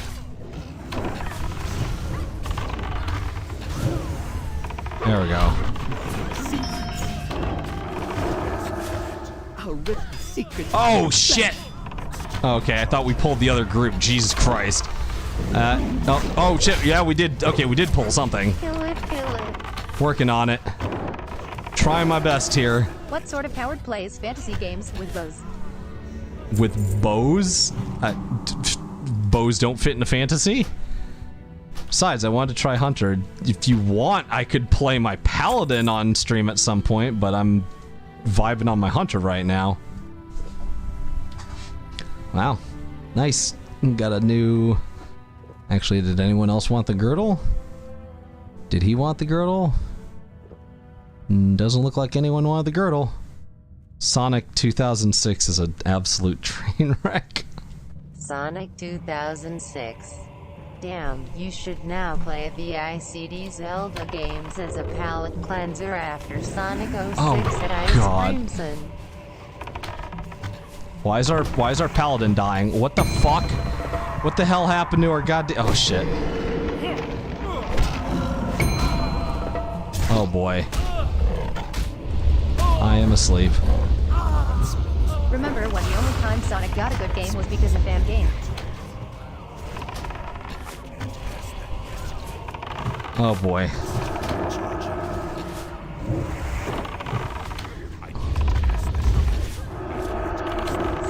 There we go. Oh shit! Okay, I thought we pulled the other group. Jesus Christ. Oh shit, yeah we did. Okay, we did pull something. Kill it. Working on it. Trying my best here. What sort of coward plays fantasy games with bows? With bows? Bows don't fit into fantasy? Besides, I wanted to try Hunter. If you want, I could play my Paladin on stream at some point, but I'm vibing on my Hunter right now. Wow. Nice. Got a new... Actually, did anyone else want the girdle? Did he want the girdle? Doesn't look like anyone wanted the girdle. Sonic 2006 is an absolute train wreck. Sonic 2006. Damn, you should now play the ICD Zelda games as a palate cleanser after Sonic 06 at Ice Crimson. Why is our paladin dying? What the fuck? What the hell happened to our goddamn... Oh shit. Oh boy. I am asleep. Remember when the only time Sonic got a good game was because of fan game? Oh boy.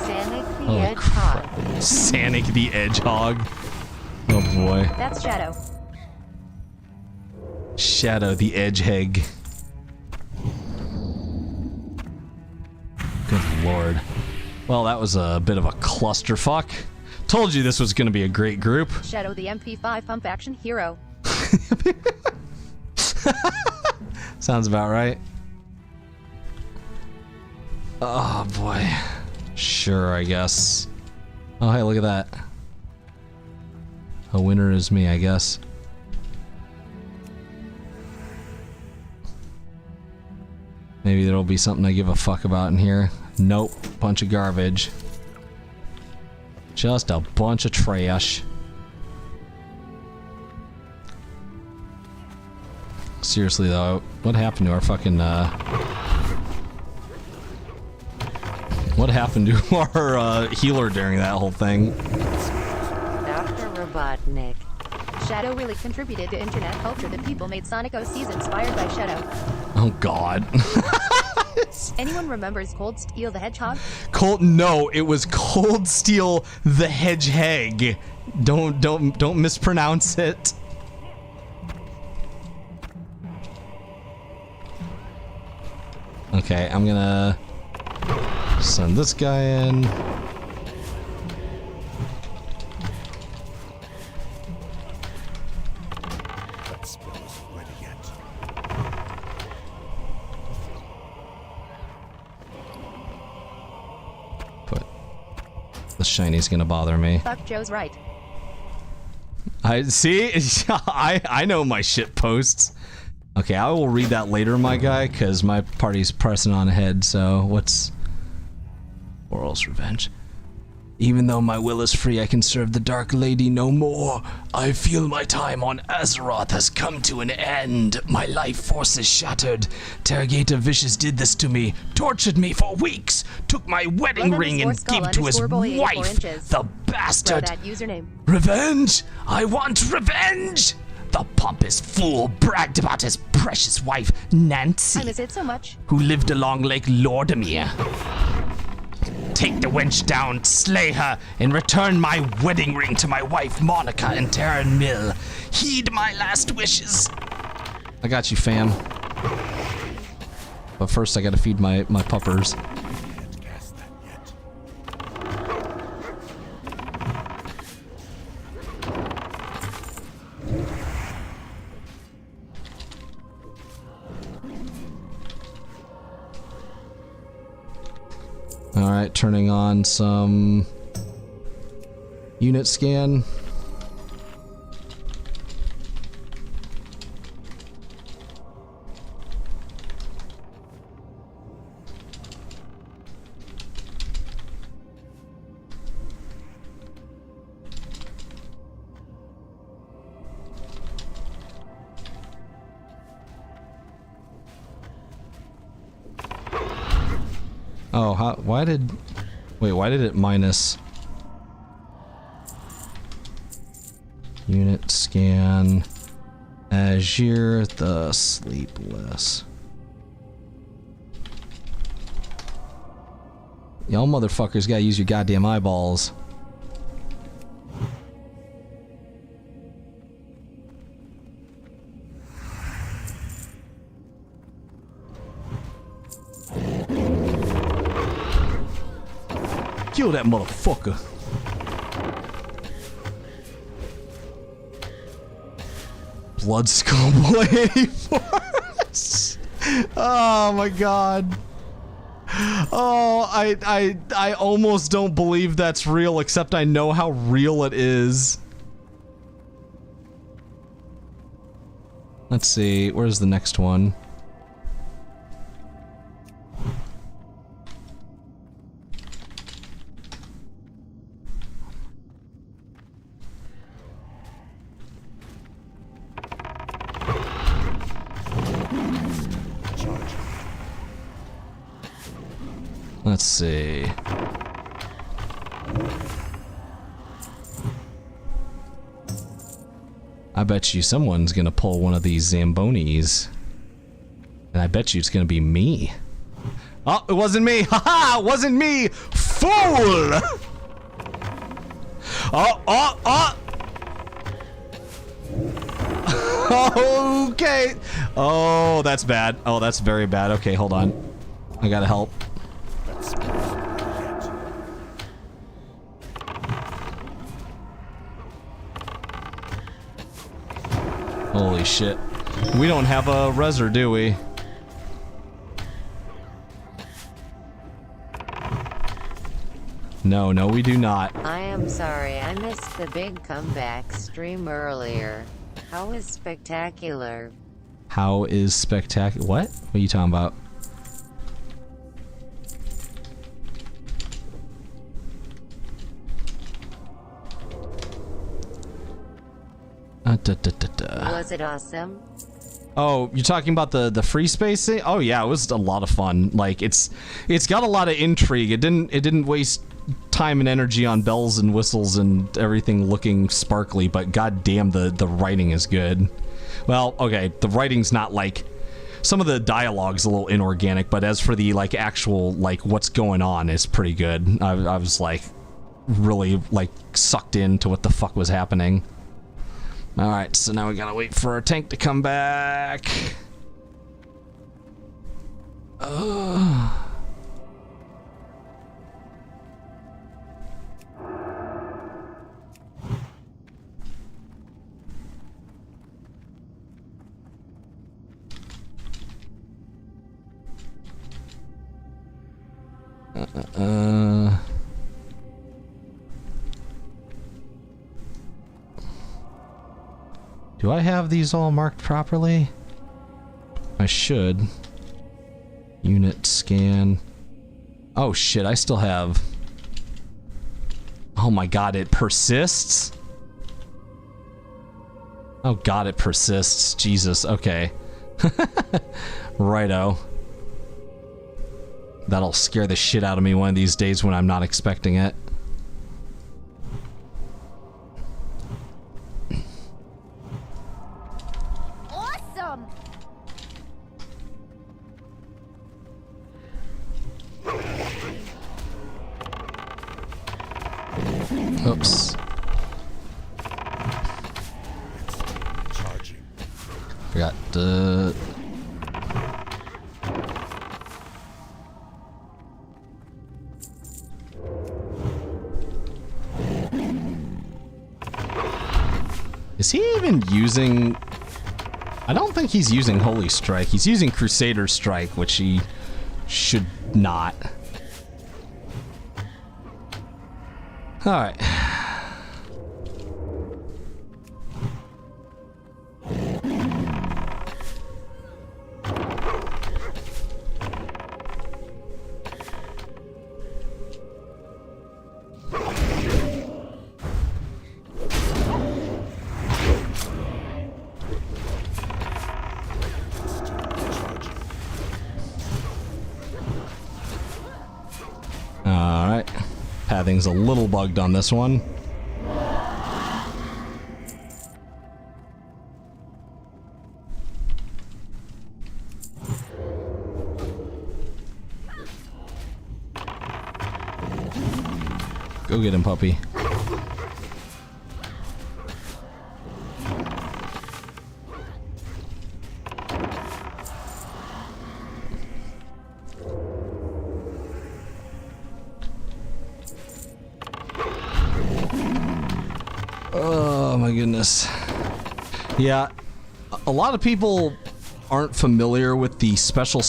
Sonic the Hedgehog. Sonic the Hedgehog. Oh boy. That's Shadow. Shadow the Edgehog. Good lord. Well, that was a bit of a clusterfuck. Told you this was going to be a great group. Shadow the MP5 pump action hero. Sounds about right. Oh boy. Sure, I guess. Oh hey, look at that. A winner is me, I guess. Maybe there'll be something I give a fuck about in here. Nope. Bunch of garbage. Just a bunch of trash. Seriously though, what happened to our fucking, what happened to our, healer during that whole thing? Dr. Robotnik. Shadow really contributed to internet culture that people made Sonic OCs inspired by Shadow. Oh god. Anyone remembers Cold Steel the Hedgehog? No, it was Cold Steel the Hedgehog. Don't mispronounce it. Okay, I'm gonna send this guy in. But the shiny's gonna bother me. Fuck, Joe's right. I see. I know my shit posts. Okay, I will read that later, my guy, because my party's pressing on ahead, so what's... Oral's revenge. Even though my will is free, I can serve the Dark Lady no more. I feel my time on Azeroth has come to an end. My life force is shattered. Terragator Vicious did this to me, tortured me for weeks, took my wedding ring and gave to his wife, the bastard. That username. Revenge! I want revenge! The pompous fool bragged about his precious wife, Nancy, I miss it so much. who lived along Lake Lordomere. Take the wench down, slay her, and return my wedding ring to my wife, Monica, in Terran Mill. Heed my last wishes. I got you, fam. But first I gotta feed my puppers. Alright, turning on some unit scan. Oh, why did it minus? Unit scan. Azure the Sleepless. Y'all motherfuckers gotta use your goddamn eyeballs. Kill that motherfucker. Blood Scumble 84. Oh my god. Oh, I almost don't believe that's real, except I know how real it is. Let's see, where's the next one? Let's see. I bet you someone's gonna pull one of these Zambonis. And I bet you it's gonna be me. Oh, it wasn't me! Haha! It wasn't me! Fool! Oh! Okay! Oh, that's bad. Oh, that's very bad. Okay, hold on. I gotta help. Holy shit. We don't have a reser, do we? No, we do not. I am sorry, I missed the big comeback stream earlier. How is spectacular? How is spectacular? What? What are you talking about? Was it awesome? Oh, you're talking about the free space thing? Oh yeah, it was a lot of fun. Like it's got a lot of intrigue. It didn't waste time and energy on bells and whistles and everything looking sparkly, but goddamn the writing is good. Well, okay, the writing's not like, some of the dialogue's a little inorganic, but as for the like actual like what's going on is pretty good. I was like really like sucked into what the fuck was happening. Alright, so now we gotta wait for our tank to come back. Do I have these all marked properly? I should. Unit scan. Oh shit, I still have... Oh my god, it persists? Oh god, it persists. Jesus, okay. Righto. That'll scare the shit out of me one of these days when I'm not expecting it. Awesome! Oops. Charging. Forgot to... Is he even using... I don't think he's using Holy Strike. He's using Crusader Strike, which he should not. Alright. thing's a little bugged on this one. Go get him, puppy. Oh my goodness. Yeah, a lot of people aren't familiar with the special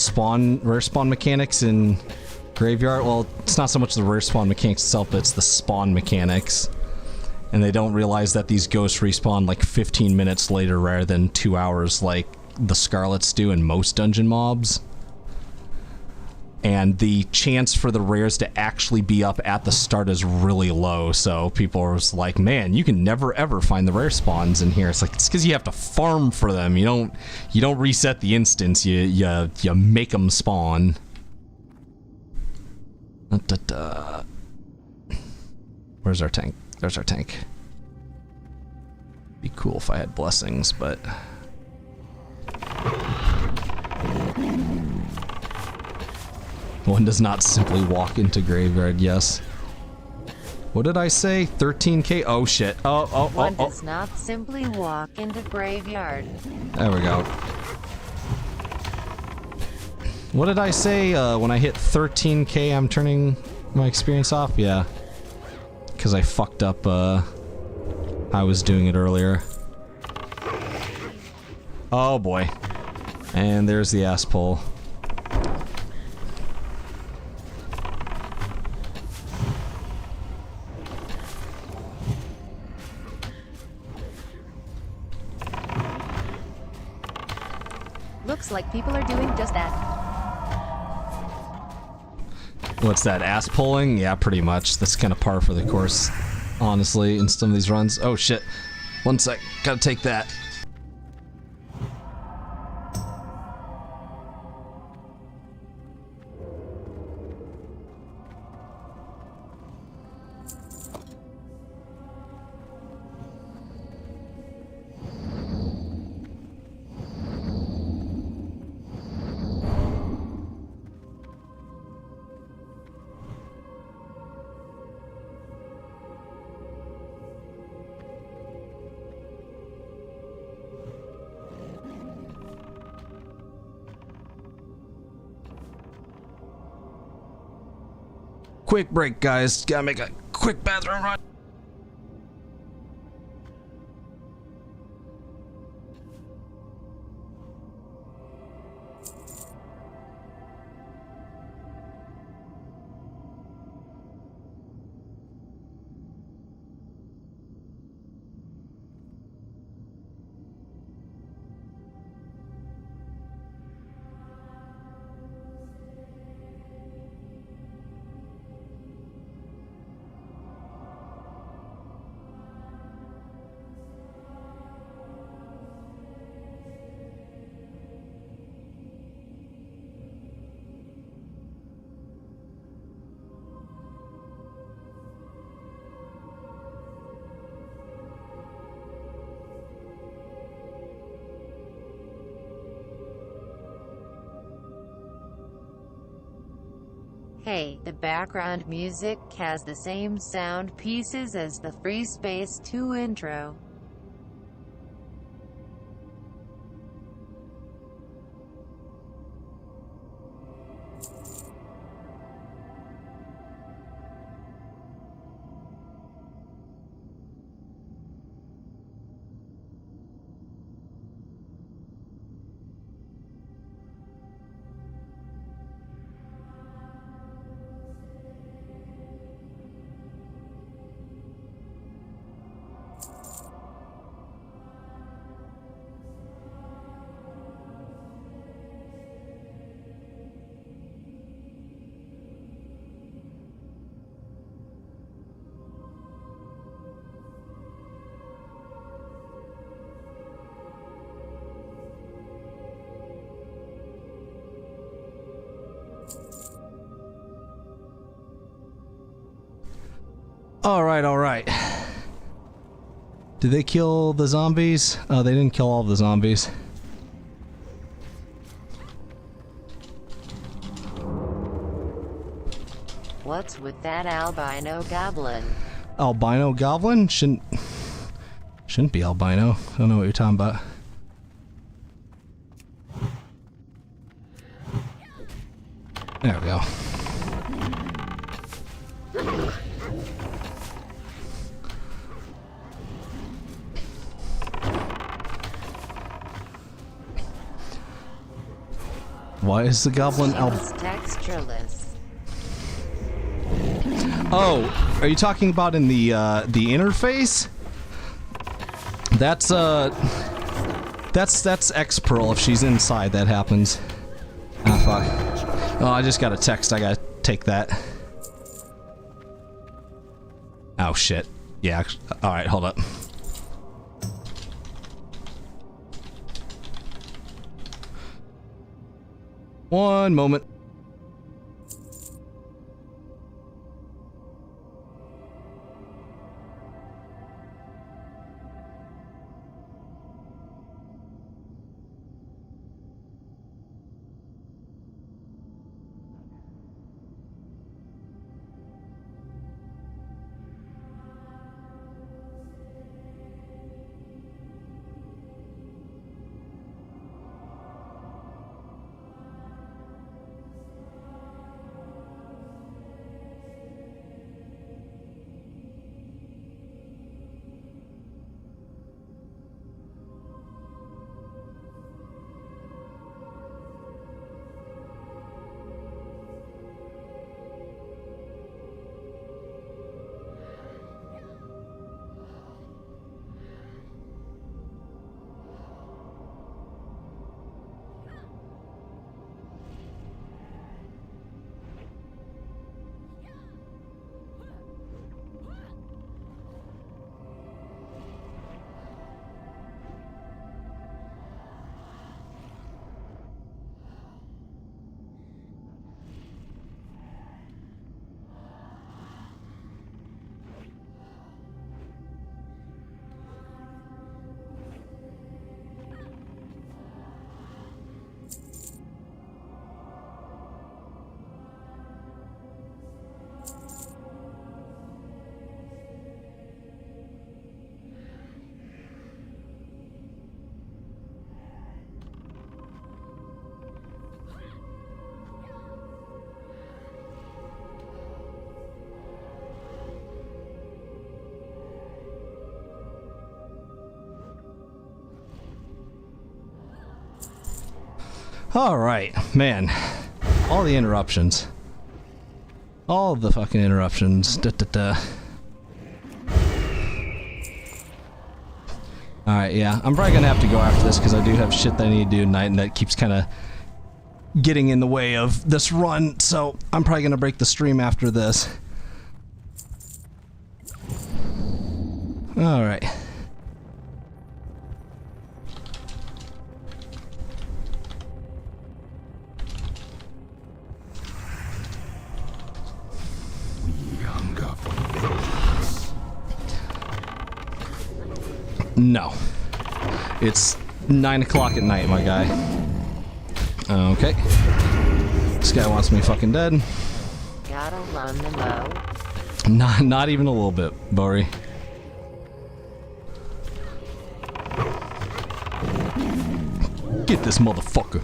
rare spawn mechanics in Graveyard. Well, it's not so much the rare spawn mechanics itself, but it's the spawn mechanics. And they don't realize that these ghosts respawn like 15 minutes later rather than 2 hours like the Scarlets do in most dungeon mobs. And the chance for the rares to actually be up at the start is really low, so people are just like, man, you can never ever find the rare spawns in here. It's like, it's because you have to farm for them. You don't reset the instance, you make them spawn. Where's our tank? There's our tank. Be cool if I had blessings, but one does not simply walk into Graveyard, yes. What did I say? 13k? Oh shit. One does not simply walk into Graveyard. There we go. What did I say? When I hit 13k, I'm turning my experience off? Yeah. Because I fucked up, I was doing it earlier. Oh boy. And there's the ass pole. Looks like people are doing just that. What's that, ass pulling? Yeah, pretty much. That's kind of par for the course, honestly, in some of these runs. Oh shit. One sec. Gotta take that. Quick break, guys. Gotta make a quick bathroom run. Hey, the background music has the same sound pieces as the Free Space 2 intro. Alright, alright. Did they kill the zombies? Oh, they didn't kill all of the zombies. What's with that albino goblin? Albino goblin? Shouldn't be albino. I don't know what you're talking about. There we go. Why is the goblin It's textureless. Oh, are you talking about in the interface? That's X Pearl. If she's inside, that happens. Ah, fuck. Oh, I just got a text. I gotta take that. Oh shit. Yeah. All right. Hold up. One moment. Alright, man. All the interruptions. All the fucking interruptions. Alright, yeah. I'm probably gonna have to go after this because I do have shit that I need to do tonight and that keeps kind of getting in the way of this run, so I'm probably gonna break the stream after this. Alright. No. It's 9 o'clock at night, my guy. Okay. This guy wants me fucking dead. Gotta run the mow. Not even a little bit, Bori. Get this motherfucker.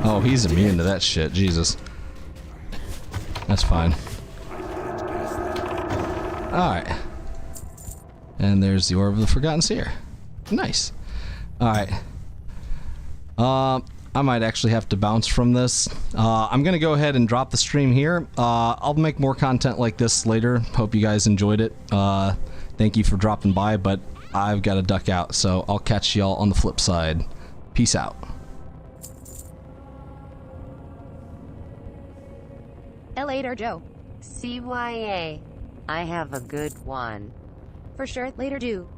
Oh, he's immune to that shit. Jesus. That's fine. Alright. And there's the Orb of the Forgotten Seer. Nice. Alright. I might actually have to bounce from this. I'm gonna go ahead and drop the stream here. I'll make more content like this later. Hope you guys enjoyed it. Thank you for dropping by, but I've got to duck out, so I'll catch y'all on the flip side. Peace out. Later, Joe. CYA. I have a good one. For sure, later, do.